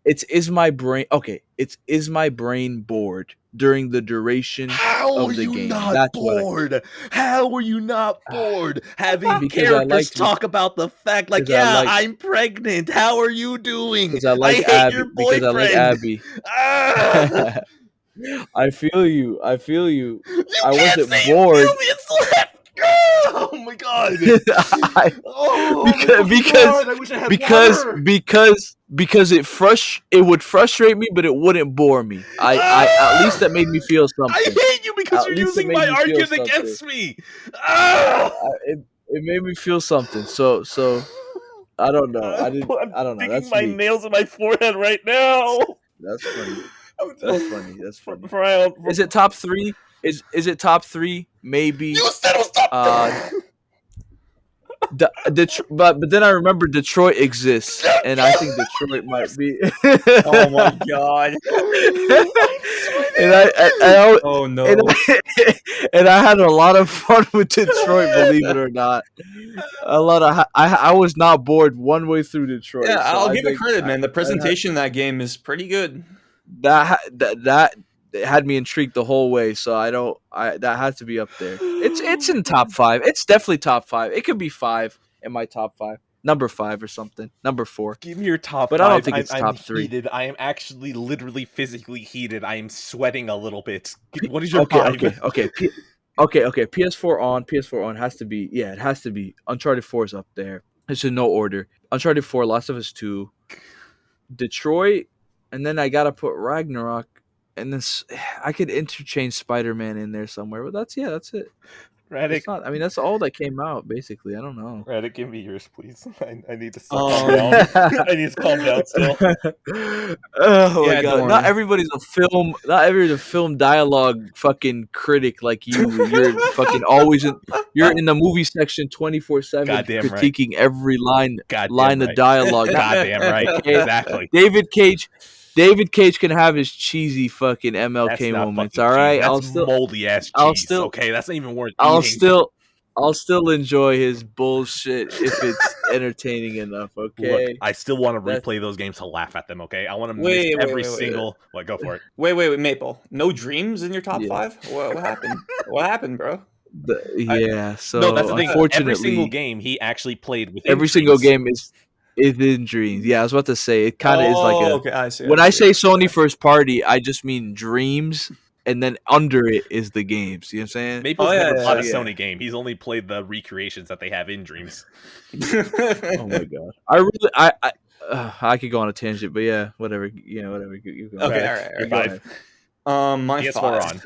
S4: Is my brain okay? Is my brain bored during the duration
S1: How
S4: of
S1: are
S4: the
S1: you
S4: game?
S1: not
S4: That's what I-
S1: bored? How are you not bored? Having
S4: Because I
S1: characters
S4: like-
S1: talk about the fact, like,
S4: 'cause I
S1: yeah,
S4: like-
S1: I'm pregnant. How are you doing?
S4: because I like
S1: hate
S4: Abby.
S1: your
S4: Because I like
S1: boyfriend.
S4: Abby.
S1: Ah!
S4: I feel you. I
S1: You
S4: I
S1: can't
S4: wasn't
S1: say
S4: bored.
S1: you feel me, it's left. Oh my god.
S4: I-
S1: Oh my fucking
S4: because-
S1: god, I wish I had water.
S4: because it would frustrate me, but it wouldn't bore me. At least that made me feel
S1: I
S4: something.
S1: hate you because
S4: At
S1: you're
S4: least it
S1: using
S4: made
S1: my
S4: me feel
S1: argument
S4: something.
S1: against me. Ah!
S4: It made me feel something. So I don't know. I don't know.
S1: Digging
S4: That's
S1: my
S4: me.
S1: nails in my forehead right now.
S4: That's funny. That's funny.
S1: For
S4: Is it top 3? Is it top 3? Maybe.
S1: You said it was top
S4: But then I remember Detroit exists, and I think Detroit might be.
S5: Oh my god.
S4: and I
S5: Oh no.
S4: and I had a lot of fun with Detroit. Believe it or not, I was not bored one way through Detroit.
S5: Yeah,
S4: so
S5: I'll
S4: I
S5: give it
S4: think
S5: credit, man. The presentation in that game is pretty good.
S4: that had me intrigued the whole way. So that has to be up there. It's in top 5. It's definitely top 5. It could be 5 in my top 5, number 5 or something, number 4.
S1: Give me your top
S4: But
S1: 5.
S4: I don't think it's
S1: I'm
S4: top 3.
S1: heated. I am actually literally physically heated. I am sweating a little bit. What is your 5?
S4: Okay. PS4 on has to be. Yeah, it has to be. Uncharted 4 is up there. It's in no order. Uncharted 4, Last of Us 2, Detroit, and then I gotta put Ragnarok. And then I could interchange Spider-Man in there somewhere, but that's it.
S1: Raddick,
S4: It's not. I mean, that's all that came out basically. I don't know.
S1: Raddick, give me yours, please. I need to calm down. I need to calm down still.
S4: Oh my
S5: Yeah,
S4: god!
S5: don't
S4: Not
S5: worry.
S4: everybody's a film dialogue fucking critic like you. You're fucking always in. You're in the movie section 24/7,
S1: Goddamn right.
S4: critiquing every line
S1: Goddamn
S4: of
S1: right.
S4: dialogue.
S1: Goddamn right.
S4: Okay.
S1: Exactly.
S4: David Cage can have his cheesy fucking MLK
S1: That's not
S4: moments.
S1: fucking
S4: All right,
S1: cheese. That's moldy ass cheese.
S4: I'll still-
S1: okay, that's not even worth
S4: I'll
S1: eating.
S4: still enjoy his bullshit if it's entertaining enough. Okay.
S1: Look, I still want to
S4: That's-
S1: replay those games to laugh at them. Okay, I want to
S5: Wait,
S1: miss
S5: wait,
S1: every
S5: wait, wait.
S1: single. What? Go for it.
S5: Wait, Maple. No dreams in your top
S4: Yeah.
S5: 5? What happened? What happened, bro?
S4: Yeah. So
S1: No, that's the thing.
S4: unfortunately,
S1: Every single game he actually played with.
S4: every single game is in dreams. Yeah, I was about to say it kind of is like a.
S5: Okay, I see.
S4: When I say Sony first party, I just mean dreams, and then under it is the games. You know what I'm saying?
S1: Maple's
S5: Oh, yeah,
S1: never
S5: yeah,
S1: bought a
S4: yeah.
S1: Sony game. He's only played the recreations that they have in Dreams.
S4: Oh my god! I could go on a tangent, but yeah, whatever. Whatever. You go.
S5: Okay,
S1: Right.
S5: all
S1: You're
S5: right.
S1: fine.
S5: My
S1: PS4
S5: 5.
S1: on.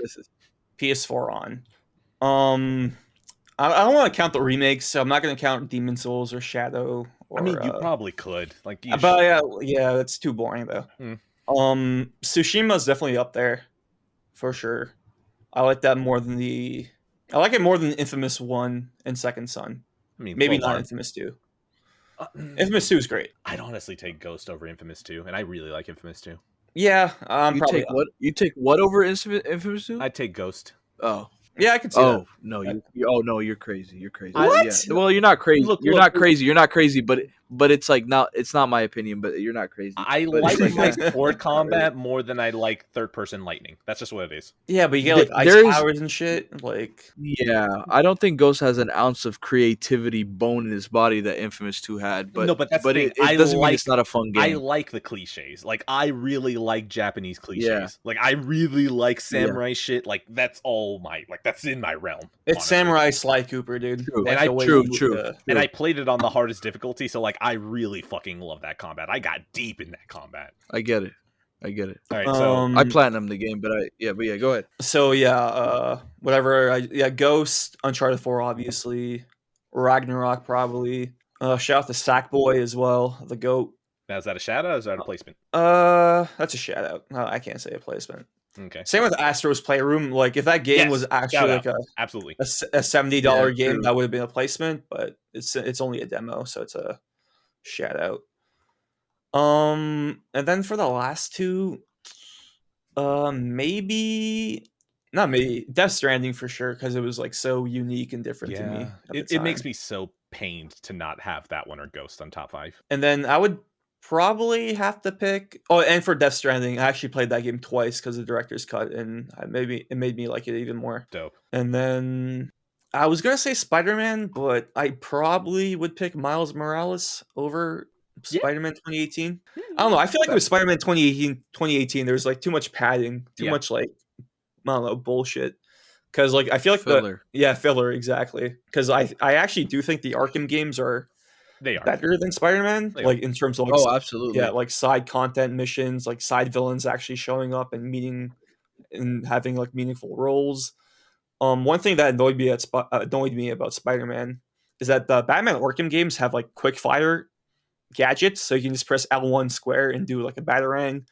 S5: PS4 on. I don't want to count the remakes, so I'm not going to count Demon Souls or Shadow. Or,
S1: I mean, you probably could. Like, you
S5: but yeah, that's too boring though. Tsushima's definitely up there, for sure. I like that more than I like it more than Infamous 1 and Second Son.
S1: I mean,
S5: Maybe
S1: both
S5: not
S1: are-
S5: Infamous 2. Infamous 2 is great.
S1: I'd honestly take Ghost over Infamous 2, and I really like Infamous 2.
S5: Yeah, I'm
S4: You
S5: probably.
S4: take what? You take what over Infamous 2?
S1: I'd take Ghost.
S4: Oh.
S5: Yeah, I can see that.
S4: Oh no! You're crazy. You're crazy.
S5: What?
S4: Yeah. Well, you're not crazy.
S1: Look,
S4: you're
S1: look,
S4: not
S1: look.
S4: crazy. You're not crazy. But but it's like it's not my opinion. But you're not crazy.
S1: I
S4: But
S1: like
S4: it's
S1: my
S4: like,
S1: sword combat more than I like third-person lightning. That's just what it is.
S5: Yeah, but you get like ice
S4: There is-
S5: powers and shit. Like,
S4: yeah, I don't think Ghost has an ounce of creativity bone in his body that Infamous 2 had. But
S1: No, but that's the thing.
S4: it doesn't mean it's not a fun game.
S1: I like the cliches. Like, I really like Japanese cliches.
S4: Yeah.
S1: Like, I really like samurai shit. Like, that's that's in my realm.
S5: it's
S1: honestly.
S5: Samurai Sly Cooper, dude.
S4: True.
S5: Like,
S1: And
S5: the way
S4: true,
S5: you,
S4: true.
S1: And I played it on the hardest difficulty, so like I really fucking love that combat. I got deep in that combat.
S4: I get it. All right,
S1: so
S4: I platinum the game, but go ahead.
S5: So yeah, whatever. Ghost, Uncharted 4, obviously, Ragnarok probably. Shout out to Sackboy as well, the goat.
S1: now is that a shout out or is that a placement?
S5: That's a shout out. No, I can't say a placement.
S1: Okay.
S5: Same with Astro's Playroom. Like, if that game
S1: Yes,
S5: was
S1: shout
S5: actually like
S1: out. Absolutely.
S5: a $70
S4: Yeah,
S5: game,
S4: true.
S5: that would have been a placement. But it's only a demo, so it's a shout out. And then for the last two, maybe not maybe Death Stranding for sure, because it was like so unique and different to me.
S1: Yeah. It makes me so pained to not have that one or Ghost on top 5.
S5: And then I would probably have to pick. Oh, and for Death Stranding, I actually played that game twice because of the director's cut, and it made me like it even more.
S1: Dope.
S5: And then I was gonna say Spider-Man, but I probably would pick Miles Morales over Spider-Man 2018. I don't know. I feel like with Spider-Man 2018, there's like too much padding, too much like I don't know, bullshit. Because like I feel like
S4: Filler.
S5: filler exactly. Because I actually do think the Arkham games are better than Spider-Man,
S1: They
S5: like in terms of like,
S4: Absolutely.
S5: yeah, like side content missions, like side villains actually showing up and meeting and having like meaningful roles. One thing that annoyed me about Spider-Man is that the Batman Arkham games have like quick fire gadgets, so you can just press L1 square and do like a batarang,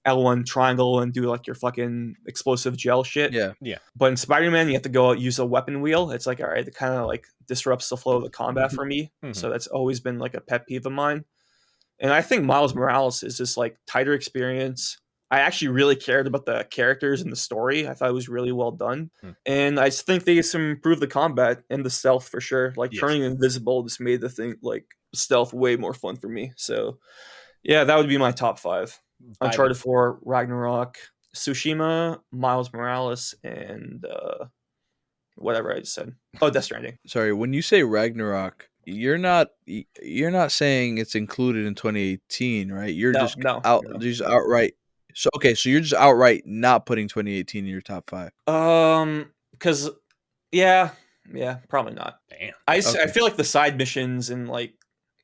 S5: L1 triangle and do like your fucking explosive gel shit.
S4: Yeah.
S5: But in Spider-Man, you have to go out, use a weapon wheel. It's like, all right, it kind of like disrupts the flow of the combat for me. So that's always been like a pet peeve of mine. And I think Miles Morales is just like tighter experience. I actually really cared about the characters and the story. I thought it was really well done. And I think they just improved the combat and the stealth for sure. Like turning invisible just made the thing like stealth way more fun for me. So yeah, that would be my top 5. Uncharted 4, Ragnarok, Tsushima, Miles Morales, and whatever I just said. Oh, Death Stranding.
S4: Sorry, when you say Ragnarok, you're not saying it's included in 2018, right? You're just outright. So so you're just outright not putting 2018 in your top 5.
S5: Because yeah, probably not.
S1: Damn.
S5: I feel like the side missions and like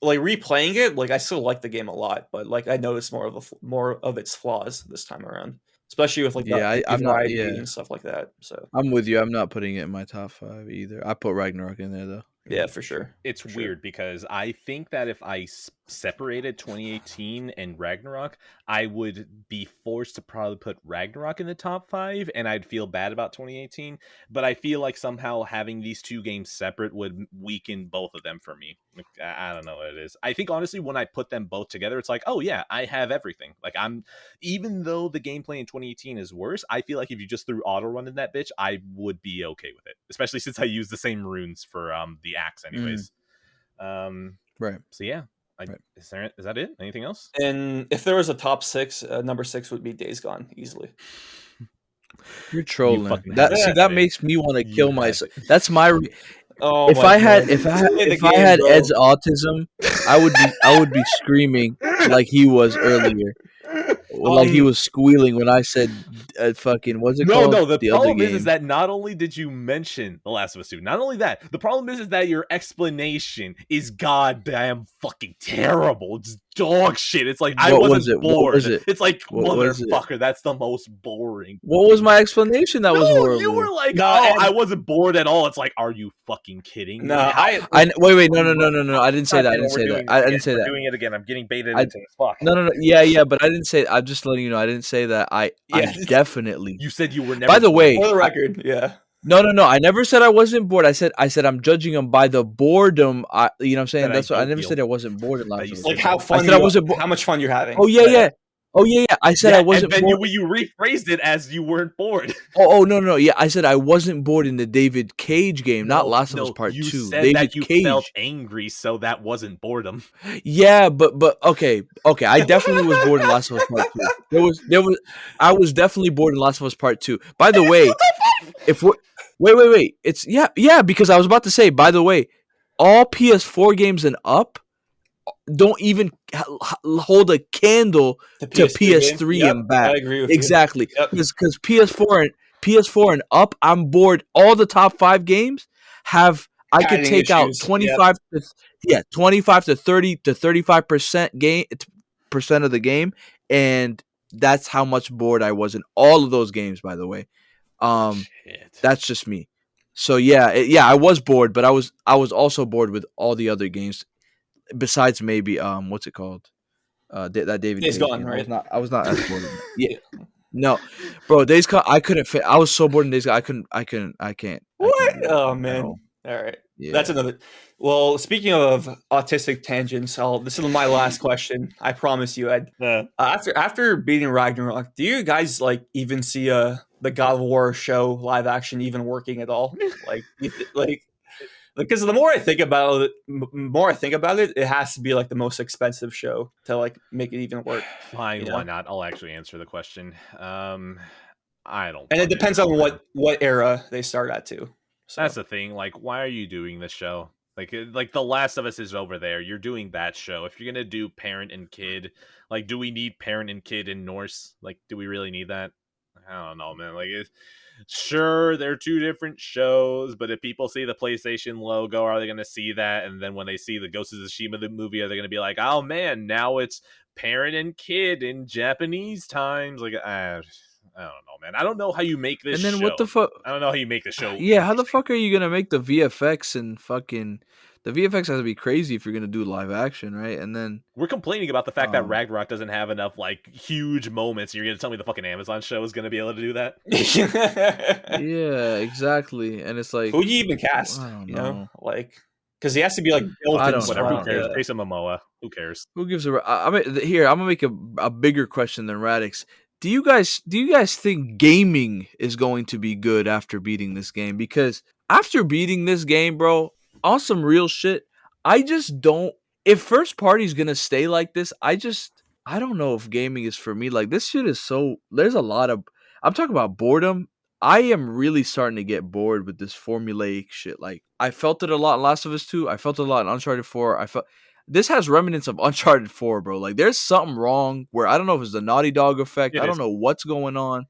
S5: replaying it, like I still like the game a lot, but like I noticed more of its flaws this time around, especially with like
S4: I'm not
S5: and stuff like that. So
S4: I'm with you. I'm not putting it in my top 5 either. I put Ragnarok in there though.
S5: Yeah, for sure.
S1: It's weird because I think that if I separated 2018 and Ragnarok, I would be forced to probably put Ragnarok in the top 5, and I'd feel bad about 2018. But I feel like somehow having these two games separate would weaken both of them for me. Like, I don't know what it is. I think honestly, when I put them both together, it's like, oh yeah, I have everything. Like even though the gameplay in 2018 is worse, I feel like if you just threw auto run in that bitch, I would be okay with it. Especially since I use the same runes for the axe anyways.
S4: Right.
S1: So yeah. Is that it? Anything else?
S5: And if there was a top 6, number 6 would be Days Gone easily.
S4: You're trolling.
S1: fucking
S4: That makes me want to kill myself. That's my.
S5: Oh,
S4: if
S5: my
S4: I had
S5: God.
S4: if I
S5: Play the
S4: had
S5: game, bro.
S4: Ed's autism, I would be screaming like he was earlier. Like he was squealing when I said fucking what's it called?
S1: No, the
S4: other
S1: problem
S4: game.
S1: is that not only did you mention The Last of Us 2, not only that, the problem is that your explanation is goddamn fucking terrible. It's dog shit. It's like, I
S4: What was
S1: wasn't
S4: it? What
S1: bored.
S4: was it?
S1: It's like,
S4: What was it?
S1: motherfucker, that's the most boring.
S4: What was my explanation? That was horrible.
S1: You were like,
S5: No,
S1: I wasn't bored at all. It's like, are you fucking kidding
S5: No,
S1: me?
S4: wait, no. I didn't say that. I didn't say that. I didn't say
S1: We're
S4: that.
S1: doing it again. I'm getting baited
S4: I-
S1: into this. Fuck.
S4: No. Yeah, but I didn't say. I'm just letting you know. I didn't say that. I definitely.
S1: You said you were never.
S4: By the way,
S5: For the record, yeah.
S4: No. I never said I wasn't bored. I said I'm judging him by the boredom. You know what I'm saying?
S1: That
S4: That's what I
S1: don't
S4: never
S1: feel.
S4: said I wasn't bored in Last
S1: you
S4: of Us.
S1: said
S5: Like how fun
S4: I said I wasn't
S5: how much fun you're having.
S4: Oh yeah. Oh yeah, yeah. I said I wasn't
S1: and then
S4: bored.
S1: you rephrased it as you weren't bored.
S4: No. Yeah, I said I wasn't bored in the David Cage game, not Last of Us Part
S1: You
S4: 2.
S1: said that
S4: David
S1: you felt
S4: Cage.
S1: angry, so that wasn't boredom.
S4: Yeah, but okay. I definitely was bored in Last of Us Part 2. I was definitely bored in Last of Us Part 2. By the way, if we wait. It's yeah, because I was about to say, by the way, all PS4 games and up don't even hold a candle
S5: The
S4: to
S5: PS3 games.
S4: PS3
S5: Yep,
S4: and back.
S5: I agree with
S4: Exactly.
S5: you. Yep.
S4: Because PS4 and up, I'm bored. All the top 5 games have I could
S5: Adding
S4: take out
S5: issues.
S4: 25 to 25 to 30 to 35% percent of the game, and that's how much bored I was in all of those games, by the way.
S1: Shit.
S4: That's just me. So yeah, I was bored, but I was also bored with all the other games besides maybe what's it called? That David
S5: Days
S4: Cage
S5: Gone,
S4: game.
S5: right?
S4: I was not as bored. Yeah. No, bro, Days Gone. I couldn't fit. I was so bored in Days Gone. I can't. I can't
S5: What?
S4: do that
S5: Oh
S4: at
S5: man.
S4: all.
S5: All right.
S4: Yeah.
S5: That's another. Well, speaking of autistic tangents, this is my last question. I promise you, Ed. After beating Ragnarok, do you guys like even see the God of War show live action even working at all? Like, because the more I think about it, it has to be like the most expensive show to like make it even work.
S1: Fine,
S5: You know?
S1: why not? I'll actually answer the question. I don't.
S5: And it
S1: fucking
S5: depends
S1: know,
S5: on
S1: man.
S5: what era they start at too. So.
S1: That's the thing. Like, why are you doing this show? Like The Last of Us is over there. You're doing that show. If you're gonna do parent and kid, like, do we need parent and kid in Norse? Like, do we really need that? I don't know, man. Like, sure, they're two different shows, but if people see the PlayStation logo, are they gonna see that? And then when they see the Ghost of Tsushima the movie, are they gonna be like, oh man, now it's parent and kid in Japanese times? Like, I don't know, man. I don't know how you make this
S4: And then
S1: show.
S4: what the fuck?
S1: I don't know how you make the show.
S4: Yeah, how the fuck are you gonna make the VFX and fucking the VFX has to be crazy if you're gonna do live action, right? And then
S1: We're complaining about the fact that Ragnarok doesn't have enough like huge moments. You're gonna tell me the fucking Amazon show is gonna be able to do that?
S4: yeah, exactly. And it's like,
S5: who do you even cast?
S4: I don't
S5: You know,
S4: know.
S5: like because he has to be like built
S4: I
S5: and
S4: don't
S1: Whatever.
S4: know.
S1: Who cares?
S5: Yeah.
S1: Jason Momoa. Who cares?
S4: Who gives a? I mean, here I'm gonna make a bigger question than Radix. Do you guys think gaming is going to be good after beating this game? Because after beating this game, bro, on some real shit, I just don't. If first party's gonna stay like this, I don't know if gaming is for me. Like this shit is so. There's a lot of. I'm talking about boredom. I am really starting to get bored with this formulaic shit. Like I felt it a lot in Last of Us 2. I felt it a lot in Uncharted 4. I felt this has remnants of Uncharted 4, bro. Like there's something wrong where I don't know if it's the Naughty Dog effect. I don't know what's going on,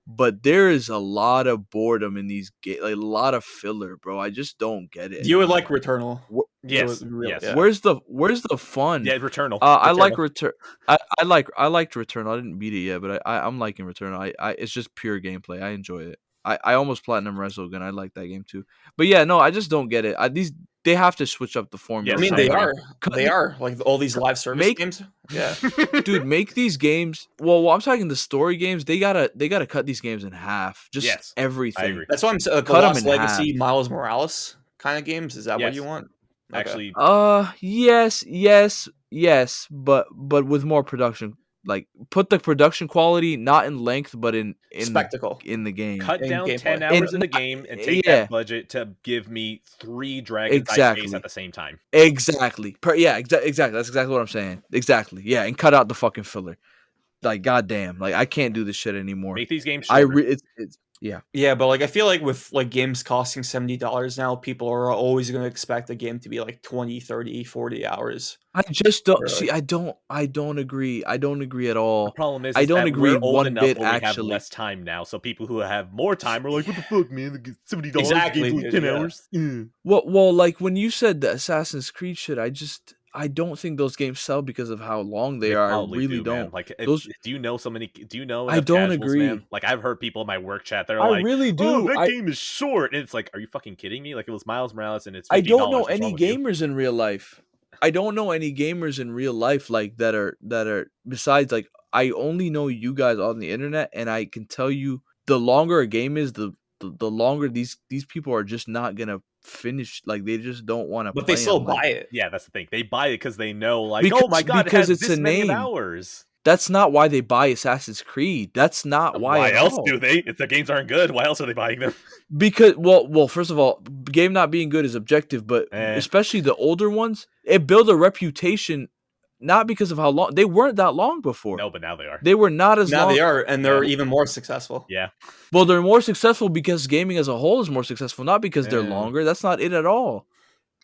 S4: but there is a lot of boredom in these games, like a lot of filler, bro. I just don't get it.
S5: You would like Returnal.
S1: Yes.
S5: Really,
S1: Yes.
S5: yeah.
S4: Where's the fun?
S1: Yeah, Returnal.
S4: I like
S1: Returnal.
S4: I liked Returnal. I didn't beat it yet, but I'm liking Returnal. I it's just pure gameplay. I enjoy it. I almost platinum Resogun. I like that game too. But yeah, no, I just don't get it. They have to switch up the formula.
S5: I mean,
S1: Yes,
S5: they are like all these live service games. Yeah,
S4: dude, make these games. Well, I'm talking the story games. They gotta cut these games in half. Just
S1: Yes,
S4: everything.
S1: I agree.
S5: that's why I'm saying
S4: Cut 'em
S5: Lost
S4: in
S5: Legacy, Miles Morales kind of games. Is that what
S1: Yes.
S5: you want? Okay.
S1: Actually,
S4: Yes, but with more production. Like put the production quality not in length, but in
S5: Spectacle.
S4: in the game.
S1: cut
S5: in
S1: down
S5: gameplay.
S1: 10 hours in the game and take that budget to give me 3 dragons I chase at the same time.
S4: Exactly. Exactly. That's exactly what I'm saying. Exactly. Yeah, and cut out the fucking filler. Like, goddamn, like I can't do this shit anymore.
S1: Make these games shorter.
S4: It's yeah.
S5: Yeah, but like I feel like with like games costing $70 now, people are always going to expect a game to be like 20, 30, 40 hours.
S4: I just don't
S5: Really?
S4: see. I don't agree. I don't agree at all.
S1: The problem is
S4: I don't
S1: that
S4: agree
S1: we're old
S4: one
S1: enough
S4: bit,
S1: where we have
S4: actually.
S1: less time now. So people who have more time are like, "What the fuck, man? $70
S5: Exactly,
S1: game's like 10
S5: yeah.
S1: hours."
S4: Well, like when you said the Assassin's Creed shit, I don't think those games sell because of how long they are. I
S1: probably
S4: really
S1: man.
S4: don't.
S1: Like,
S4: Those-
S1: do you know so many? Do you know?
S4: I
S1: enough
S4: don't
S1: casuals,
S4: agree.
S1: Man? Like, I've heard people in my work chat. They're
S4: I
S1: like,
S4: really do.
S1: "Oh, that game is short," and it's like, "Are you fucking kidding me?" Like, it was Miles Morales, and it's $50.
S4: I don't know
S1: What's
S4: any
S1: wrong with you?
S4: gamers in real life. I don't know any gamers in real life like that are besides like I only know you guys on the internet, and I can tell you the longer a game is, the longer these people are just not gonna finish. Like they just don't want to.
S5: But they still buy it.
S1: Yeah, that's the thing. They buy it because they know, like,
S4: Because-
S1: oh my god,
S4: because
S1: it has
S4: it's
S1: this
S4: a
S1: many
S4: name.
S1: hours.
S4: That's not why they buy Assassin's Creed. That's not why at
S1: else
S4: all.
S1: do they? If the games aren't good, why else are they buying them?
S4: Because well, first of all, game not being good is objective, but especially the older ones, it built a reputation not because of how long they weren't that long before.
S1: No, but now they are.
S4: They were not as
S5: Now
S4: long.
S5: they are, and they're even more successful.
S1: Yeah.
S4: Well, they're more successful because gaming as a whole is more successful, not because they're longer. That's not it at all.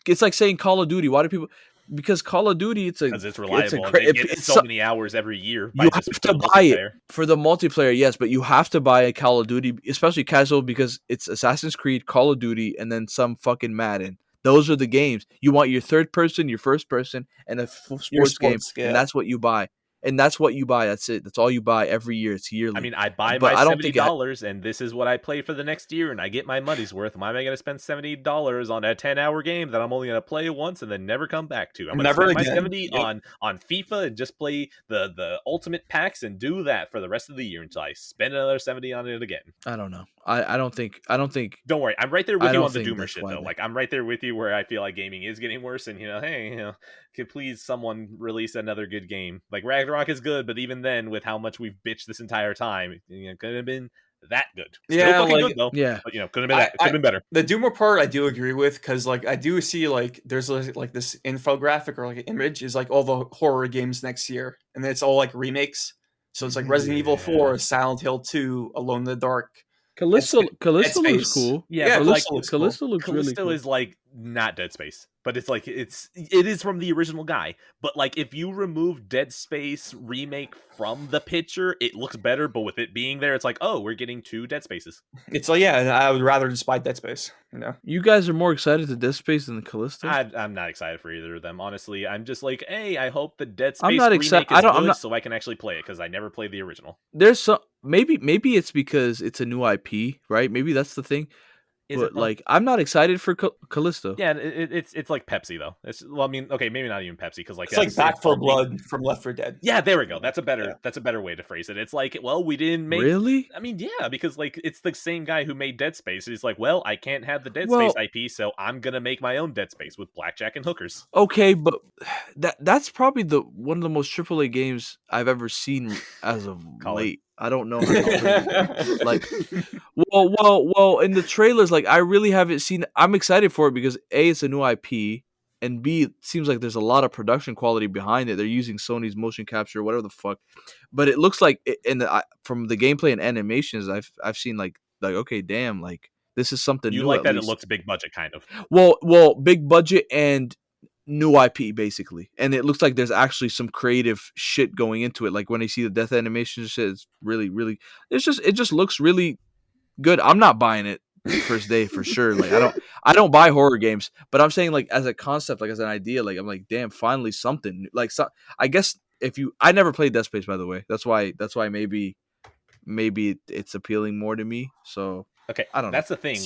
S4: It's like saying Call of Duty. Why do people? Because Call of Duty,
S1: because it's reliable. It's so many hours every year.
S4: You have to buy it for the multiplayer, yes, but you have to buy a Call of Duty, especially casual, because it's Assassin's Creed, Call of Duty, and then some fucking Madden. Those are the games. You want your third person, your first person, and a sports game, and that's what you buy. And that's what you buy. That's it. That's all you buy every year. It's yearly.
S1: I mean, I buy my $70, and this is what I play for the next year, and I get my money's worth. Why am I going to spend $70 on a 10-hour game that I'm only going to play once and then never come back to? I'm going to spend my 70 on FIFA and just play the ultimate packs and do that for the rest of the year until I spend another 70 on it again.
S4: I don't know. I don't think.
S1: Don't worry, I'm right there with you on the Doomer shit though. Like, I'm right there with you where I feel like gaming is getting worse, and hey, could please someone release another good game? Like Ragnarok is good, but even then, with how much we've bitched this entire time, it could have been that good. Still fucking good though.
S4: Yeah,
S1: but could have been that. It could have been better.
S5: The Doomer part, I do agree with, because like I do see like there's like this infographic or like an image is like all the horror games next year, and then it's all like remakes. So it's like Resident Evil 4, Silent Hill 2, Alone in the Dark.
S4: Callisto looks cool.
S1: Yeah,
S4: Callisto looks really cool.
S1: Is like not Dead Space, but it's like it is from the original guy. But like if you remove Dead Space remake from the picture, it looks better. But with it being there, it's like, oh, we're getting 2 Dead Spaces.
S5: It's like, yeah, I would rather just buy Dead Space.
S4: You guys are more excited to Dead Space than the Callisto.
S1: I'm not excited for either of them, honestly. I'm just like, hey, I hope the Dead Space
S4: I'm not
S1: remake is good, so I can actually play it because I never played the original.
S4: There's some maybe it's because it's a new IP, right? Maybe that's the thing. But like, I'm not excited for Callisto.
S1: Yeah, it's like Pepsi though. I mean, okay, maybe not even Pepsi because like
S5: it's like Back 4 Blood from Left 4 Dead.
S1: Yeah, there we go. That's a better way to phrase it. It's like, well, we didn't make.
S4: Really?
S1: I mean, yeah, because like it's the same guy who made Dead Space. He's like, well, I can't have the Dead Space IP, so I'm gonna make my own Dead Space with blackjack and hookers.
S4: Okay, but that's probably one of the most AAA games I've ever seen as of late. I don't know how like well in the trailers, like I really haven't seen. I'm excited for it because A, it's a new IP, and B, it seems like there's a lot of production quality behind it. They're using Sony's motion capture, whatever the fuck. But it looks like from the gameplay and animations I've seen like okay, damn, like this is something
S1: you
S4: new.
S1: Like that least. It looks big budget kind of.
S4: Well, big budget and new IP basically, and it looks like there's actually some creative shit going into it. Like when I see the death animation shit, it's really it just looks really good. I'm not buying it the first day for sure. Like I don't buy horror games, but I'm saying like as a concept, like as an idea, like I'm like, damn, finally something. Like I guess I never played Dead Space, by the way. That's why maybe it's appealing more to me. So
S1: okay,
S4: I don't know.
S1: That's the thing.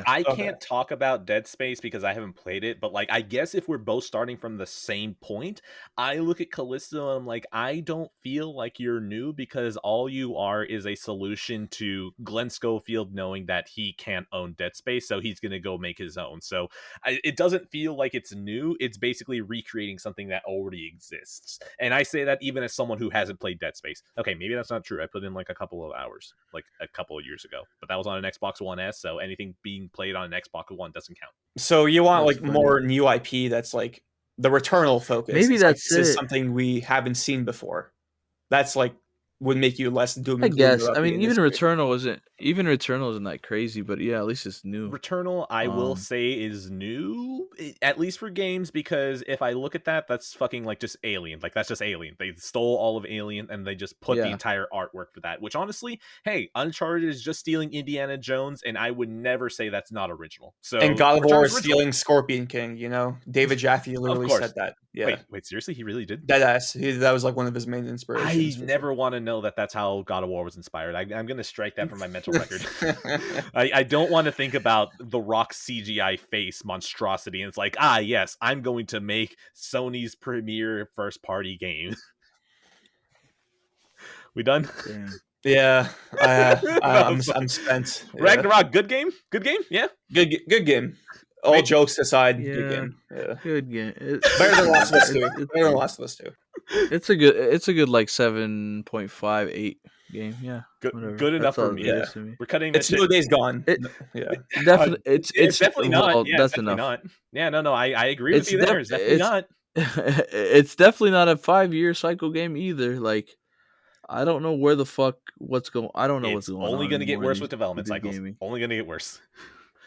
S1: I can't talk about Dead Space because I haven't played it, but like I guess if we're both starting from the same point, I look at Callisto and I'm like, I don't feel like you're new because all you are is a solution to Glenn Schofield knowing that he can't own Dead Space, so he's gonna go make his own. So it doesn't feel like it's new. It's basically recreating something that already exists. And I say that even as someone who hasn't played Dead Space. Okay, maybe that's not true. I put in like a couple of hours, like a couple of years ago, but that was on an Xbox One S, so anything being played on an Xbox One doesn't count.
S5: So you want like more new IP that's like the Returnal focus.
S4: Maybe that's
S5: like, this is something we haven't seen before. That's like would make you less doom and gloom.
S4: I guess. I mean, even Returnal isn't that crazy, but yeah, at least it's new.
S1: Returnal, I will say, is new, at least for games, because if I look at that, that's fucking like just Alien. Like that's just Alien. They stole all of Alien and they just put the entire artwork for that. Which honestly, hey, Uncharted is just stealing Indiana Jones, and I would never say that's not original. So
S5: and God of War is stealing Scorpion King. David Jaffe literally said that. Yeah.
S1: Wait, seriously, he really did?
S5: Deadass. That was like one of his main inspirations.
S1: I never want to know that that's how God of War was inspired. I'm going to strike that from my mental record. I don't want to think about the Rock's CGI face monstrosity. And it's like, yes, I'm going to make Sony's premier first-party game. We done?
S5: Yeah. I'm spent. Yeah.
S1: Ragnarok, good game? Good game? Yeah?
S5: Good game. All jokes aside, good game. Yeah.
S4: Good game.
S5: Better than Last of Us 2.
S4: It's a good like 7.58 game. Yeah, whatever.
S1: Good enough
S4: That's
S1: for
S4: all
S1: me.
S4: it is to me.
S1: We're cutting that
S5: It's
S1: shit.
S5: no days gone.
S4: It-
S5: Yeah.
S4: Definitely, it's
S1: definitely not.
S4: well,
S1: Yeah,
S4: that's
S1: it's definitely
S4: enough.
S1: not. Yeah, no, I agree with
S4: It's
S1: you there. It's definitely not.
S4: it's definitely not a 5-year cycle game either. Like, I don't know where the fuck what's going. I don't know what's
S1: It's
S4: going
S1: only
S4: on
S1: going to get
S4: anymore in
S1: worse
S4: these-
S1: with development
S4: these
S1: cycles.
S4: gaming.
S1: Only going to get worse.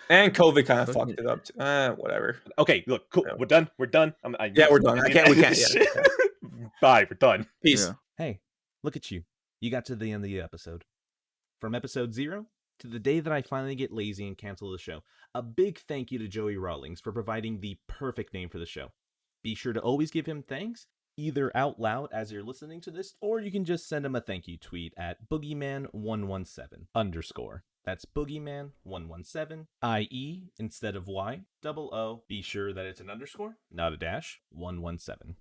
S5: And COVID kind of
S4: Fucking-
S5: fucked it up. Whatever.
S1: Okay, look, cool.
S5: Yeah.
S1: We're done. We're done.
S5: Yeah, we're done. We can't. Yeah.
S1: Bye. We're done.
S5: Peace.
S4: Yeah.
S6: Hey, look at you. You got to the end of the episode. From episode 0 to the day that I finally get lazy and cancel the show, a big thank you to Joey Rawlings for providing the perfect name for the show. Be sure to always give him thanks, either out loud as you're listening to this, or you can just send him a thank you tweet at boogeyman117_. That's boogeyman117, IE instead of Y, double O. Be sure that it's an underscore, not a dash, 117.